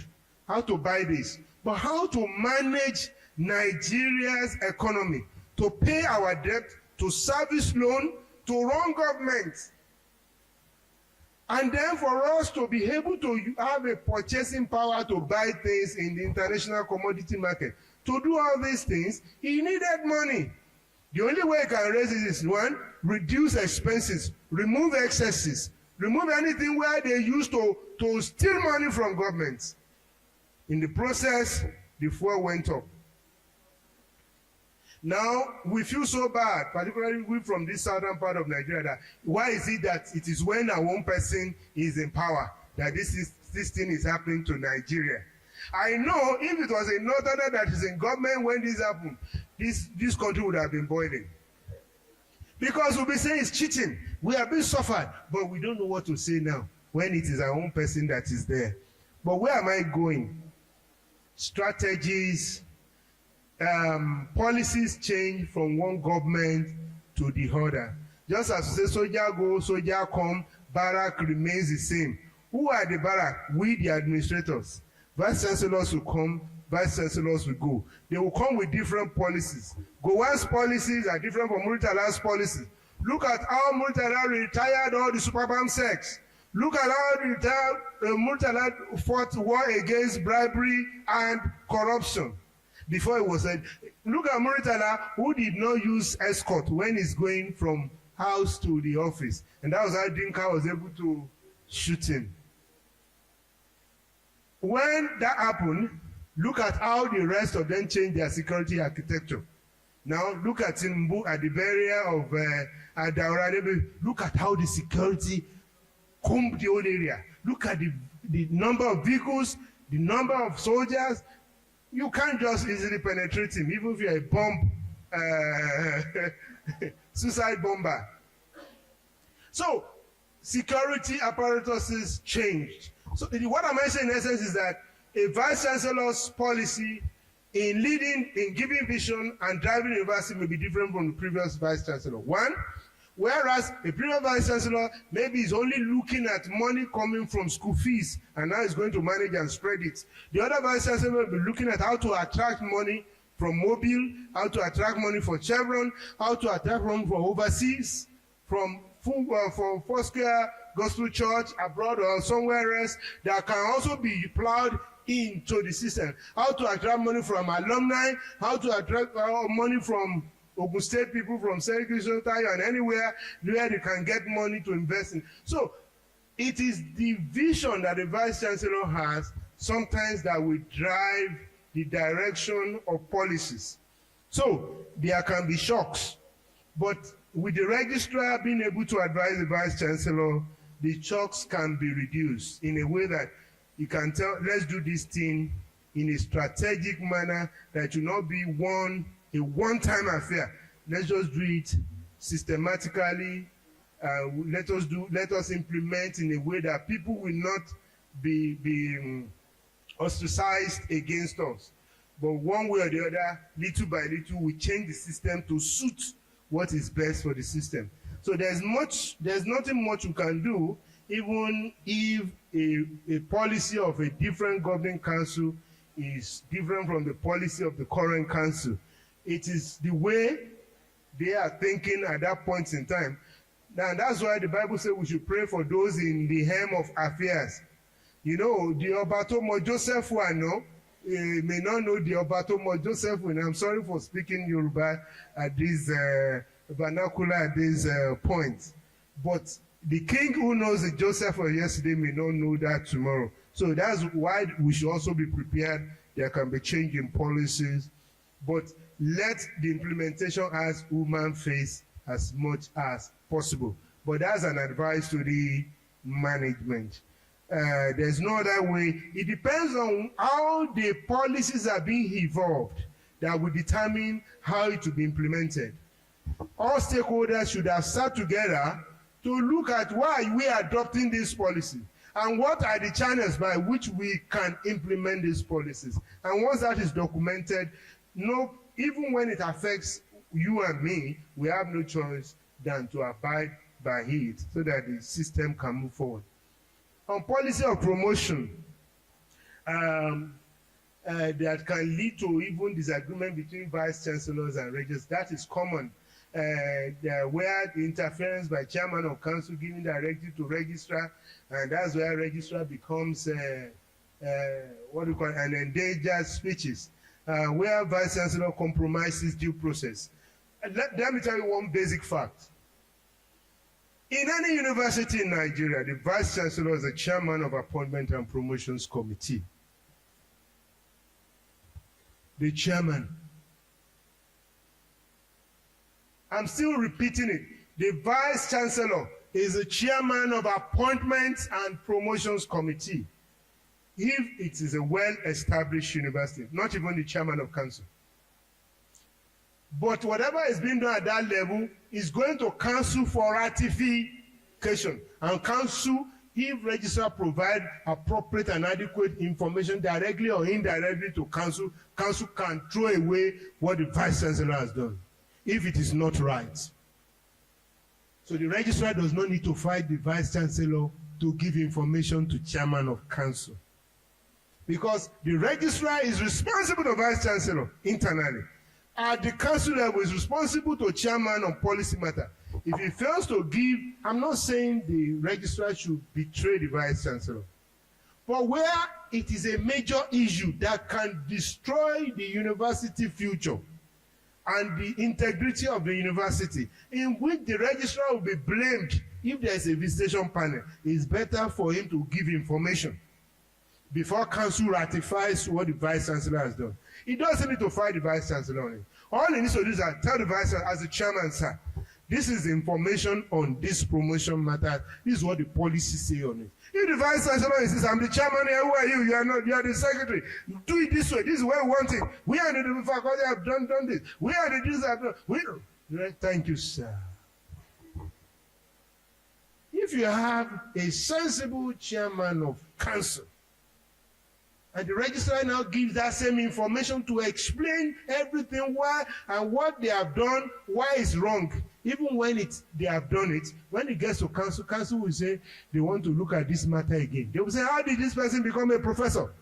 how to buy this, but how to manage Nigeria's economy, to pay our debt, to service loan, to run government. And then for us to be able to have a purchasing power to buy things in the international commodity market, to do all these things, he needed money. The only way he can raise it is one, reduce expenses, remove excesses, remove anything where they used to steal money from governments. In the process, the fuel went up. Now, we feel so bad, particularly we from this southern part of Nigeria, that why is it that it is when a one person is in power that this thing is happening to Nigeria? I know if it was a northerner that is in government when this happened, this country would have been boiling. Because we'll be saying it's cheating. We have been suffered, but we don't know what to say now when it is our own person that is there. But where am I going? Strategies, policies change from one government to the other. Just as we say, soldier go, soldier come, barrack remains the same. Who are the barrack? We, the administrators. Vice chancellors will come, vice chancellors will go. They will come with different policies. Gowan's policies are different from Murtala's policies. Look at how Murtala retired all the superbam sex. Look at how Murtala fought war against bribery and corruption. Before it was said, look at Murtala, who did not use escort when he's going from house to the office. And that was how Dinka was able to shoot him. When that happened, look at how the rest of them changed their security architecture. Now, look at Tinubu at the burial of Adaura. Look at how the security combed the whole area. Look at the number of vehicles, the number of soldiers. You can't just easily penetrate him, even if you're a bomb, suicide bomber. So, security apparatuses changed. So what I'm saying in essence is that a vice chancellor's policy in leading, in giving vision and driving university may be different from the previous vice chancellor. One, whereas a previous vice chancellor maybe is only looking at money coming from school fees and now is going to manage and spread it. The other vice chancellor will be looking at how to attract money from Mobile, how to attract money for Chevron, how to attract money from overseas, from Foursquare Gospel Church abroad or somewhere else that can also be plowed into the system. How to attract money from alumni, how to attract money from Ogun State people, from Seriki Sotayo, and anywhere where they can get money to invest in. So it is the vision that the Vice Chancellor has sometimes that will drive the direction of policies. So there can be shocks, but with the registrar being able to advise the Vice Chancellor, the shocks can be reduced in a way that you can tell, let's do this thing in a strategic manner that will not be a one-time affair. Let's just do it systematically. Let us implement in a way that people will not be ostracized against us. But one way or the other, little by little, we change the system to suit what is best for the system. So there's nothing much we can do, even if a policy of a different governing council is different from the policy of the current council. It is the way they are thinking at that point in time. And that's why the Bible says we should pray for those in the helm of affairs. You know, the Obatomo Joseph Wano, may not know the Obatomo Joseph, and I'm sorry for speaking Yoruba at this vernacular at this point. But the king who knows the Joseph of yesterday may not know that tomorrow. So that's why we should also be prepared. There can be change in policies, but let the implementation as human face as much as possible. But that's an advice to the management. There's no other way. It depends on how the policies are being evolved that will determine how it will be implemented. All stakeholders should have sat together to look at why we are adopting this policy and what are the channels by which we can implement these policies. And once that is documented, even when it affects you and me, we have no choice than to abide by it so that the system can move forward. On policy of promotion, that can lead to even disagreement between vice chancellors and registrars. That is common, where the interference by chairman of council giving directive to registrar, and that's where registrar becomes an endangered species, where vice chancellor compromises due process. Let me tell you one basic fact. In any university in Nigeria, the vice chancellor is the chairman of appointment and promotions committee. The chairman. I'm still repeating it. The vice chancellor is the chairman of appointments and promotions committee. If it is a well-established university, not even the chairman of council. But whatever is being done at that level is going to council for ratification. And council, if registrar provide appropriate and adequate information directly or indirectly to council, council can throw away what the vice chancellor has done, if it is not right. So the registrar does not need to fight the vice chancellor to give information to chairman of council. Because the registrar is responsible to vice chancellor internally. At the council level, is responsible to chairman on policy matter. If he fails to give, I'm not saying the registrar should betray the vice chancellor, but where it is a major issue that can destroy the university future and the integrity of the university, in which the registrar will be blamed if there is a visitation panel, it's better for him to give information before council ratifies what the vice chancellor has done. He doesn't need to fight the vice chancellor on it. All he needs to do is tell the vice chancellor, as the chairman, sir, this is the information on this promotion matter. This is what the policy say on it. If the vice chancellor says, I'm the chairman here, who are you? You are not, you are the secretary. Do it this way. This is what we want it. We are the faculty have done this. We are the this have done. We don't. Thank you, sir. If you have a sensible chairman of council, and the registrar now gives that same information to explain everything, why and what they have done, why it's wrong. Even when they have done it, when it gets to council, council will say they want to look at this matter again. They will say, how did this person become a professor?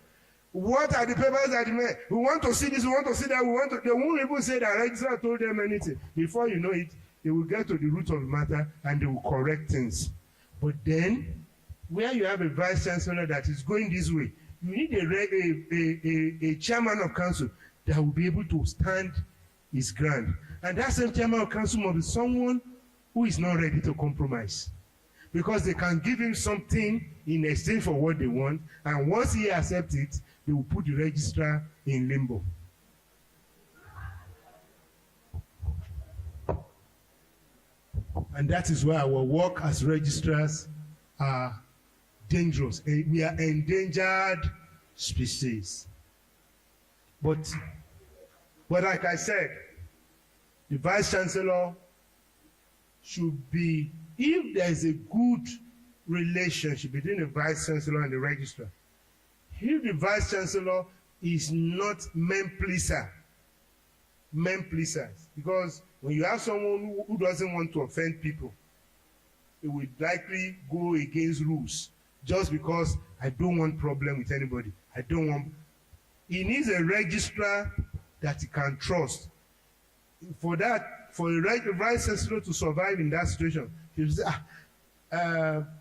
What are the papers that they made? We want to see this, we want to see that, we want to. They won't even say that registrar told them anything. Before you know it, they will get to the root of the matter and they will correct things. But then, where you have a vice chancellor that is going this way, you need a chairman of council that will be able to stand his ground. And that same chairman of council must be someone who is not ready to compromise. Because they can give him something in exchange for what they want, and once he accepts it, they will put the registrar in limbo. And that is why our work as registrars are dangerous. We are endangered species. But like I said, the vice chancellor should be, if there is a good relationship between the vice chancellor and the registrar, if the vice chancellor is not men pleasers, because when you have someone who doesn't want to offend people, it will likely go against rules. Just because I don't want problem with anybody. I don't want. He needs a registrar that he can trust. For that, for a vice chancellor to survive in that situation, he will say,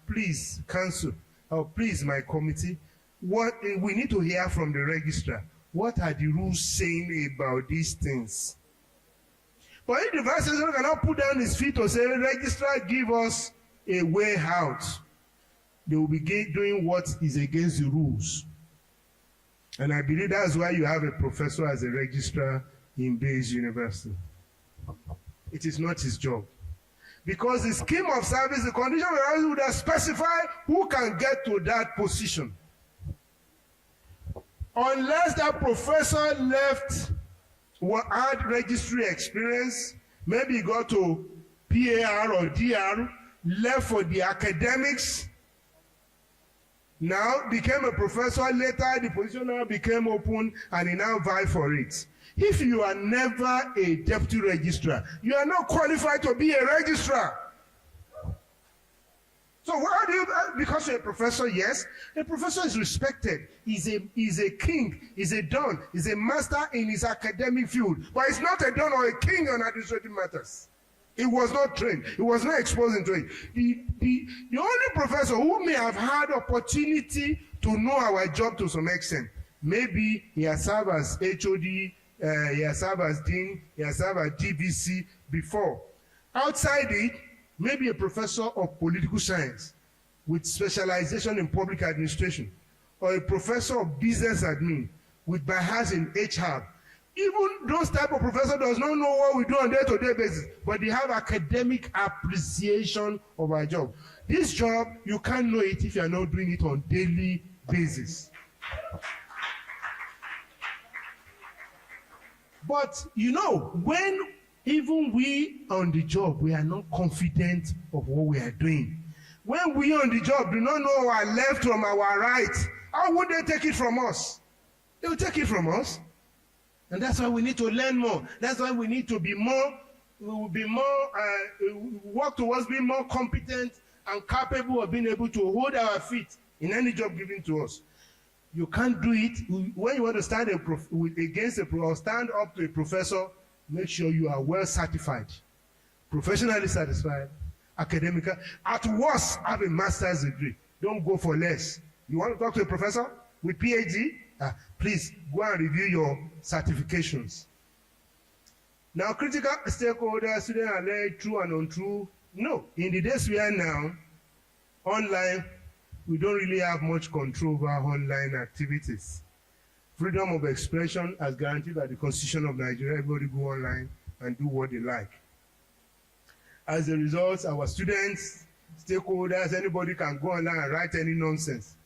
please, council, or please, my committee, what we need to hear from the registrar. What are the rules saying about these things? But if the vice chancellor cannot put down his feet to say, registrar, give us a way out, they will begin doing what is against the rules. And I believe that's why you have a professor as a registrar in Bayes University. It is not his job. Because the scheme of service, the condition of service would have specified who can get to that position. Unless that professor left or had registry experience, maybe he got to PAR or DR, left for the academics, now became a professor, later the position now became open and he now vie for it. If you are never a deputy registrar, you are not qualified to be a registrar. So why do you, because you're a professor, yes, a professor is respected. He's a king, he's a don, he's a master in his academic field, but he's not a don or a king on administrative matters. He was not trained. He was not exposed into it. The only professor who may have had opportunity to know our job to some extent, maybe he has served as HOD, he has served as dean, he has served as DVC before. Outside it, maybe a professor of political science with specialization in public administration, or a professor of business admin with bias in HR. Even those type of professors does not know what we do on day-to-day basis, but they have academic appreciation of our job. This job, you can't know it if you are not doing it on daily basis. But you know, when even we on the job, we are not confident of what we are doing. When we on the job do not know our left from our right, how would they take it from us? They will take it from us. And that's why we need to learn more. That's why we need to be more, work towards being more competent and capable of being able to hold our feet in any job given to us. You can't do it. When you want to stand against or stand up to a professor, make sure you are well certified, professionally satisfied, academically. At worst, have a master's degree. Don't go for less. You want to talk to a professor with PhD? Please go and review your certifications. Now, critical stakeholders, students are led true and untrue. No, in the days we are now, online, we don't really have much control over online activities. Freedom of expression as guaranteed by the Constitution of Nigeria. Everybody go online and do what they like. As a result, our students, stakeholders, anybody can go online and write any nonsense.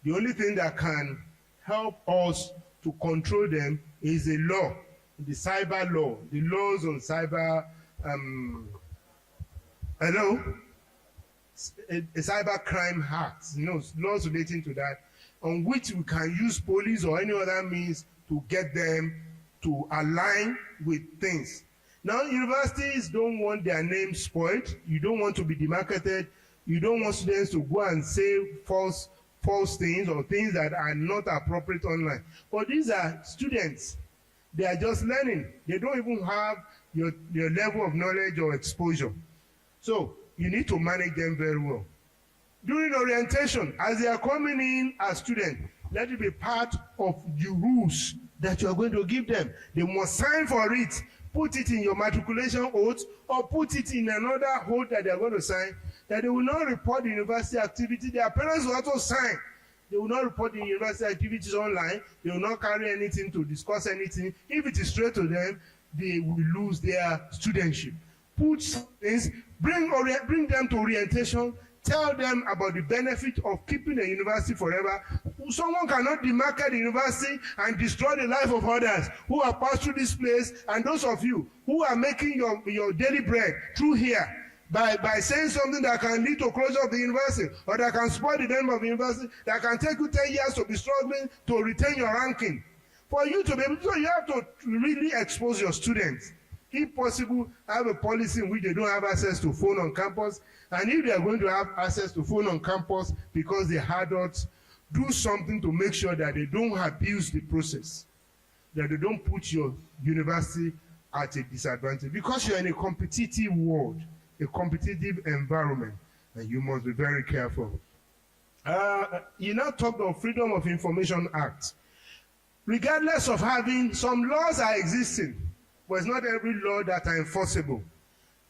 The only thing that can help us to control them is the law, the cyber law, the laws on cyber, a cyber crime act, laws relating to that, on which we can use police or any other means to get them to align with things. Now, universities don't want their name spoiled. You don't want to be demarketed. You don't want students to go and say false things or things that are not appropriate online. But these are students. They are just learning. They don't even have your level of knowledge or exposure. So you need to manage them very well. During orientation, as they are coming in as students, let it be part of the rules that you are going to give them. They must sign for it, put it in your matriculation oath, or put it in another oath that they are going to sign, that they will not report the university activity. Their parents will also sign. They will not report the university activities online. They will not carry anything to discuss anything. If it is straight to them, they will lose their studentship. Put things, bring them to orientation, tell them about the benefit of keeping a university forever. Someone cannot demarket the university and destroy the life of others who have passed through this place, and those of you who are making your daily bread through here by saying something that can lead to closure of the university, or that can spoil the name of the university, that can take you 10 years to be struggling to retain your ranking. For you to be able to, so you have to really expose your students. If possible, have a policy in which they don't have access to phone on campus. And if they are going to have access to phone on campus because they're adults, do something to make sure that they don't abuse the process, that they don't put your university at a disadvantage. Because you're in a competitive world, a competitive environment, and you must be very careful. You now talked of Freedom of Information Act. Regardless of having, some laws are existing, but it's not every law that are enforceable.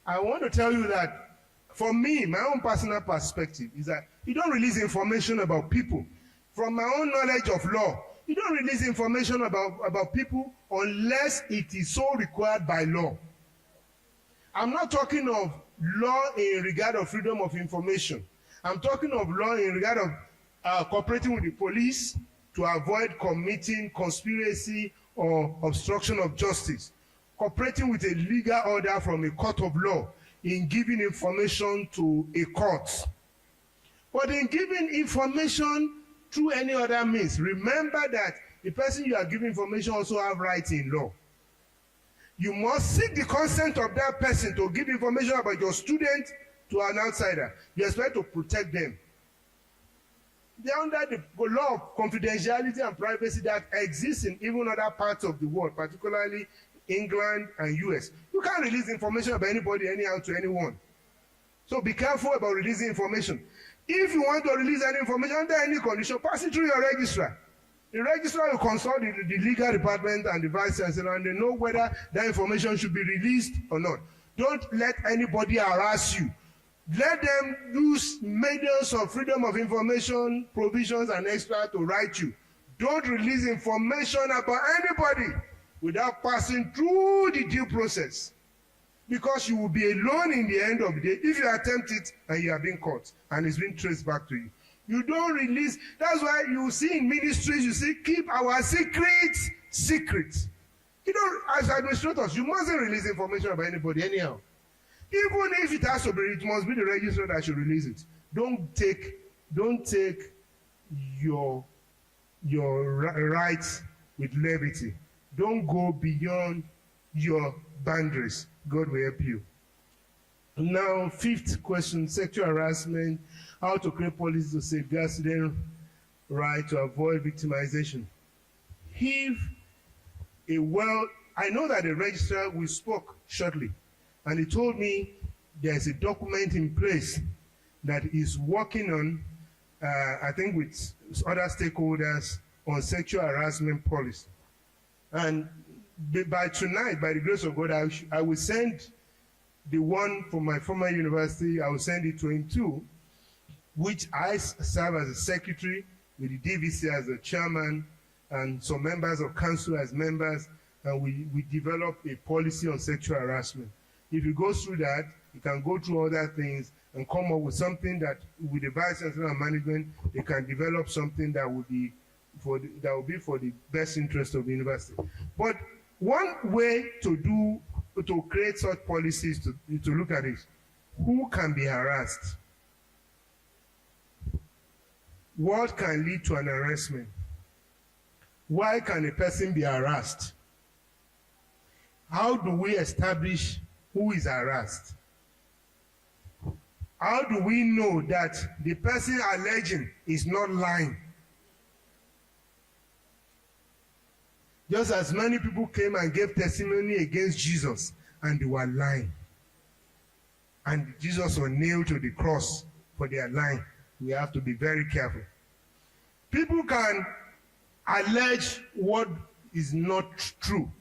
I want to tell you that, for me, my own personal perspective is that you don't release information about people. From my own knowledge of law, you don't release information about people unless it is so required by law. I'm not talking of law in regard of freedom of information. I'm talking of law in regard of cooperating with the police to avoid committing conspiracy or obstruction of justice. Cooperating with a legal order from a court of law. in giving information to a court. But in giving information through any other means, remember that the person you are giving information also have rights in law. You must seek the consent of that person to give information about your student to an outsider. You expect to protect them. They are under the law of confidentiality and privacy that exists in even other parts of the world, particularly England and US. You can't release information about anybody anyhow to anyone. So be careful about releasing information. If you want to release any information under any condition, pass it through your registrar. The registrar will consult the legal department and the vice chancellor, and they know whether that information should be released or not. Don't let anybody harass you. Let them use mediums of freedom of information, provisions, and extra to write you. Don't release information about anybody without passing through the due process, because you will be alone in the end of the day if you attempt it and you are being caught and it's being traced back to you. You don't release. That's why you see in ministries, you see, keep our secrets secret. You know, as administrators, you mustn't release information about anybody anyhow. Even if it has to be, it must be the registrar that should release it. Don't take your rights with levity. Don't go beyond your boundaries. God will help you. Now, fifth question, sexual harassment, how to create policies to safeguard student right to avoid victimization. I know that the registrar, we spoke shortly, and he told me there's a document in place that is working on, I think with other stakeholders, on sexual harassment policy. And by tonight, by the grace of God, I will send the one from my former university, I will send it to him too, which I serve as a secretary, with the DVC as a chairman, and some members of council as members, and we develop a policy on sexual harassment. If you go through that, you can go through other things and come up with something that, with the vice chancellor and management, they can develop something that will be for the best interest of the university. But one way to create such policies, to look at it, who can be harassed? What can lead to an harassment? Why can a person be harassed? How do we establish who is harassed? How do we know that the person alleging is not lying? Just as many people came and gave testimony against Jesus and they were lying, and Jesus was nailed to the cross for their lying. We have to be very careful. People can allege what is not true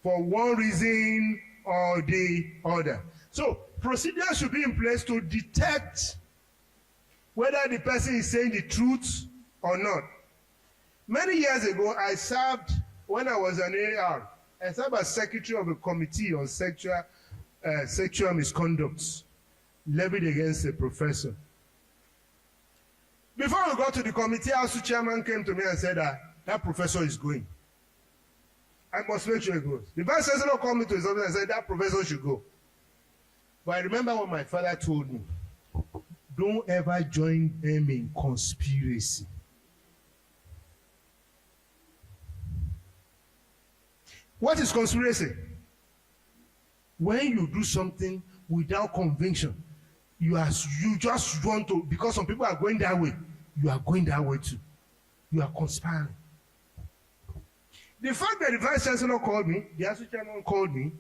for one reason or the other. So procedures should be in place to detect whether the person is saying the truth or not. Many years ago, I served, when I was an AR, I served as secretary of a committee on sexual misconducts levied against a professor. Before we got to the committee, our chairman came to me and said that professor is going. I must make sure he goes. The vice chancellor called me to his office and said that professor should go. But I remember what my father told me. Don't ever join them in conspiracy. What is conspiracy? When you do something without conviction, you just want to, because some people are going that way, you are going that way too. You are conspiring. The fact that the vice chancellor called me, the associate chairman called me,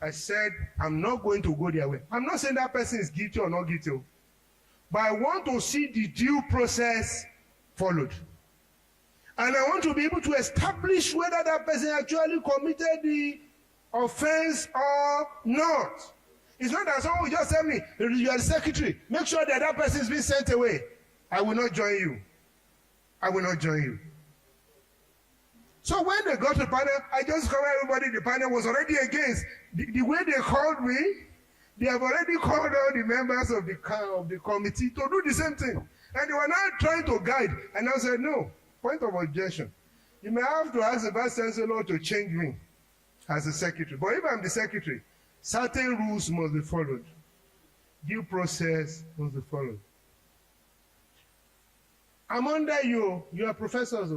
I said, I'm not going to go their way. I'm not saying that person is guilty or not guilty, but I want to see the due process followed. And I want to be able to establish whether that person actually committed the offense or not. It's not that someone will just tell me, you are the secretary, make sure that that person is being sent away. I will not join you. I will not join you. So when they got to the panel, I just covered everybody. The panel was already against. The way they called me, they have already called all the members of the committee to do the same thing. And they were now trying to guide. And I said, no, point of objection. You may have to ask the vice chancellor to change me as a secretary. But if I'm the secretary, Certain rules must be followed. Due process must be followed. I'm under you are professors,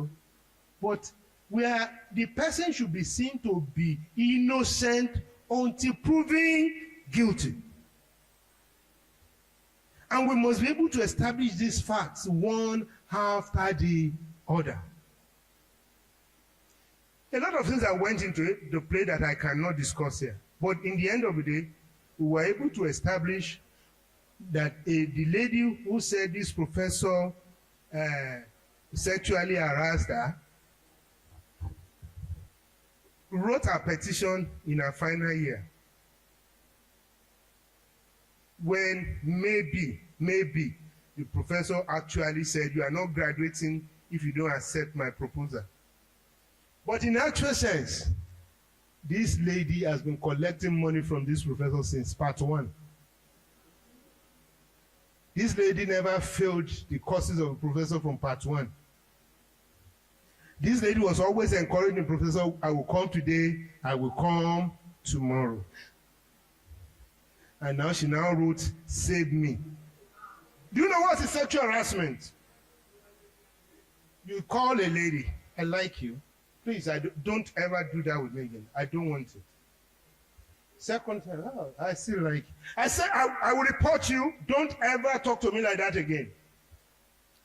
but where the person should be seen to be innocent until proven guilty. And we must be able to establish these facts one after the other. A lot of things that went into it, the play that I cannot discuss here. But in the end of the day, we were able to establish that the lady who said this professor sexually harassed her wrote a petition in her final year. When maybe the professor actually said, you are not graduating if you don't accept my proposal. But in actual sense, this lady has been collecting money from this professor since part 1. This lady never failed the courses of a professor from part 1. This lady was always encouraging the professor, I will come today, I will come tomorrow. And now she now wrote, save me. Do you know what is sexual harassment? You call a lady, I like you. Please, don't ever do that with me again. I don't want it. Second time, I still like you. I said, I will report you. Don't ever talk to me like that again.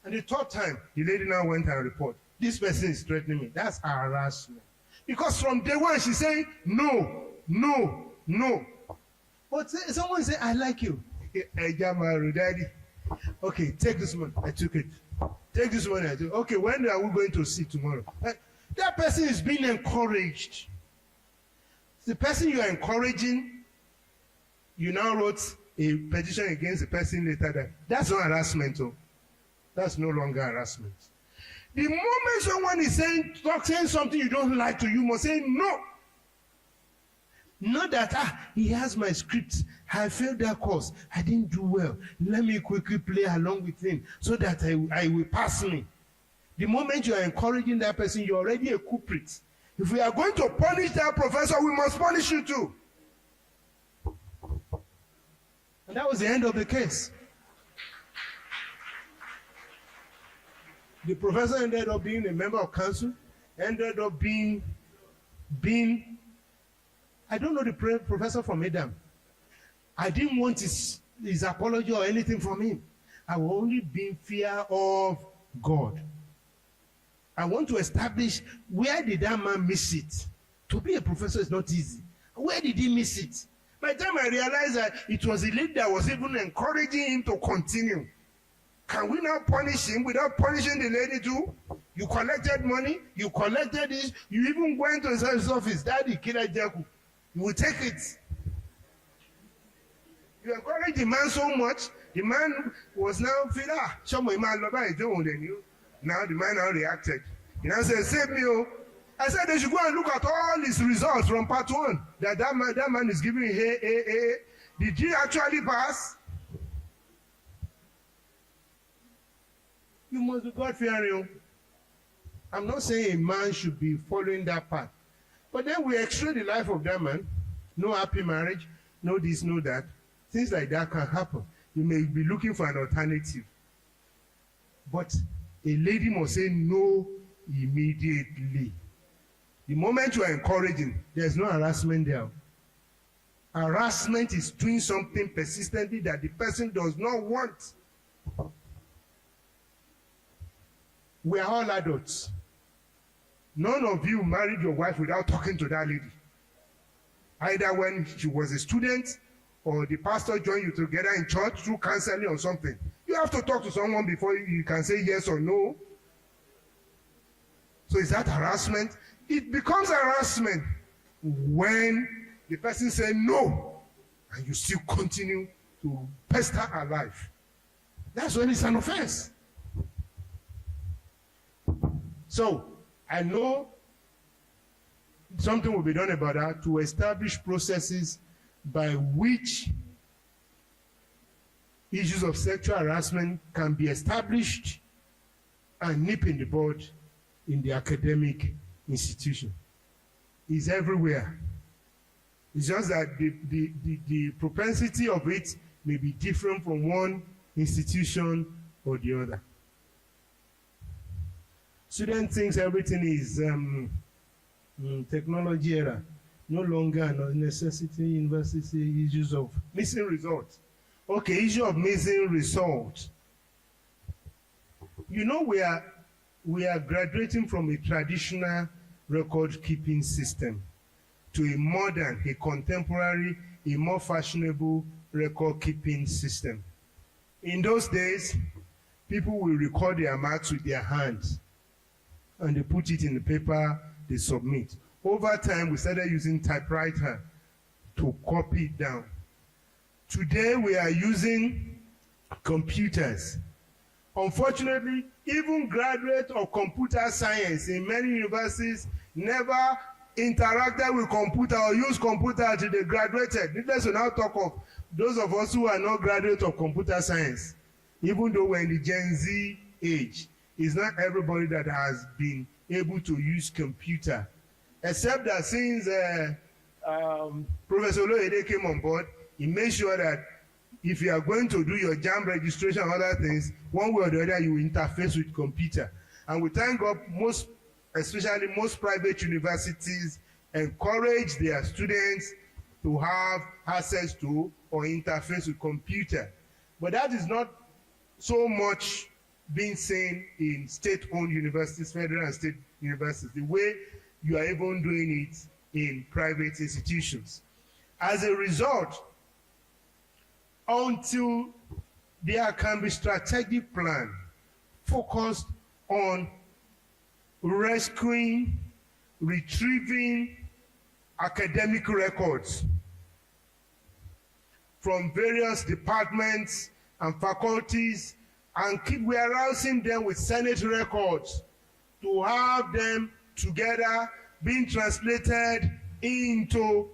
And the third time, the lady now went and reported. This person is threatening me. That's harassment. Because from day one, she's saying, no, no, no. But someone say, I like you. Daddy. Okay, take this one. I took it. Take this one. I took it. Okay, when are we going to see tomorrow? That person is being encouraged. The person you are encouraging, you now wrote a petition against the person later. That's not harassment. That's no longer harassment. The moment someone is saying something you don't like to, you must say no. Not that, he has my script. I failed that course. I didn't do well. Let me quickly play along with him so that I will pass me. The moment you are encouraging that person, you're already a culprit. If we are going to punish that professor, we must punish you too. And that was the end of the case. The professor ended up being a member of council, ended up being I don't know the professor from Maiden. I didn't want his apology or anything from him. I will only be in fear of God. I want to establish, where did that man miss it? To be a professor is not easy. Where did he miss it? By the time I realized that it was the leader that was even encouraging him to continue. Can we now punish him without punishing the lady too? You collected money, you collected this, you even went to his office, Daddy, Kila Jaku. You will take it. You encourage the man so much, the man was now feeling, now the man now reacted. He now said, save me, oh. I said they should go and look at all his results from part 1. That man is giving, hey. Did he actually pass? You must be God-fearing. I'm not saying a man should be following that path. But then we extrude the life of that man. No happy marriage, no this, no that. Things like that can happen. You may be looking for an alternative. But a lady must say no immediately. The moment you are encouraging, there's no harassment there. Harassment is doing something persistently that the person does not want. We are all adults. None of you married your wife without talking to that lady. Either when she was a student or the pastor joined you together in church through counseling or something. You have to talk to someone before you can say yes or no. So is that harassment? It becomes harassment when the person says no and you still continue to pester her life. That's when it's an offense. So I know something will be done about that to establish processes by which issues of sexual harassment can be established and nip in the bud in the academic institution. It's everywhere. It's just that the propensity of it may be different from one institution or the other. Student thinks everything is technology era, no longer a necessity. University issues of missing results. Okay, issue of missing results. You know, we are graduating from a traditional record-keeping system to a modern, a contemporary, a more fashionable record-keeping system. In those days, people will record their marks with their hands, and they put it in the paper, they submit. Over time, we started using typewriter to copy it down. Today, we are using computers. Unfortunately, even graduates of computer science in many universities never interacted with computer or used computer until they graduated. Needless to now talk of those of us who are not graduates of computer science, even though we're in the Gen Z age. It's not everybody that has been able to use computer, except that since Professor Loede came on board, he made sure that if you are going to do your JAM registration and other things, one way or the other, you interface with computer. And we thank God, especially most private universities encourage their students to have access to or interface with computer. But that is not so much being seen in state-owned universities, federal and state universities, the way you are even doing it in private institutions. As a result, until there can be strategic plan focused on rescuing, retrieving academic records from various departments and faculties and keep warehousing them with Senate records to have them together being translated into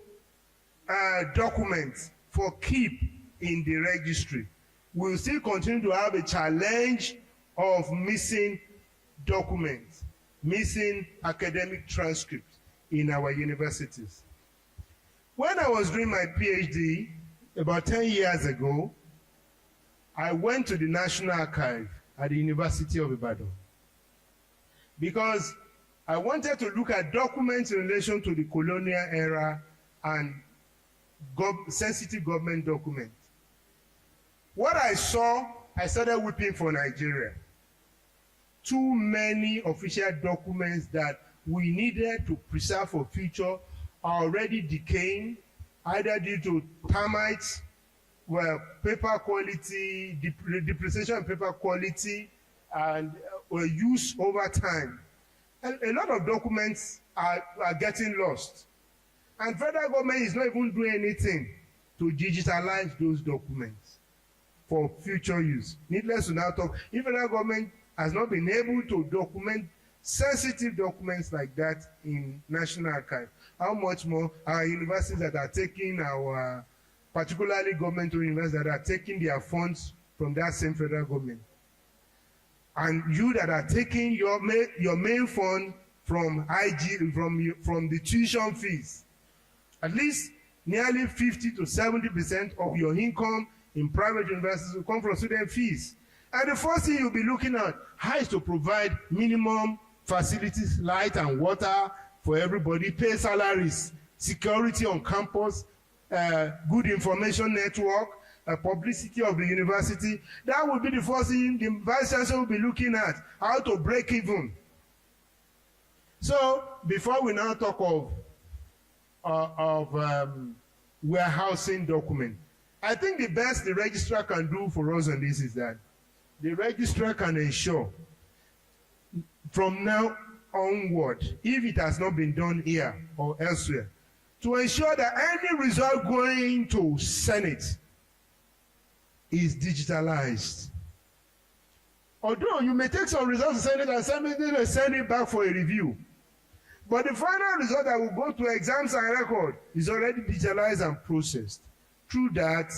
documents for keep in the registry. We'll still continue to have a challenge of missing documents, missing academic transcripts in our universities. When I was doing my PhD about 10 years ago, I went to the National Archive at the University of Ibadan because I wanted to look at documents in relation to the colonial era and sensitive government documents. What I saw, I started weeping for Nigeria. Too many official documents that we needed to preserve for future are already decaying, either due to termites, paper quality, depreciation of paper quality, and use over time. And a lot of documents are getting lost. And federal government is not even doing anything to digitalize those documents for future use. Needless to now talk, if federal government has not been able to document sensitive documents like that in National Archive, how much more our universities that are taking our, particularly governmental universities that are taking their funds from that same federal government. And you that are taking your main fund from from the tuition fees. At least nearly 50 to 70% of your income in private universities will come from student fees. And the first thing you'll be looking at, how is to provide minimum facilities, light and water for everybody, pay salaries, security on campus, good information network, publicity of the university. That will be the first thing the Vice Chancellor will be looking at, how to break even. So before we now talk of warehousing document, I think the best the registrar can do for us on this is that the registrar can ensure from now onward, if it has not been done here or elsewhere, to ensure that any result going to Senate is digitalized. Although you may take some results to Senate and send it back for a review, but the final result that will go to exams and record is already digitalized and processed. Through that,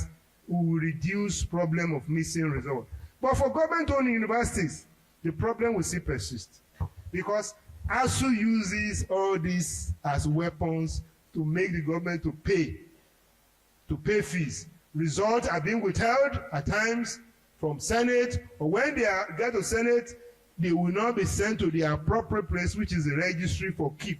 we will reduce problem of missing results. But for government-owned universities, the problem will still persist because ASU uses all this as weapons to make the government to pay fees. Results are being withheld at times from Senate, or when they get to Senate, they will not be sent to the appropriate place, which is the registry for keep.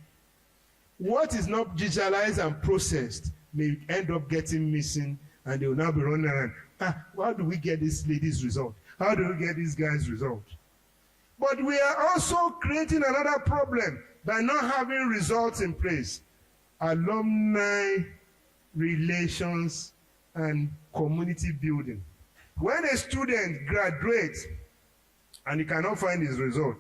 What is not digitalized and processed may end up getting missing, and they will now be running around. How do we get this lady's result? How do we get this guy's result? But we are also creating another problem by not having results in place. Alumni relations and community building. When a student graduates and he cannot find his result,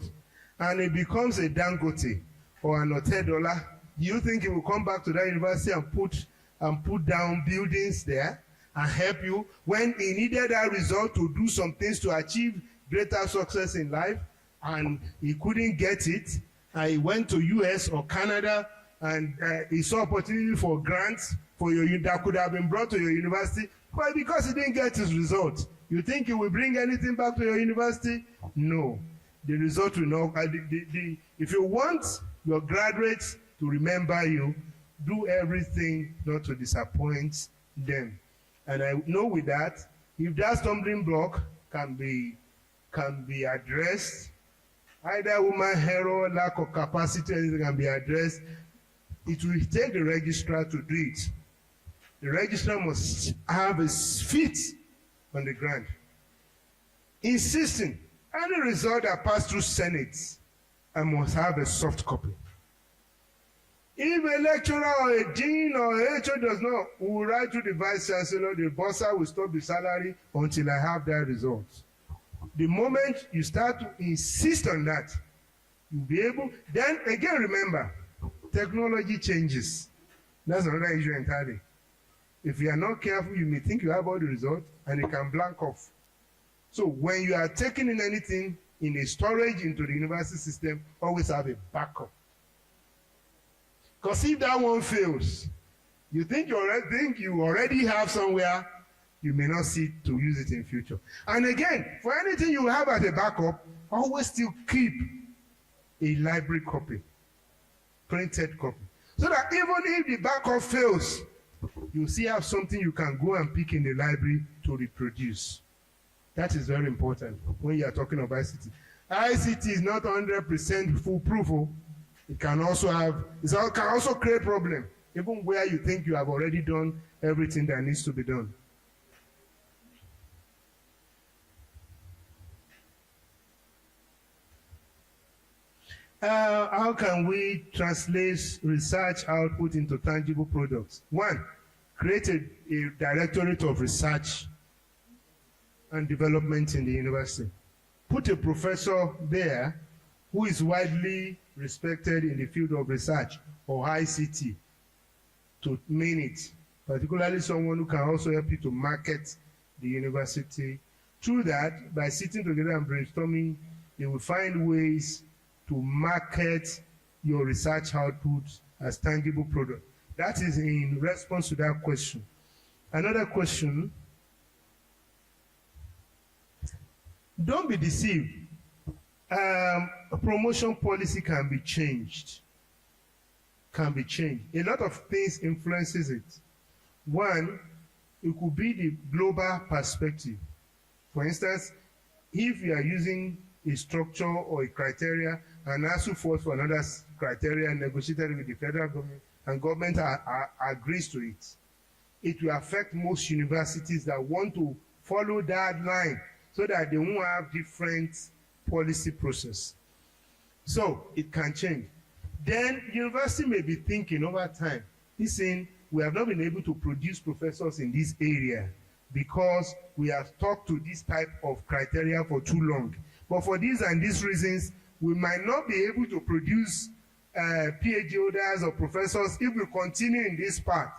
and he becomes a Dangote or an Otedola, do you think he will come back to that university and put down buildings there and help you when he needed that result to do some things to achieve greater success in life, and he couldn't get it, and he went to US or Canada and he saw opportunity for grants for that could have been brought to your university, but because he didn't get his result, you think he will bring anything back to your university? No. The result will not. If you want your graduates to remember you, do everything not to disappoint them. And I know with that, if that stumbling block can be addressed, either woman hero, lack of capacity, anything can be addressed, it will take the registrar to do it. The registrar must have his feet on the ground, insisting any result that pass through Senate, I must have a soft copy. If a lecturer or a dean or a HO does not, we will write to the vice chancellor, the bursar will stop the salary until I have that result. The moment you start to insist on that, you'll be able, then again remember, technology changes. That's another issue entirely. If you are not careful, you may think you have all the results and it can blank off. So when you are taking in anything in a storage into the university system, always have a backup. Because if that one fails, you think you already have somewhere, you may not see to use it in future. And again, for anything you have as a backup, always still keep a library copy, printed copy. So that even if the backup fails, you still have something you can go and pick in the library to reproduce. That is very important when you are talking about ICT. ICT is not 100% foolproof. It can also create problem, even where you think you have already done everything that needs to be done. How can we translate research output into tangible products? One, create a directorate of research and development in the university. Put a professor there who is widely respected in the field of research or ICT to mean it, particularly someone who can also help you to market the university. Through that, by sitting together and brainstorming, they will find ways to market your research output as tangible product. That is in response to that question. Another question, don't be deceived. A promotion policy can be changed. A lot of things influences it. One, it could be the global perspective. For instance, if you are using a structure or a criteria and ASU falls for another criteria negotiated with the federal government and government agrees to it, it will affect most universities that want to follow that line so that they won't have different policy process. So it can change. Then university may be thinking over time, listen, we have not been able to produce professors in this area because we have stuck to this type of criteria for too long. But for these and these reasons, we might not be able to produce PhD holders or professors if we continue in this path.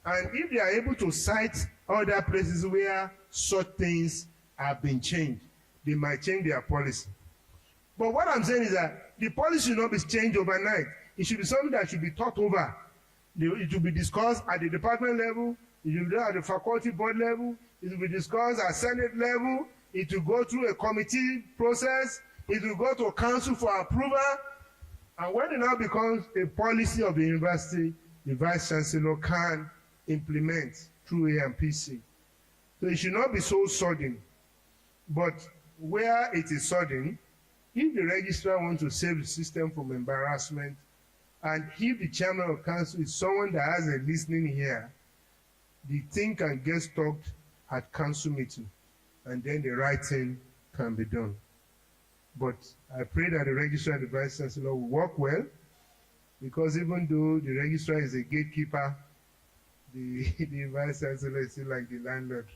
And if they are able to cite other places where such things have been changed, they might change their policy. But what I'm saying is that the policy should not be changed overnight. It should be something that should be thought over. It should be discussed at the department level, it should be done at the faculty board level, it will be discussed at Senate level, it will go through a committee process, it will go to council for approval, and when it now becomes a policy of the university, the Vice Chancellor can implement through AMPC. So it should not be so sudden. But where it is sudden, if the registrar wants to save the system from embarrassment, and if the chairman of council is someone that has a listening ear, the thing can get stopped at council meeting, and then the right thing can be done. But I pray that the registrar and the Vice Chancellor will work well, because even though the registrar is a gatekeeper, the Vice Chancellor is still like the landlord.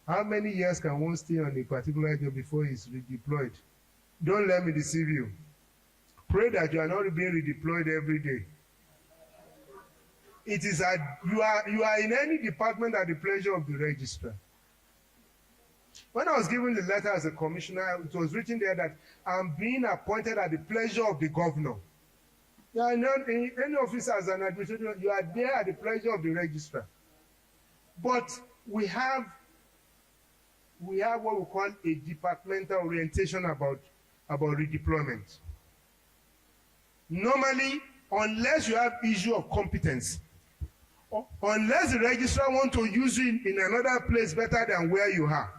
How many years can one stay on a particular job before he's redeployed? Don't let me deceive you. Pray that you are not being redeployed every day. It is you are in any department at the pleasure of the registrar. When I was given the letter as a commissioner, it was written there that I'm being appointed at the pleasure of the governor. You are not in any office as an administrator, you are there at the pleasure of the registrar. But we have what we call a departmental orientation about redeployment. Normally, unless you have issue of competence, unless the registrar wants to use you in another place better than where you are,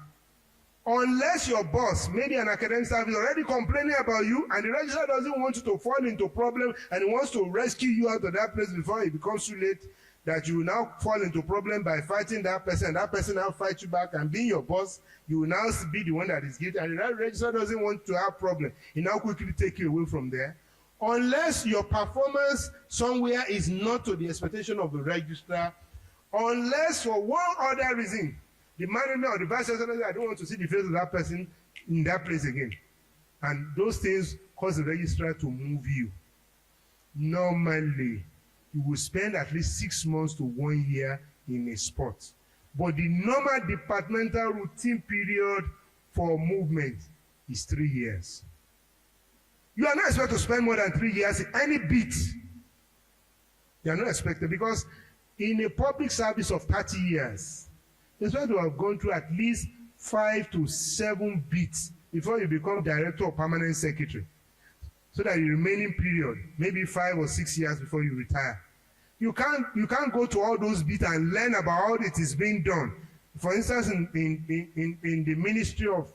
unless your boss, maybe an academic staff, is already complaining about you, and the registrar doesn't want you to fall into problem, and he wants to rescue you out of that place before it becomes too late, that you will now fall into problem by fighting that person, and that person now fight you back, and being your boss, you will now be the one that is guilty, and the registrar doesn't want to have problem. He now quickly take you away from there. Unless your performance somewhere is not to the expectation of the registrar, unless for one other reason, the management or the vice chancellor, I don't want to see the face of that person in that place again. And those things cause the registrar to move you. Normally, you will spend at least 6 months to 1 year in a spot. But the normal departmental routine period for movement is 3 years. You are not expected to spend more than 3 years in any bit. You are not expected, because in a public service of 30 years, you're supposed to have gone through at least 5 to 7 bits before you become director or permanent secretary. So that the remaining period, maybe 5 or 6 years before you retire. You can't go to all those bits and learn about how it is being done. For instance, in the Ministry of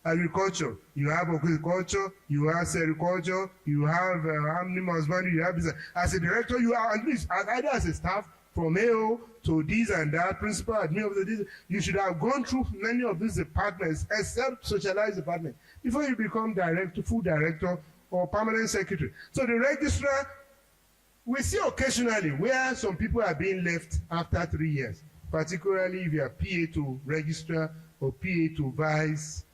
Agriculture, you have agriculture, you have sericulture, you have animal husbandry, you have business. As a director, you are at least either as a staff from AO to this and that, principal, admin of this. You should have gone through many of these departments, except socialized department, before you become director, full director, or permanent secretary. So the registrar, we see occasionally where some people are being left after 3 years, particularly if you are PA to registrar or PA to vice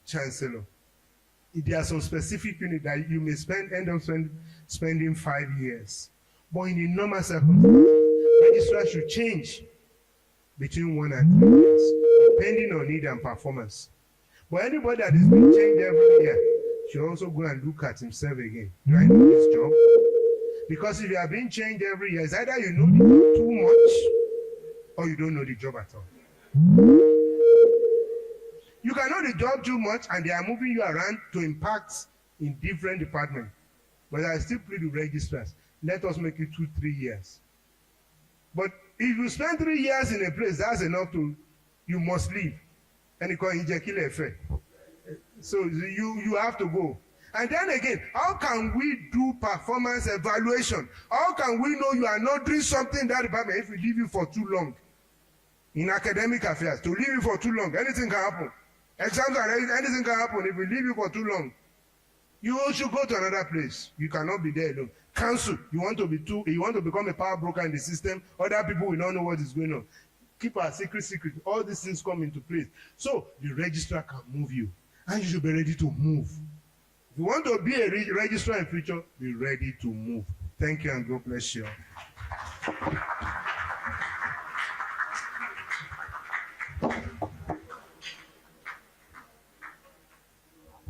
chancellor. There are some specific units that you may end up spending 5 years. But in a normal circumstance, registrar should change between 1 and 3 years, depending on need and performance. But anybody that is being changed every year should also go and look at himself again. Do I know this job? Because if you are being changed every year, it's either you know the job too much or you don't know the job at all. You can know the job too much and they are moving you around to impact in different departments. But I still plead with registrars. Let us make it 2-3 years. But if you spend 3 years in a place, that's enough to, you must leave. And it can kill effect. So you have to go. And then again, how can we do performance evaluation? How can we know you are not doing something in that department if we leave you for too long? In academic affairs, to leave you for too long, anything can happen. Exams are anything can happen if we leave you for too long. You should go to another place. You cannot be there alone. Council, you want to become a power broker in the system, other people will not know what is going on. Keep our secret. All these things come into place. So the registrar can move you. And you should be ready to move. If you want to be a registrar in future, be ready to move. Thank you and God bless you.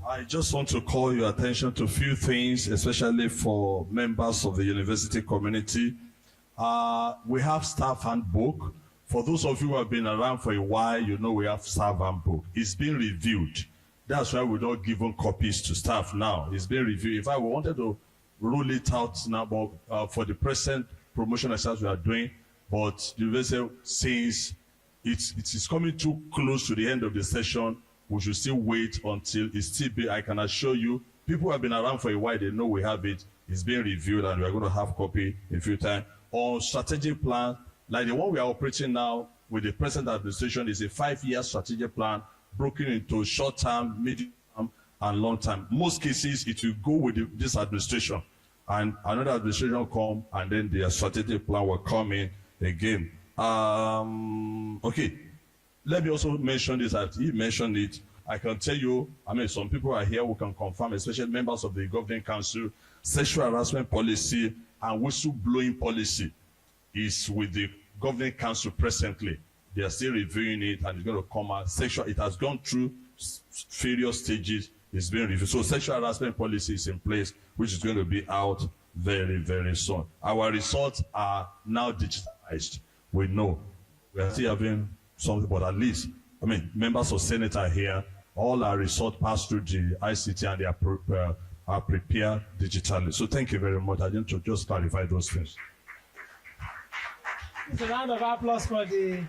I just want to call your attention to a few things, especially for members of the university community. We have staff handbook. For those of you who have been around for a while, you know we have staff handbook. It's been reviewed. That's why we're not giving copies to staff now. It's been reviewed. If I wanted to roll it out now, but for the present promotion exercise we are doing, but the university says it is coming too close to the end of the session. We should still wait until it's still be. I can assure you, people who have been around for a while, they know we have it. It's being reviewed, and we're going to have copy in a few times. On strategic plan, like the one we are operating now with the present administration, is a 5-year strategic plan broken into short-term, medium-term, and long-term. Most cases, it will go with this administration, and another administration come, and then the strategic plan will come in again. Okay, let me also mention this, as he mentioned it. I can tell you, I mean, some people are here who can confirm, especially members of the governing council, sexual harassment policy and whistleblowing policy is with the governing council presently. They are still reviewing it, and it's going to come out. It has gone through various stages. It's being reviewed. So sexual harassment policy is in place, which is going to be out very, very soon. Our results are now digitized. We know we are still having something, but at least, I mean, members of Senate are here. All our results pass through the ICT, and they are prepared digitally. So thank you very much. I didn't just clarify those things. It's a round of applause for the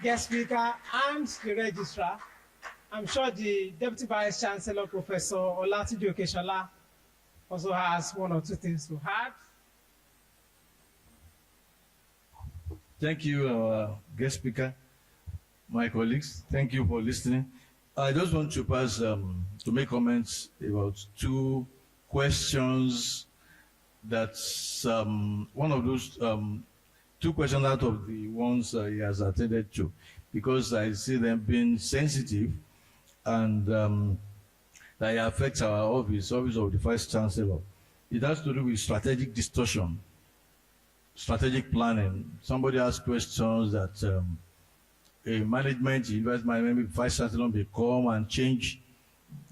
guest speaker and the registrar. I'm sure the Deputy Vice Chancellor, Professor Olatunji Okeshola, also has one or two things to add. Thank you, guest speaker, my colleagues. Thank you for listening. I just want to pass to make comments about two questions. That's one of those two questions out of the ones he has attended to, because I see them being sensitive, and that affects our office of the Vice Chancellor. It has to do with strategic distortion, strategic planning. Somebody asked questions that a management, university management, Vice Chancellor may come and change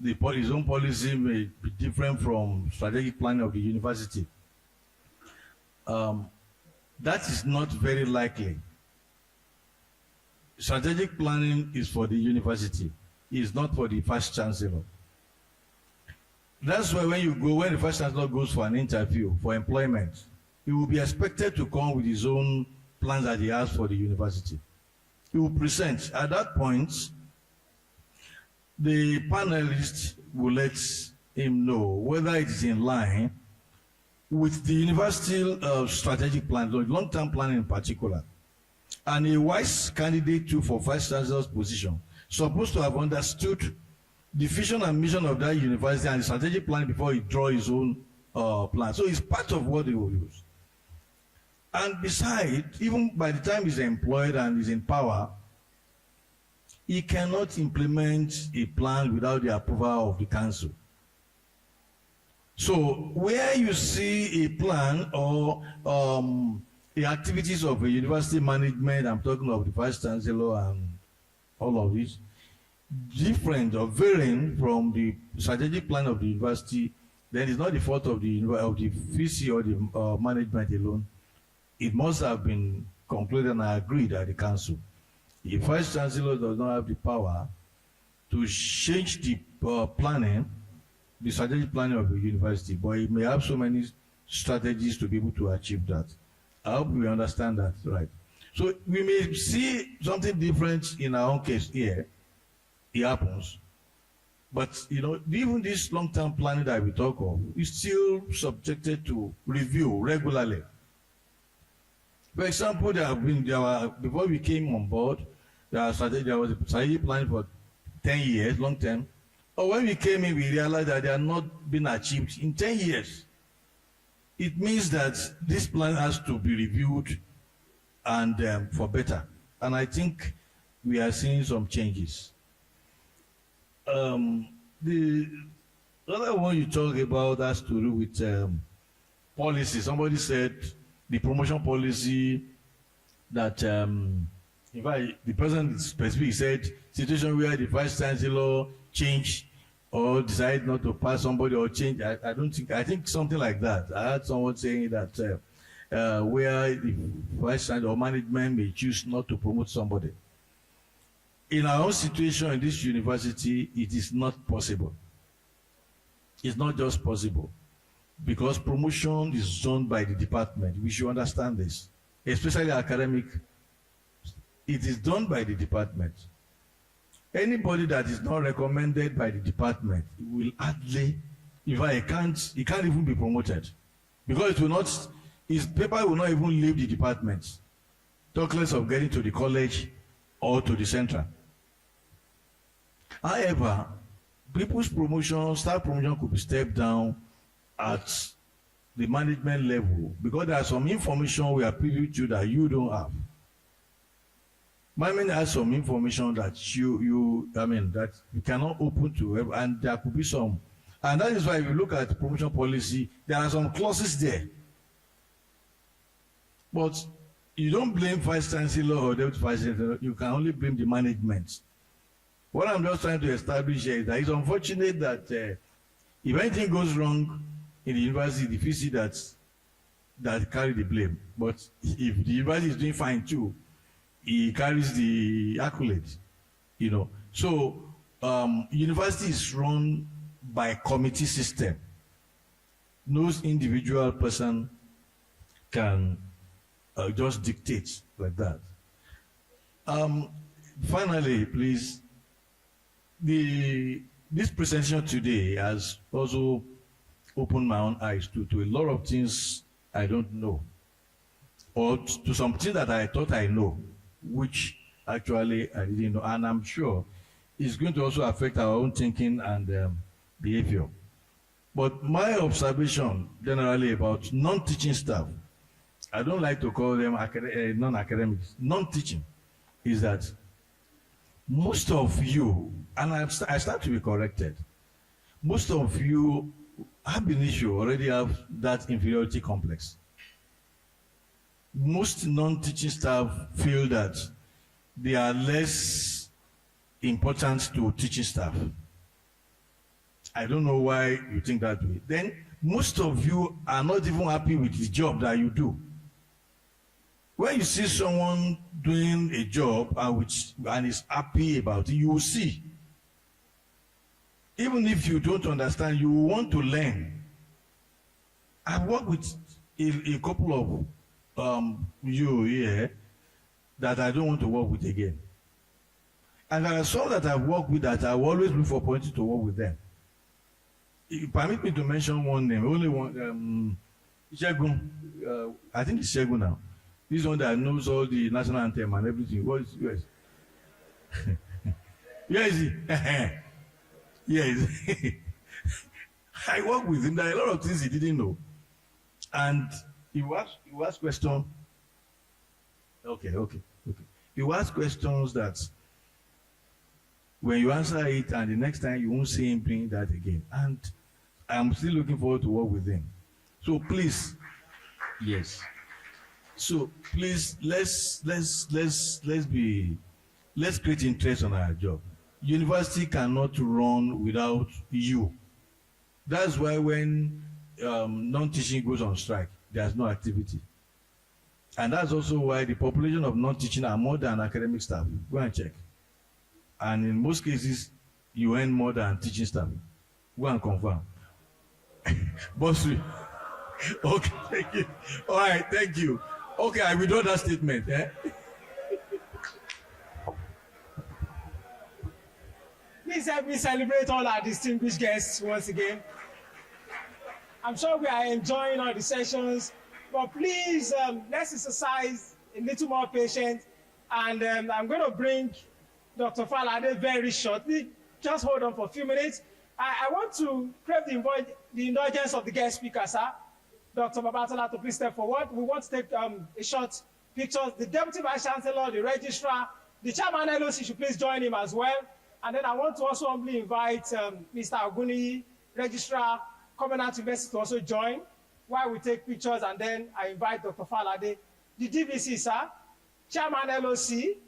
his own policy, may be different from strategic planning of the university. That is not very likely. Strategic planning is for the university. It is not for the Vice Chancellor. That's why when the Vice Chancellor goes for an interview for employment, he will be expected to come with his own plans that he has for the university. He will present. At that point, the panelists will let him know whether it is in line with the university strategic plan, long-term planning in particular. And a wise candidate too for Vice Chancellor's position supposed to have understood the vision and mission of that university and the strategic plan before he draw his own plan. So it's part of what he will use. And besides, even by the time he's employed and is in power, he cannot implement a plan without the approval of the council. So where you see a plan or the activities of a university management, I'm talking of the Vice Chancellor and all of this, different or varying from the strategic plan of the university, then it's not the fault of the VC or the management alone. It must have been concluded and agreed at the council. The Vice Chancellor does not have the power to change the planning, the strategic planning of the university, but it may have so many strategies to be able to achieve that. I hope we understand that, right? So we may see something different in our own case here. It happens. But, you know, even this long-term planning that we talk of is still subjected to review regularly. For example, before we came on board, there was a strategic plan for 10 years, long term. But when we came in, we realized that they are not being achieved in 10 years. It means that this plan has to be reviewed and for better. And I think we are seeing some changes. The other one you talk about has to do with policy. Somebody said the promotion policy that, in fact, the president specifically said, situation where the Vice Chancellor changed or decide not to pass somebody or change. I think something like that. I heard someone saying that where the Vice Chancellor or management may choose not to promote somebody. In our own situation in this university, it is not possible. It's not just possible. because promotion is done by the department. We should understand this, especially academic. It is done by the department. Anybody that is not recommended by the department will hardly, in fact, he can't even be promoted, because it will not, his paper will not even leave the department, talk less of getting to the college or to the center. However, people's promotion, staff promotion could be stepped down at the management level, because there are some information we are privy to that you don't have. Management has some information that that you cannot open to, and there could be some. And that is why if you look at promotion policy, there are some clauses there. But you don't blame Vice Chancellor or Deputy Vice Chancellor, you can only blame the management. What I'm just trying to establish here is that it's unfortunate that if anything goes wrong in the university, the VC that carry the blame. But if the university is doing fine too, he carries the accolade, you know. So university is run by a committee system. No individual person can just dictate like that. Finally, please, this presentation today has also opened my own eyes to a lot of things I don't know, or to something that I thought I know, which actually I didn't know, and I'm sure it's going to also affect our own thinking and behavior. But my observation generally about non-teaching staff, I don't like to call them non-academics, non-teaching, is that most of you, and I start to be corrected, most of you ab initio already have that inferiority complex. Most non-teaching staff feel that they are less important to teaching staff. I don't know why you think that way. Then most of you are not even happy with the job that you do. When you see someone doing a job and is happy about it, you will see. Even if you don't understand, you will want to learn. I've worked with a couple of you here that I don't want to work with again. And there are some that I've worked with that I will always look for opportunity to work with them. Permit me to mention one name, only one, Shegun, I think it's Shegun now. This one that knows all the national anthem and everything. What is yours? Where is he? Yes. I work with him. There are a lot of things he didn't know. And he asked questions. Okay. You ask questions that when you answer it, and the next time you won't see him bring that again. And I'm still looking forward to work with him. So please, yes. So please, let's create interest on our job. University cannot run without you. That's why when non-teaching goes on strike, there's no activity. And that's also why the population of non-teaching are more than academic staff. Go and check. And in most cases, you earn more than teaching staff. Go and confirm. Bossy. Okay, thank you. All right, thank you. Okay, I withdraw that statement. Please help me celebrate all our distinguished guests once again. I'm sure we are enjoying all the sessions, but please, let's exercise a little more patience. And I'm going to bring Dr. Falade very shortly. Just hold on for a few minutes. I want to crave the indulgence of the guest speaker, sir. Dr. Babatola, to please step forward. We want to take a short picture. The Deputy Vice Chancellor, the Registrar, the Chairman LOC should please join him as well. And then I want to also humbly invite Mr. Oguni, Registrar, Covenant University to also join while we take pictures, and then I invite Dr. Falade. The DVC, sir, Chairman LOC.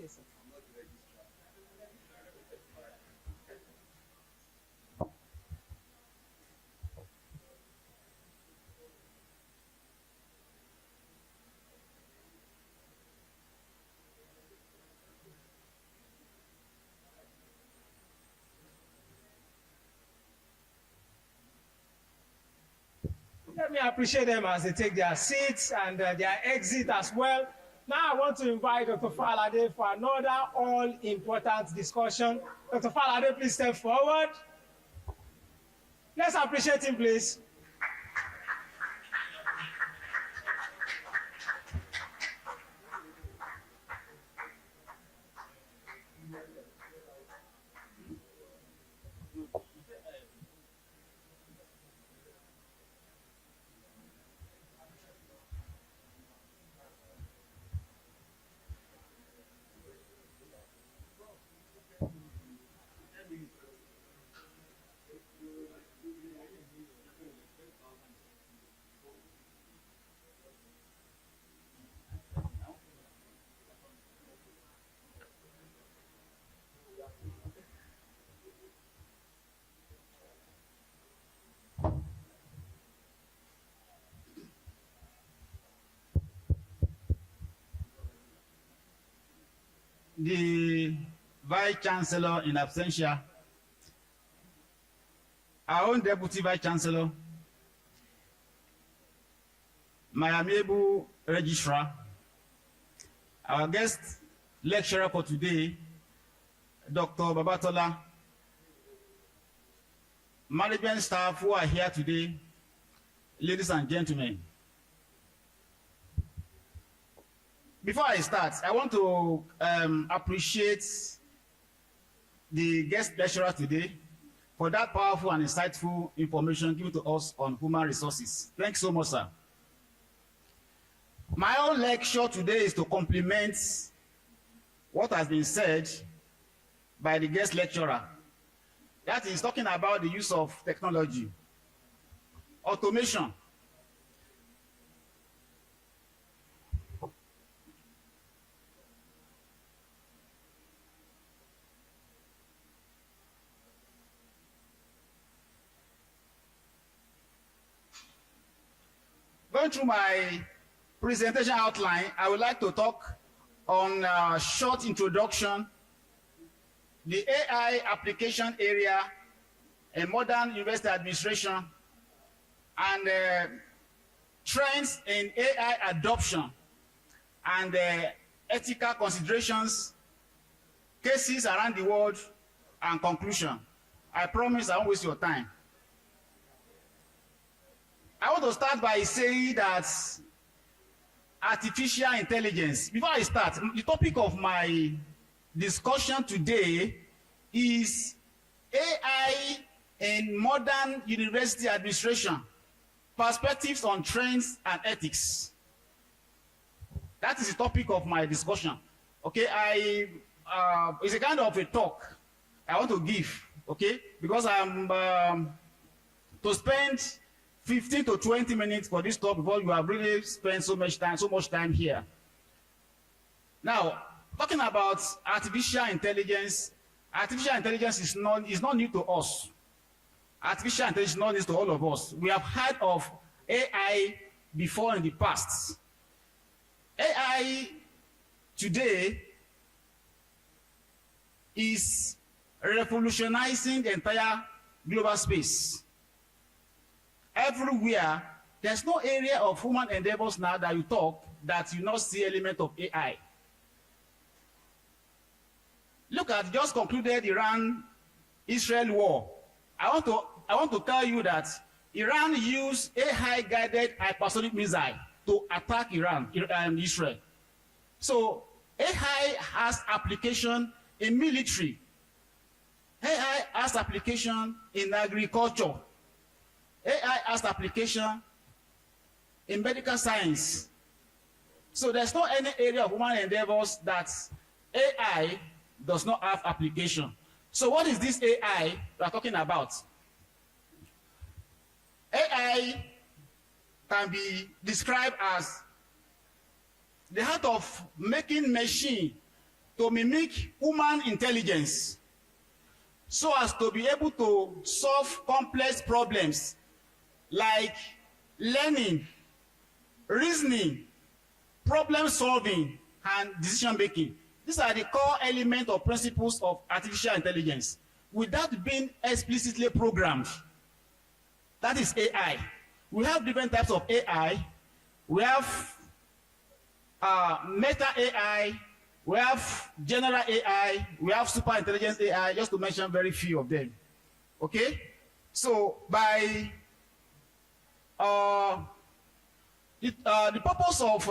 Yes, sir. Let me appreciate them as they take their seats and their exit as well. Now I want to invite Dr. Falade for another all-important discussion. Dr. Falade, please step forward. Let's appreciate him, please. The Vice Chancellor in absentia, our own Deputy Vice Chancellor, my amiable Registrar, our guest lecturer for today, Dr. Babatola, management staff who are here today, ladies and gentlemen. Before I start, I want to appreciate the guest lecturer today for that powerful and insightful information given to us on human resources. Thanks so much, sir. My own lecture today is to complement what has been said by the guest lecturer. That is talking about the use of technology, automation. Going through my presentation outline, I would like to talk on a short introduction, the AI application area in modern university administration, and trends in AI adoption, and ethical considerations, cases around the world, and conclusion. I promise I won't waste your time. I want to start by saying that artificial intelligence, before I start, the topic of my discussion today is AI in modern university administration, perspectives on trends and ethics. That is the topic of my discussion. Okay, it's a kind of a talk I want to give, okay, because I'm to spend 15 to 20 minutes for this talk before you have really spent so much time here. Now, talking about artificial intelligence is not new to us. Artificial intelligence is not new to all of us. We have heard of AI before in the past. AI today is revolutionizing the entire global space. Everywhere, there's no area of human endeavors now that you talk that you not see element of AI. Look at just concluded Iran-Israel war. I want to tell you that Iran used AI-guided hypersonic missile to attack Israel. So AI has application in military. AI has application in agriculture. AI has application in medical science. So there's no any area of human endeavors that AI does not have application. So what is this AI we are talking about? AI can be described as the art of making machine to mimic human intelligence so as to be able to solve complex problems like learning, reasoning, problem solving, and decision making. These are the core elements or principles of artificial intelligence without being explicitly programmed. That is AI. We have different types of AI. We have meta AI, we have general AI, we have super intelligence AI, just to mention very few of them. Okay? So by the purpose of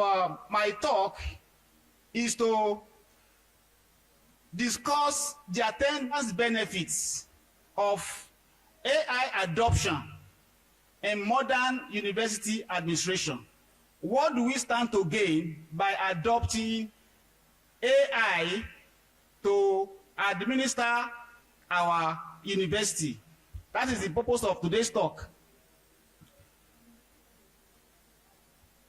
my talk is to discuss the attendance benefits of AI adoption in modern university administration. What do we stand to gain by adopting AI to administer our university? That is the purpose of today's talk.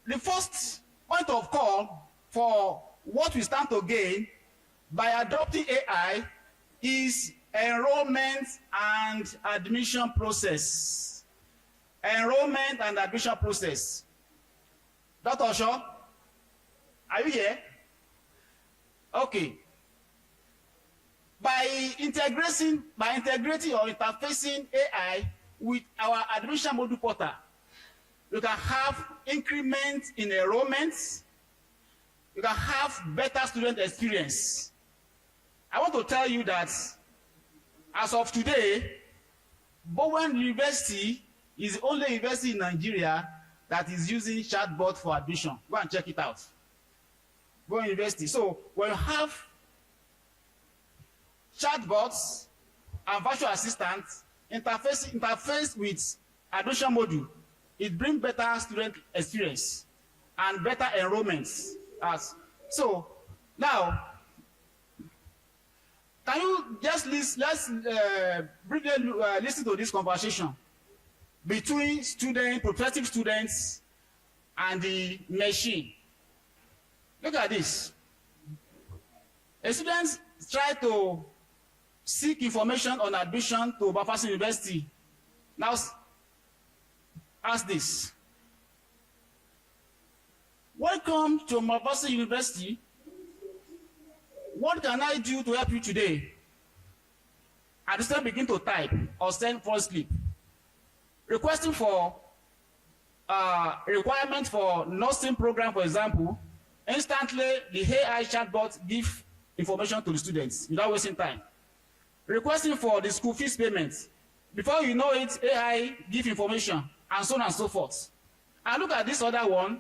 The first point of call for what we stand to gain by adopting AI is enrollment and admission process. Enrollment and admission process. Dr. Shaw, are you here? Okay. By integrating or interfacing AI with our admission module portal, you can have increment in enrollments, you can have better student experience. I want to tell you that as of today, Bowen University is the only university in Nigeria that is using chatbot for admission. Go and check it out. Bowen University. So when you have chatbots and virtual assistants interface with admission module, it brings better student experience and better enrollments. So now, can you just let's briefly listen to this conversation between prospective students and the machine. Look at this. A student try to seek information on admission to McPherson University. Now, ask this. Welcome to McPherson University. What can I do to help you today? And the student begin to type or send false clip. Requesting for requirement for nursing program, for example, instantly the AI chatbot give information to the students without wasting time. Requesting for the school fees payment. Before you know it, AI give information and so on and so forth. And look at this other one,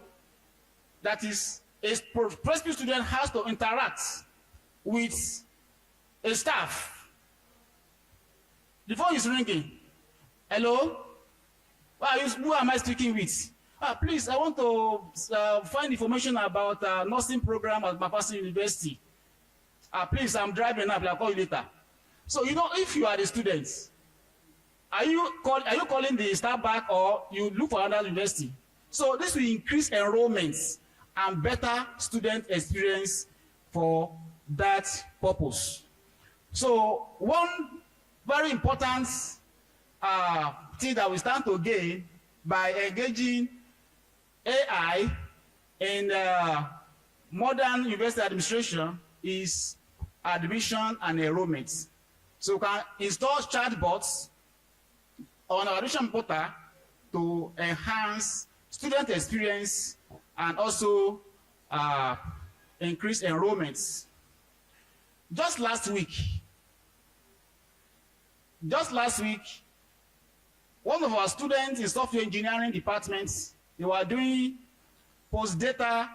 that is a prospective student has to interact with a staff. The phone is ringing. Hello? Who am I speaking with? Please, I want to find information about nursing program at McPherson University. Please, I'm driving up. I'll call you later. So, you know, if you are the students, are you calling the staff back or you look for another university? So this will increase enrollments and better student experience for that purpose. So one very important thing that we stand to gain by engaging AI in modern university administration is admission and enrollment. So we can install chatbots on our admission portal to enhance student experience and also increase enrollments. Just last week, one of our students in software engineering departments, they were doing post-data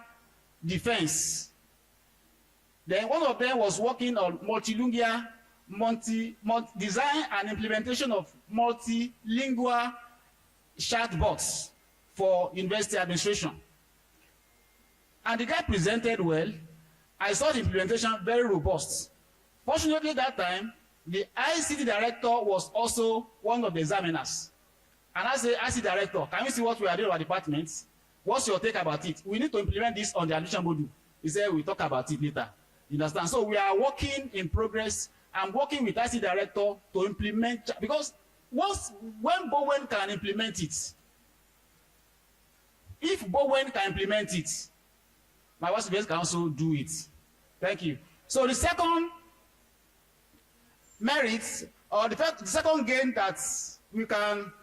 defense. Then one of them was working on multilingual design and implementation of multilingual chatbots for university administration. And the guy presented well. I saw the implementation very robust. Fortunately, that time, the ICT director was also one of the examiners. And I said, ICT director, can you see what we are doing with our department? What's your take about it? We need to implement this on the admission module. He said, we'll talk about it later. You understand? So we are working in progress. I'm working with IC director to implement, because when Bowen can implement it, if Bowen can implement it, my vice president can also do it. Thank you. So the second merit, or the second gain that we can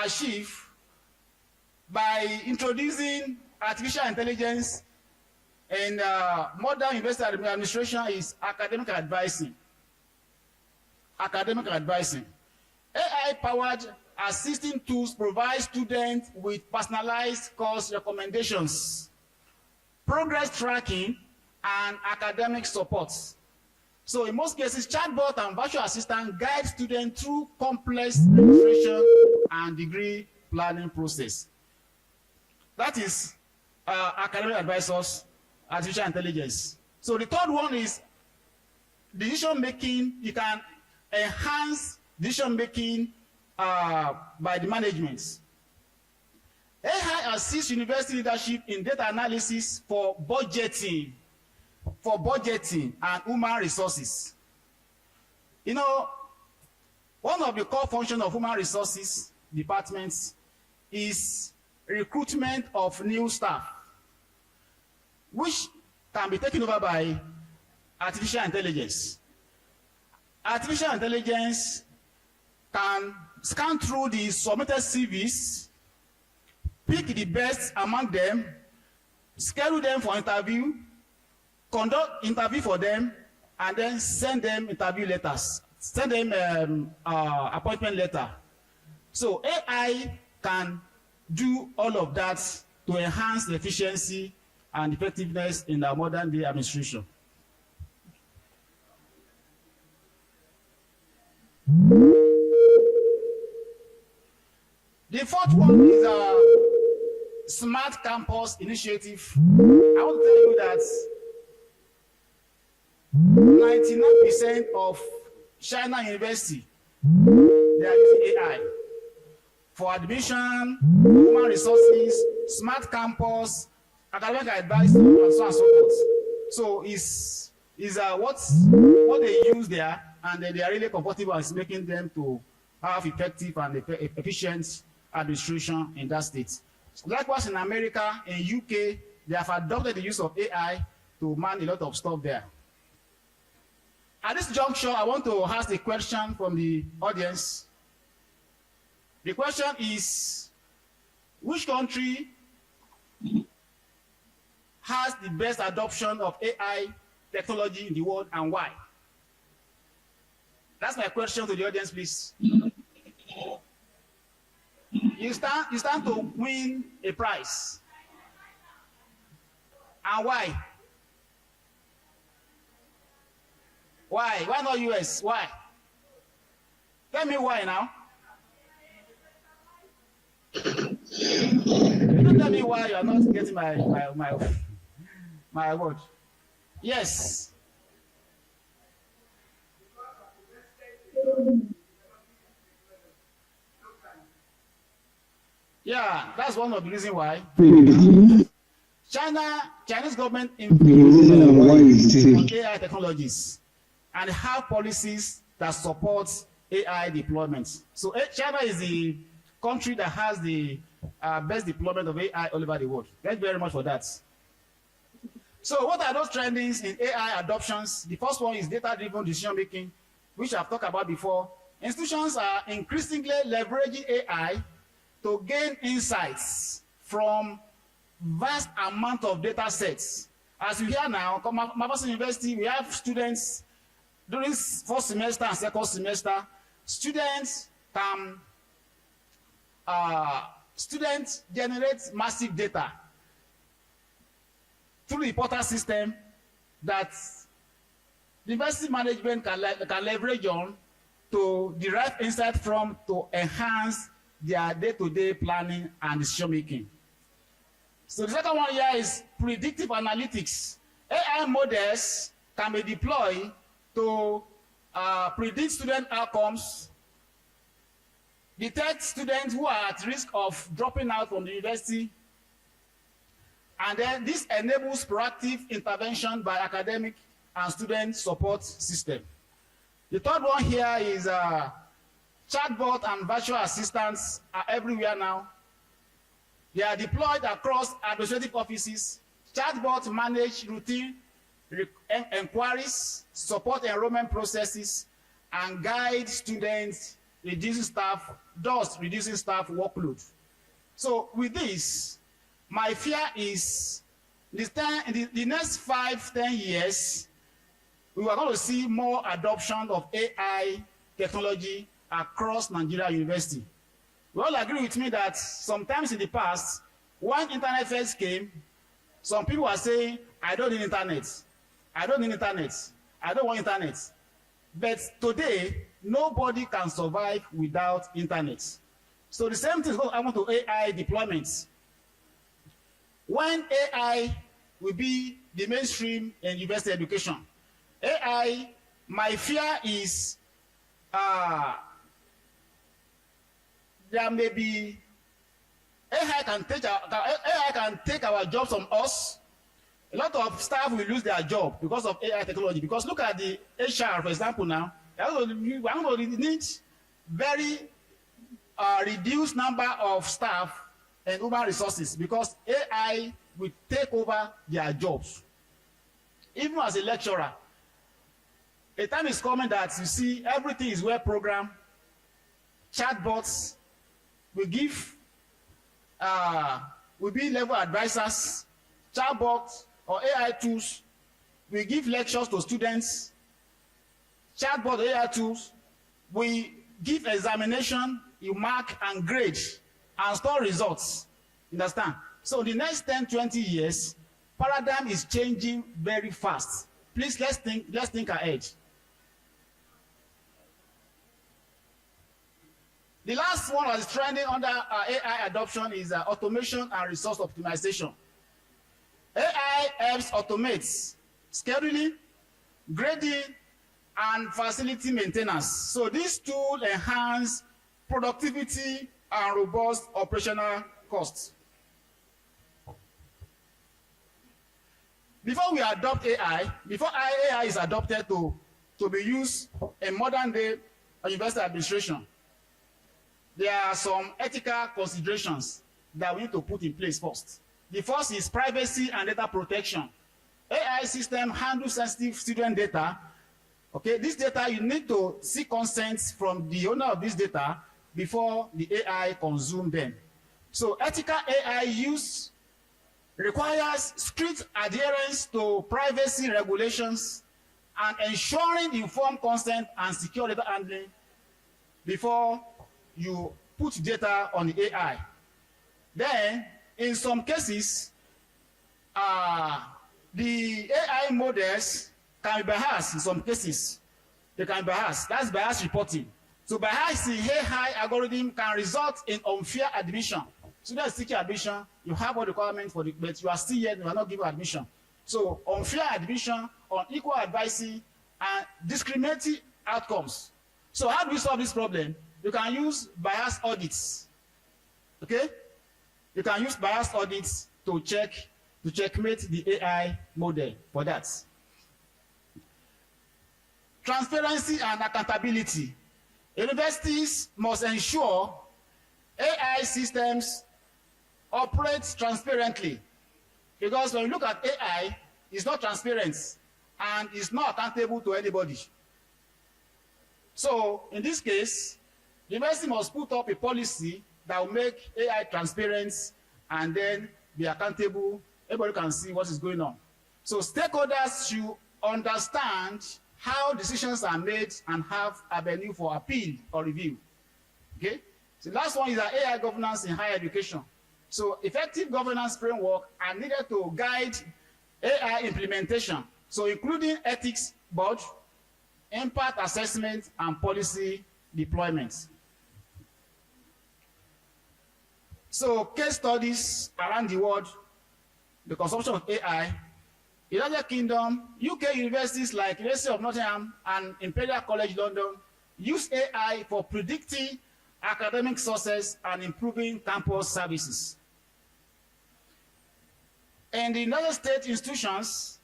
achieve by introducing artificial intelligence in modern university administration is academic advising. Academic advising. AI-powered assisting tools provide students with personalized course recommendations, progress tracking, and academic support. So in most cases, chatbot and virtual assistant guide students through complex registration and degree planning process. That is academic advisors, artificial intelligence. So the third one is decision making. You can enhance decision making by the management. AI assists university leadership in data analysis for budgeting and human resources. You know, one of the core functions of human resources departments is recruitment of new staff, which can be taken over by artificial intelligence. Artificial intelligence can scan through the submitted CVs, pick the best among them, schedule them for interview, conduct interview for them, and then send them interview letters, send them appointment letter. So AI can do all of that to enhance the efficiency and effectiveness in our modern day administration. The fourth one is a smart campus initiative. I want to tell you that 99% of China University, they are using AI for admission, human resources, smart campus, academic advice, and so on and so forth. So it's what they use there, and they are really comfortable and it's making them to have effective and efficient administration in that state. Likewise, in America, in UK, they have adopted the use of AI to man a lot of stuff there. At this juncture, I want to ask a question from the audience. The question is, which country has the best adoption of AI technology in the world and why? That's my question to the audience, please. You stand to win a prize. And why? Why? Why not US? Why? Tell me why now. You tell me why you are not getting my award. Yes. Yeah, that's one of the reasons why. Chinese government invests on AI technologies and have policies that support AI deployment. So China is the country that has the best deployment of AI all over the world. Thank you very much for that. So what are those trendings in AI adoptions? The first one is data-driven decision making, which I've talked about before. Institutions are increasingly leveraging AI to gain insights from vast amount of data sets. As you hear now, McPherson University, we have students during first semester and second semester. Students generate massive data through the portal system that the university management can leverage on to derive insight from to enhance their day-to-day planning and decision-making. So the second one here is predictive analytics. AI models can be deployed to predict student outcomes, detect students who are at risk of dropping out from the university, And then this enables proactive intervention by academic and student support system. The third one here is chatbot and virtual assistants are everywhere now. They are deployed across administrative offices. Chatbots manage routine inquiries, support enrollment processes, and guide students, reducing staff workload. So with this, my fear is the next 5-10 years, we are going to see more adoption of AI technology across Nigeria University. You all agree with me that sometimes in the past, when internet first came, some people were saying, I don't need internet. I don't need internet. I don't want internet. But today, nobody can survive without internet. So the same thing is going to happen to AI deployments. When AI will be the mainstream in university education, AI, my fear is there may be AI can take our jobs from us. A lot of staff will lose their job because of AI technology. Because look at the HR, for example, now. We need very reduced number of staff and human resources because AI will take over their jobs. Even as a lecturer, a time is coming that you see everything is well programmed. Chatbots will give, will be level advisors. Chatbots or AI tools will give lectures to students. Chatbot AI tools will give examination, you mark and grade and store results. Understand? So the next 10-20 years, paradigm is changing very fast. Please let's think ahead. The last one that is trending under AI adoption is automation and resource optimization. AI helps automate scheduling, grading, and facility maintenance. So these tools enhance productivity and robust operational costs. Before we adopt AI, before AI is adopted to be used in modern day university administration, there are some ethical considerations that we need to put in place first. The first is privacy and data protection. AI system handles sensitive student data. Okay, this data, you need to seek consent from the owner of this data before the AI consume them. So ethical AI use requires strict adherence to privacy regulations and ensuring informed consent and secure data handling before you put data on the AI. Then, in some cases, the AI models can be biased in some cases. They can be biased. That's bias reporting. So bias in AI algorithm can result in unfair admission. Students seeking admission, you have all the requirements for the, but you are still yet, you are not given admission. So unfair admission, unequal advising, and discriminatory outcomes. So how do we solve this problem? You can use bias audits. Okay? You can use bias audits to checkmate the AI model for that. Transparency and accountability. Universities must ensure AI systems operate transparently. Because when you look at AI, it's not transparent and it's not accountable to anybody. So in this case, the university must put up a policy that will make AI transparent and then be accountable. Everybody can see what is going on. So stakeholders should understand how decisions are made and have avenue for appeal or review. Okay? So the last one is AI governance in higher education. So effective governance framework are needed to guide AI implementation. So including ethics board, impact assessment, and policy deployment. So case studies around the world, the consumption of AI, United Kingdom, UK universities like University of Nottingham and Imperial College London use AI for predicting academic success and improving campus services. And in other state institutions,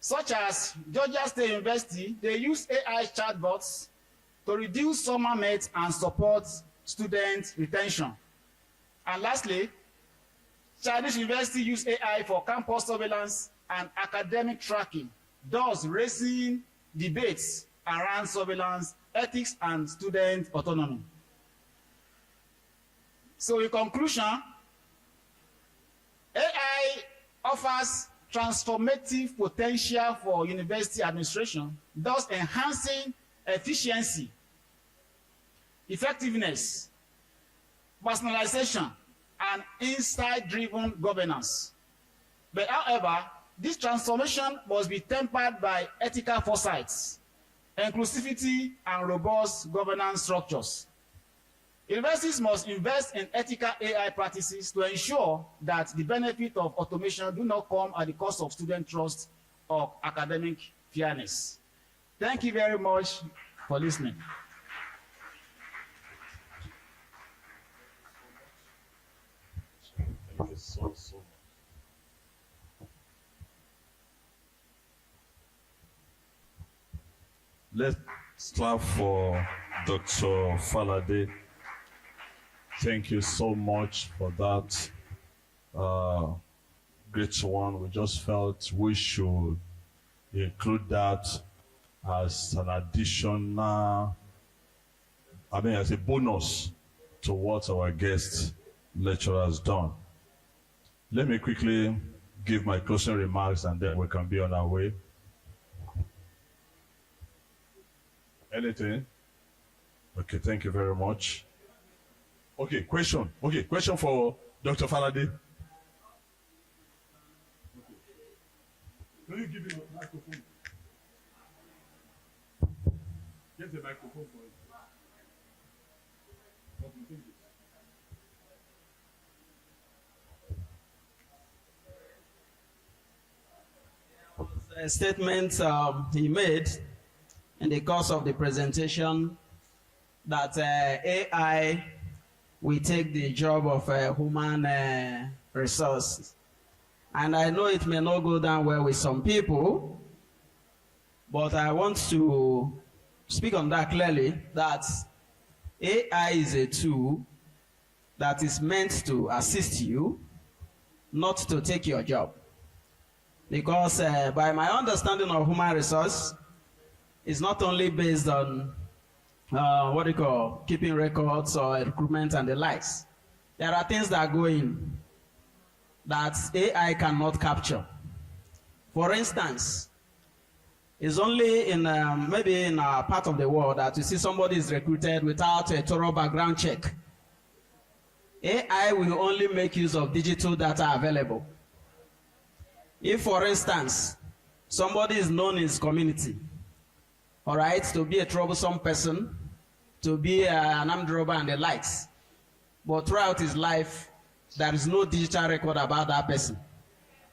such as Georgia State University, they use AI chatbots to reduce summer mates and support student retention. And lastly, Chinese University use AI for campus surveillance and academic tracking, thus raising debates around surveillance, ethics, and student autonomy. So in conclusion, AI offers transformative potential for university administration, thus enhancing efficiency, effectiveness, personalization, and insight-driven governance. But however, this transformation must be tempered by ethical foresights, inclusivity, and robust governance structures. Universities must invest in ethical AI practices to ensure that the benefit of automation do not come at the cost of student trust or academic fairness. Thank you very much for listening. Thank you so much. Let's clap for Dr. Falade. Thank you so much for that great one. We just felt we should include that as an additional, as a bonus to what our guest lecturer has done. Let me quickly give my closing remarks and then we can be on our way. Anything? Okay, thank you very much. Okay, question. Okay, question for Dr. Falade. Can you give him a microphone? Get the microphone for him. A statement he made in the course of the presentation that AI will take the job of human resource. And I know it may not go down well with some people, but I want to speak on that clearly, that AI is a tool that is meant to assist you, not to take your job. Because by my understanding of human resource, it's not only based on keeping records or recruitment and the likes. There are things that go in that AI cannot capture. For instance, it's only in maybe in a part of the world that you see somebody is recruited without a thorough background check. AI will only make use of digital data available. If, for instance, somebody is known in his community, all right, to be a troublesome person, to be an armed robber and the likes, but throughout his life, there is no digital record about that person.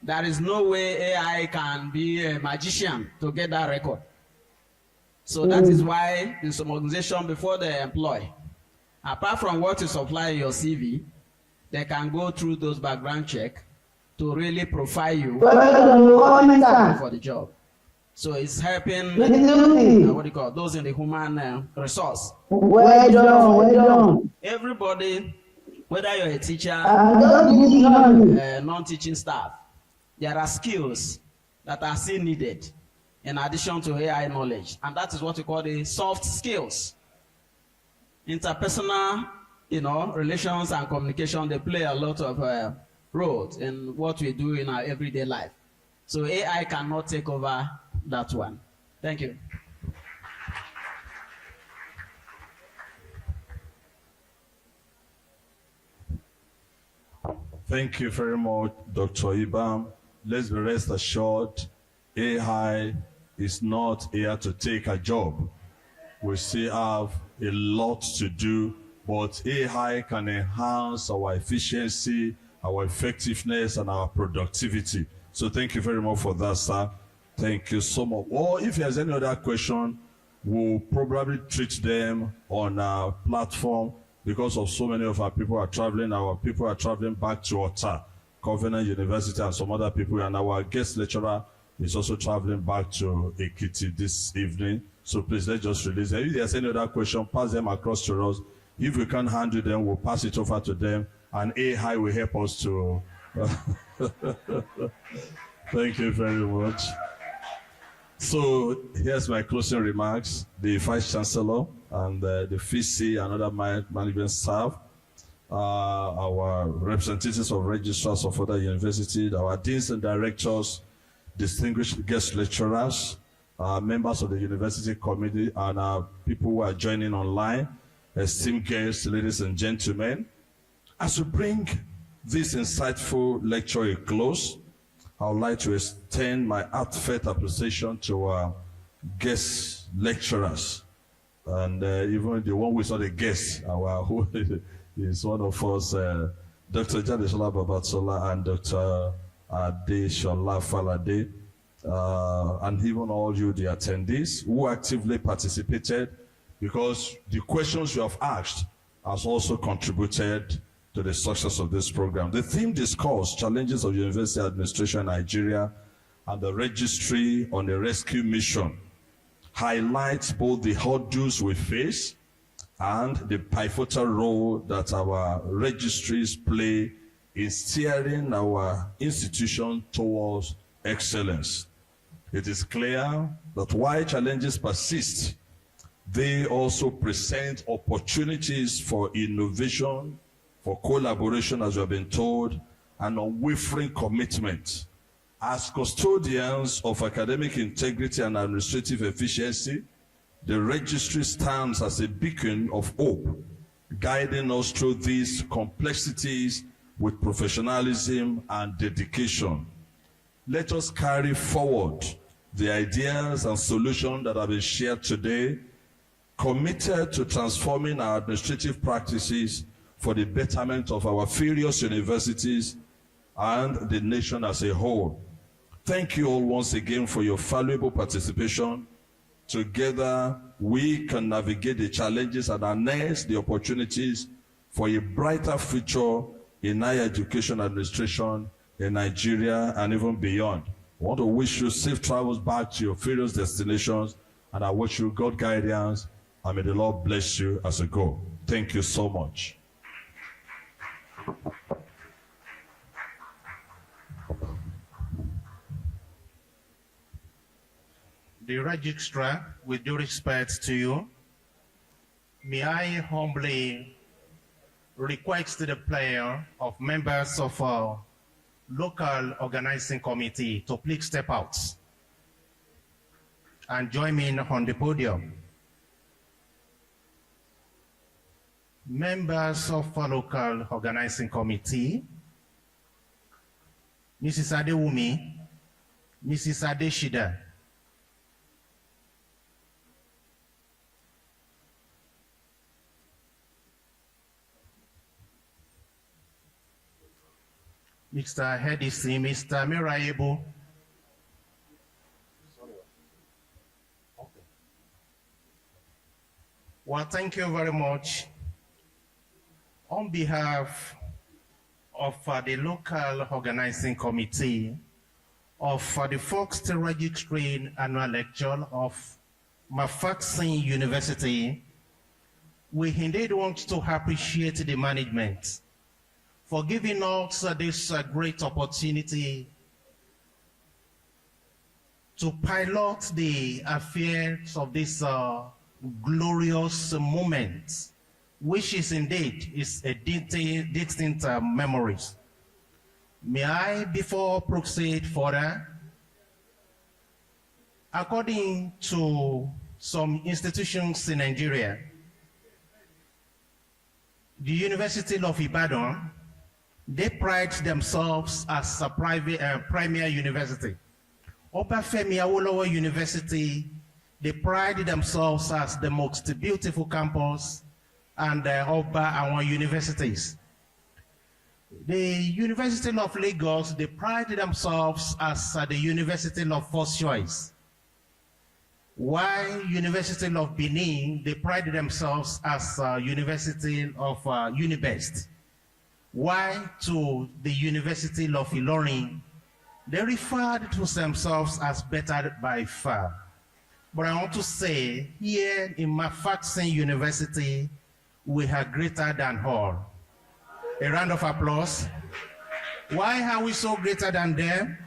There is no way AI can be a magician to get that record. So that is why in some organization, before they employ, apart from what you supply in your CV, they can go through those background checks to really profile you for the job. So it's helping those in the human resource. Well done. Everybody, whether you're a teacher, non-teaching staff, there are skills that are still needed in addition to AI knowledge. And that is what we call the soft skills. Interpersonal, relations and communication, they play a lot of roles in what we do in our everyday life. So AI cannot take over that one. Thank you. Thank you very much, Dr. Ibam. Let's be rest assured, AI is not here to take a job. We still have a lot to do, but AI can enhance our efficiency, our effectiveness, and our productivity. So thank you very much for that, sir. Thank you so much. Or if there's any other question, we'll probably treat them on our platform because of so many of our people are traveling. Our people are traveling back to Ota. Covenant University, and some other people. And our guest lecturer is also traveling back to Ekiti this evening. So please, let's just release them. If there's any other question, pass them across to us. If we can't handle them, we'll pass it over to them. And AI will help us to... Thank you very much. So here's my closing remarks. The Vice Chancellor and the VC and other management staff, our representatives of registrars of other universities, our deans and directors, distinguished guest lecturers, members of the university committee, and people who are joining online, esteemed guests, ladies and gentlemen. As we bring this insightful lecture a close, I would like to extend my heartfelt appreciation to our guest lecturers, and even the one who is not a guest, who is one of us, Dr. Jadesola Babatsola and Dr. Adeshola Falade, and even all you, the attendees, who actively participated, because the questions you have asked has also contributed to the success of this program. The theme discourse, Challenges of University Administration in Nigeria and the Registry on a Rescue Mission, highlights both the hurdles we face and the pivotal role that our registries play in steering our institution towards excellence. It is clear that while challenges persist, they also present opportunities for innovation, for collaboration, as we have been told, and unwavering commitment. As custodians of academic integrity and administrative efficiency, the registry stands as a beacon of hope, guiding us through these complexities with professionalism and dedication. Let us carry forward the ideas and solutions that have been shared today, committed to transforming our administrative practices for the betterment of our various universities and the nation as a whole. Thank you all once again for your valuable participation. Together, we can navigate the challenges and harness the opportunities for a brighter future in higher education administration in Nigeria and even beyond. I want to wish you safe travels back to your various destinations, and I wish you God guidance, and may the Lord bless you as you go. Thank you so much. The registrar, with due respect to you, may I humbly request the prayer of members of our local organizing committee to please step out and join me on the podium. Members of our local organizing committee, Mrs. Adewumi, Mrs. Adeshida, Mr. Hedisi, Mr. Miraibu. Well, thank you very much. On behalf of the local organizing committee of the First Registry Annual Lecture of McPherson University, we indeed want to appreciate the management for giving us this great opportunity to pilot the affairs of this glorious moment, which is indeed a distinct memories. May I, before proceed further, according to some institutions in Nigeria, the University of Ibadan, they pride themselves as a premier university. Obafemi Awolowo University, they pride themselves as the most beautiful campus and Oba our universities. The University of Lagos, they pride themselves as the University of First Choice. While University of Benin, they pride themselves as University of Unibest. Why to the University of Ilorin, they referred to themselves as better by far. But I want to say, here in McPherson University, we are greater than all. A round of applause. Why are we so greater than them?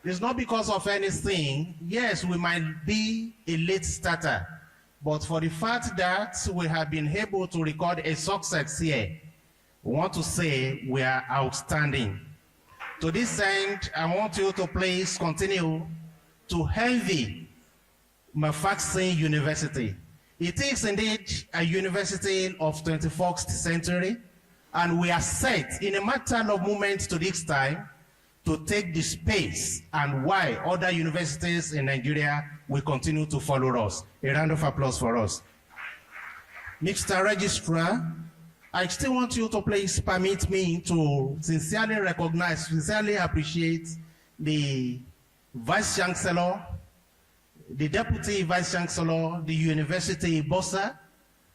It's not because of anything. Yes, we might be a late starter, but for the fact that we have been able to record a success here, we want to say we are outstanding. To this end, I want you to please continue to envy McPherson University. It is indeed a university of 21st century, and we are set in a matter of moments to this time to take the space and why other universities in Nigeria will continue to follow us. A round of applause for us. Mr. Registrar, I still want you to please permit me to sincerely recognize, sincerely appreciate the Vice Chancellor, the Deputy Vice Chancellor, the University Bossa,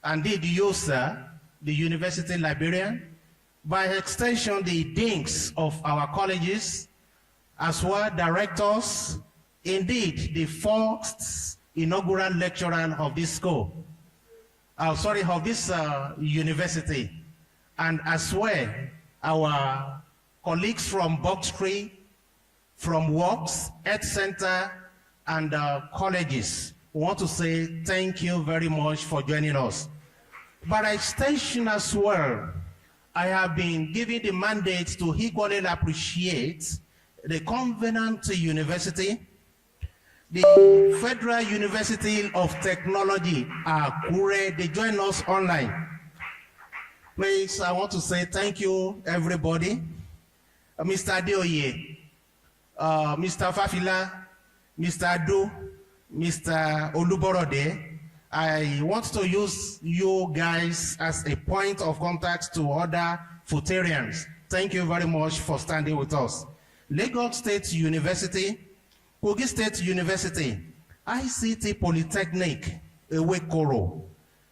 and the USA, the University Librarian, by extension the deans of our colleges, as well directors, indeed the first inaugural lecturer of this school. Of this university, and as well our colleagues from Box Tree, from Works, Health Center, and colleges. We want to say thank you very much for joining us. By extension as well, I have been given the mandate to equally appreciate the Covenant University, the Federal University of Technology, Akure. They join us online. Please, I want to say thank you, everybody. Mr. Adeoye, Mr. Fafila, Mr. Adu, Mr. Oluborode. I want to use you guys as a point of contact to other Futarians. Thank you very much for standing with us. Lagos State University, Ogun State University, ICT Polytechnic, Ewekoro,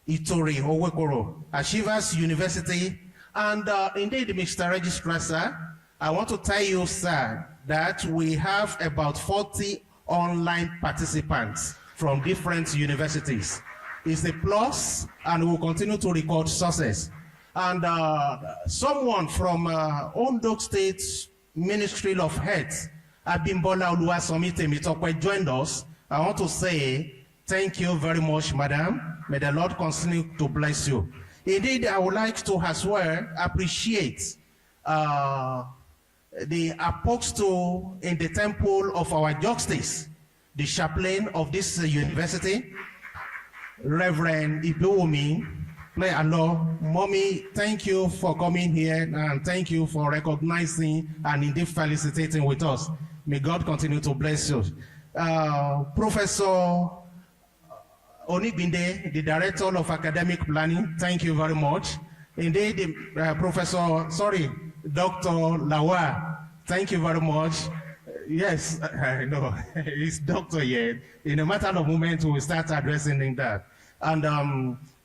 Itori, Owekoro, Ashivas University, and indeed, Mr. Registrar, sir, I want to tell you, sir, that we have about 40 online participants from different universities. It's a plus, and we'll continue to record sources. And someone from Ondo State Ministry of Health, Abimbola Oluwasomi joined us. I want to say thank you very much, madam. May the Lord continue to bless you. Indeed, I would like to as well appreciate the apostle in the temple of our justice, the chaplain of this university, Reverend Ibuomi. Mommy, thank you for coming here, and thank you for recognizing and indeed felicitating with us. May God continue to bless you. Professor Onibinde, the Director of Academic Planning, thank you very much. Indeed, Dr. Lawa, thank you very much. Yes, I know, it's doctor here. In a matter of moment, we will start addressing that. And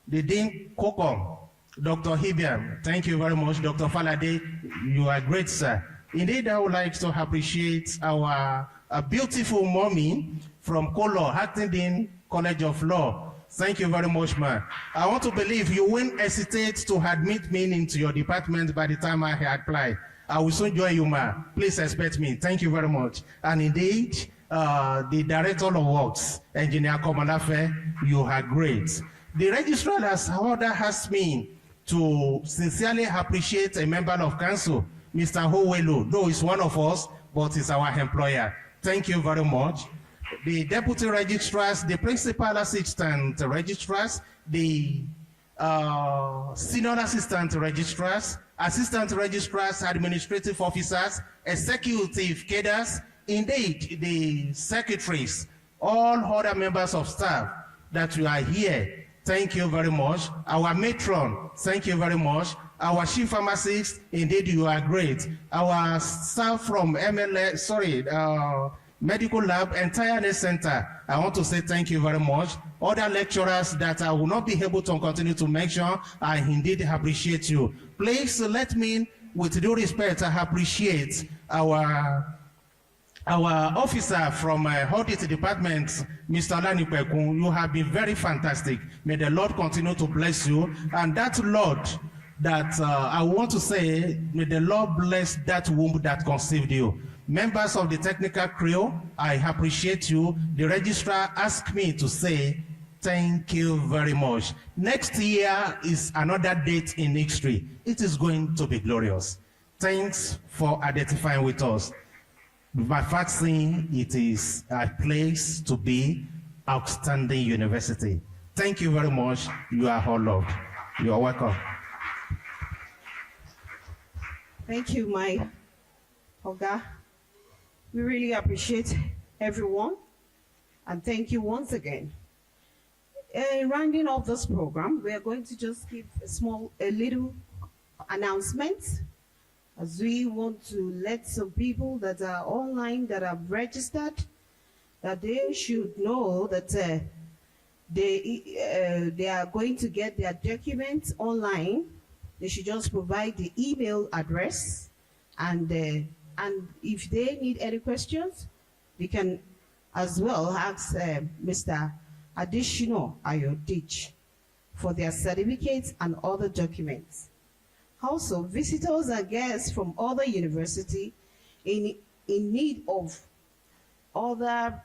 the Dean Kokom, Dr. Hibiam, thank you very much. Dr. Falade, you are great, sir. Indeed, I would like to appreciate our beautiful mommy from Kolo, Acting Dean College of Law. Thank you very much, man. I want to believe you won't hesitate to admit me into your department by the time I apply. I will soon join you, man. Please expect me. Thank you very much. And indeed, the Director of Works, Engineer Komalafe, you are great. The registrar has asked me to sincerely appreciate a member of council, Mr. Howelu, though he's one of us, but he's our employer. Thank you very much. The deputy registrars, the principal assistant registrars, the senior assistant registrars, administrative officers, executive cadres, indeed the secretaries, all other members of staff that you are here. Thank you very much. Our matron, thank you very much. Our chief pharmacist, indeed you are great. Our staff from Medical Lab, entire Health Center, I want to say thank you very much. Other lecturers that I will not be able to continue to mention, I indeed appreciate you. Please let me with due respect, I appreciate our officer from audit department, Mr. Lani Pekun. You have been very fantastic. May the Lord continue to bless you. And that Lord that I want to say, may the Lord bless that womb that conceived you. Members of the technical crew, I appreciate you. The registrar asked me to say, thank you very much. Next year is another date in history. It is going to be glorious. Thanks for identifying with us. McPherson, it is a place to be, outstanding university. Thank you very much. You are all loved. You are welcome. Thank you, my Oga. We really appreciate everyone, and thank you once again. Rounding off this program, we are going to just give a little announcement, as we want to let some people that are online, that have registered, that they should know that they are going to get their documents online. They should just provide the email address, and if they need any questions, they can as well ask Mr. Additional Ayodich for their certificates and other documents. Also, visitors and guests from other universities in need of other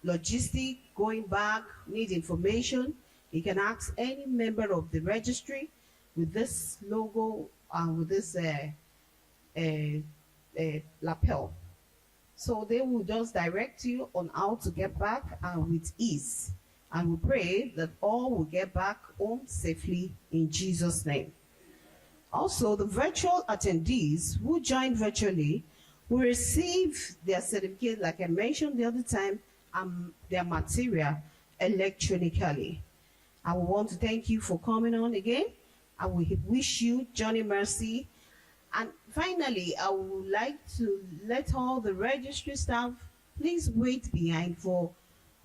logistic, going back, need information, you can ask any member of the registry with this logo and with this lapel. So they will just direct you on how to get back with ease. And we pray that all will get back home safely in Jesus' name. Also, the virtual attendees who join virtually will receive their certificate, like I mentioned the other time, and their material electronically. I want to thank you for coming on again. I will wish you Johnny Mercy. And finally, I would like to let all the registry staff please wait behind for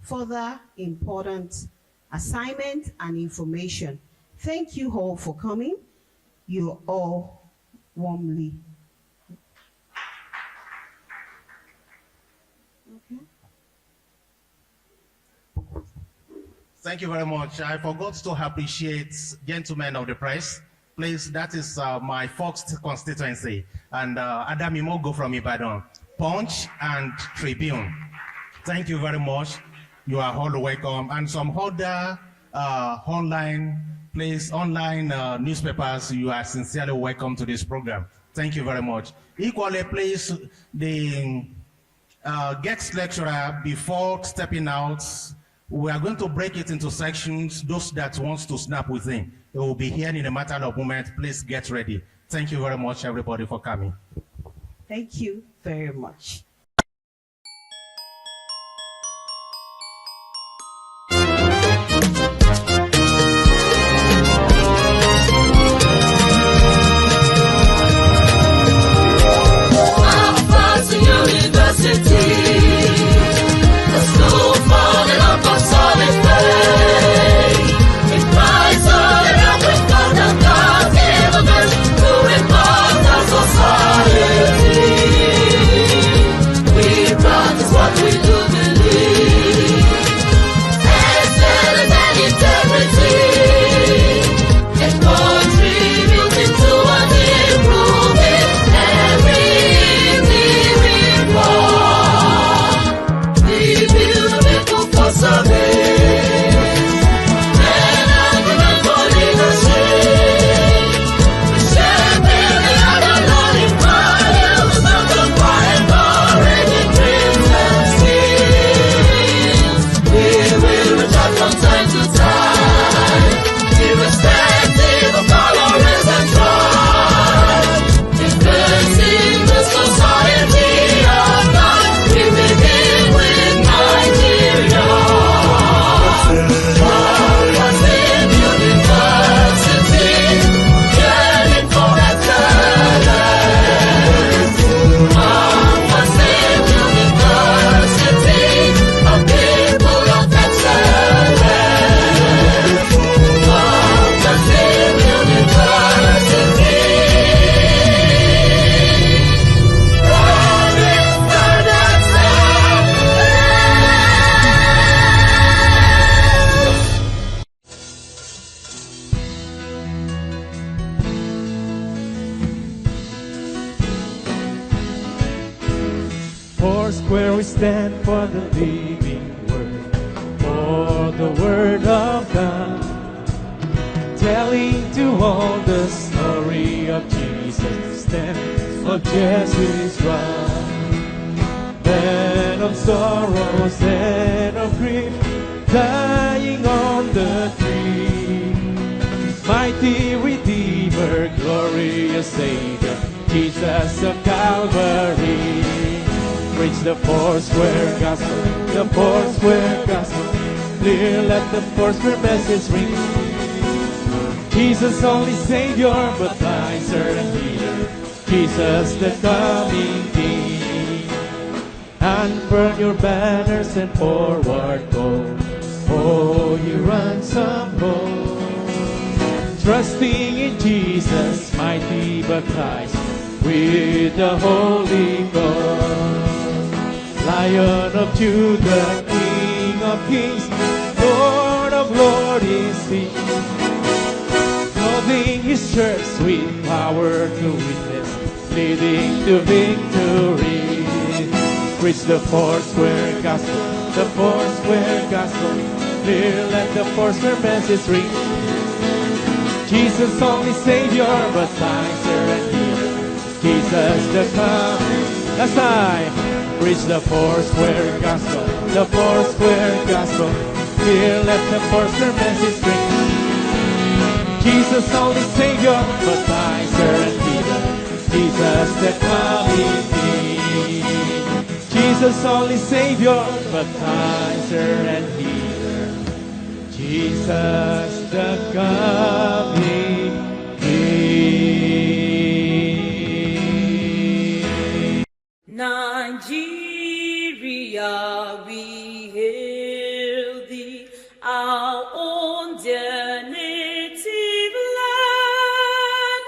further important assignment and information. Thank you all for coming. You're all warmly. Okay. Thank you very much. I forgot to appreciate gentlemen of the press. Please, that is my first constituency. And Adam Imogo from Ibadan, Punch and Tribune. Thank you very much. You are all welcome. And some other online newspapers, you are sincerely welcome to this program. Thank you very much. Equally, please, the guest lecturer, before stepping out, we are going to break it into sections. Those that wants to snap with him, they will be here in a matter of moment. Please get ready. Thank you very much, everybody, for coming. Thank you very much. Society of God, we begin with Nigeria. stand for the living word, for the word of God, telling to all the story of Jesus, stand of Jesus' wrath, man of sorrows and of grief, dying on the tree. Mighty Redeemer, glorious Savior, Jesus of Calvary. Preach the four-square gospel, the four-square gospel. Clear, let the four-square message ring. Jesus only Savior, baptizer and healer. Jesus the coming King. Unfurl your banners and forward go. Oh, you ransom hope. Trusting in Jesus, mighty baptized with the Holy Ghost. Lion of Judah, King of kings, Lord of lords is He. Clothing His church with power to witness, leading to victory. Preach the four-square gospel, the four-square gospel. Clear, let the four-square message ring. Jesus only Savior, baptizer and healer. Jesus the coming. Last time. Preach the four-square gospel, the four-square gospel. Here let the four-square message ring. Jesus only Savior, baptizer and healer. Jesus the coming King. Jesus only Savior, baptizer and healer. Jesus the coming King. Nigeria, we hail thee, our own dear native land.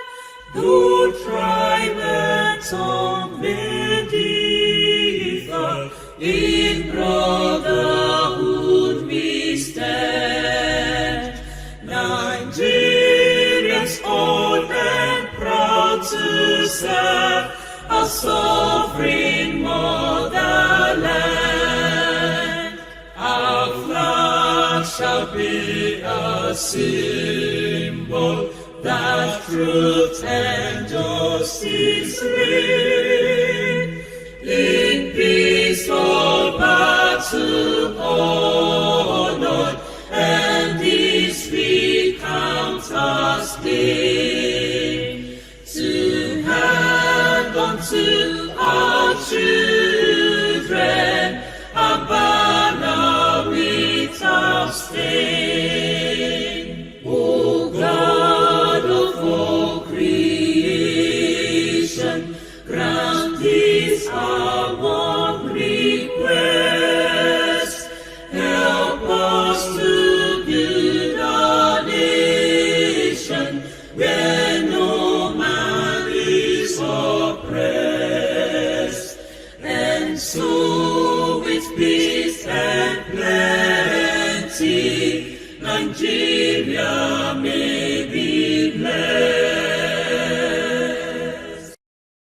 Though tribe and tongue may differ, in brotherhood we stand. Nigerians old and proud to serve our sovereign motherland. Our flag shall be a symbol that truth and justice reign. In peace all battle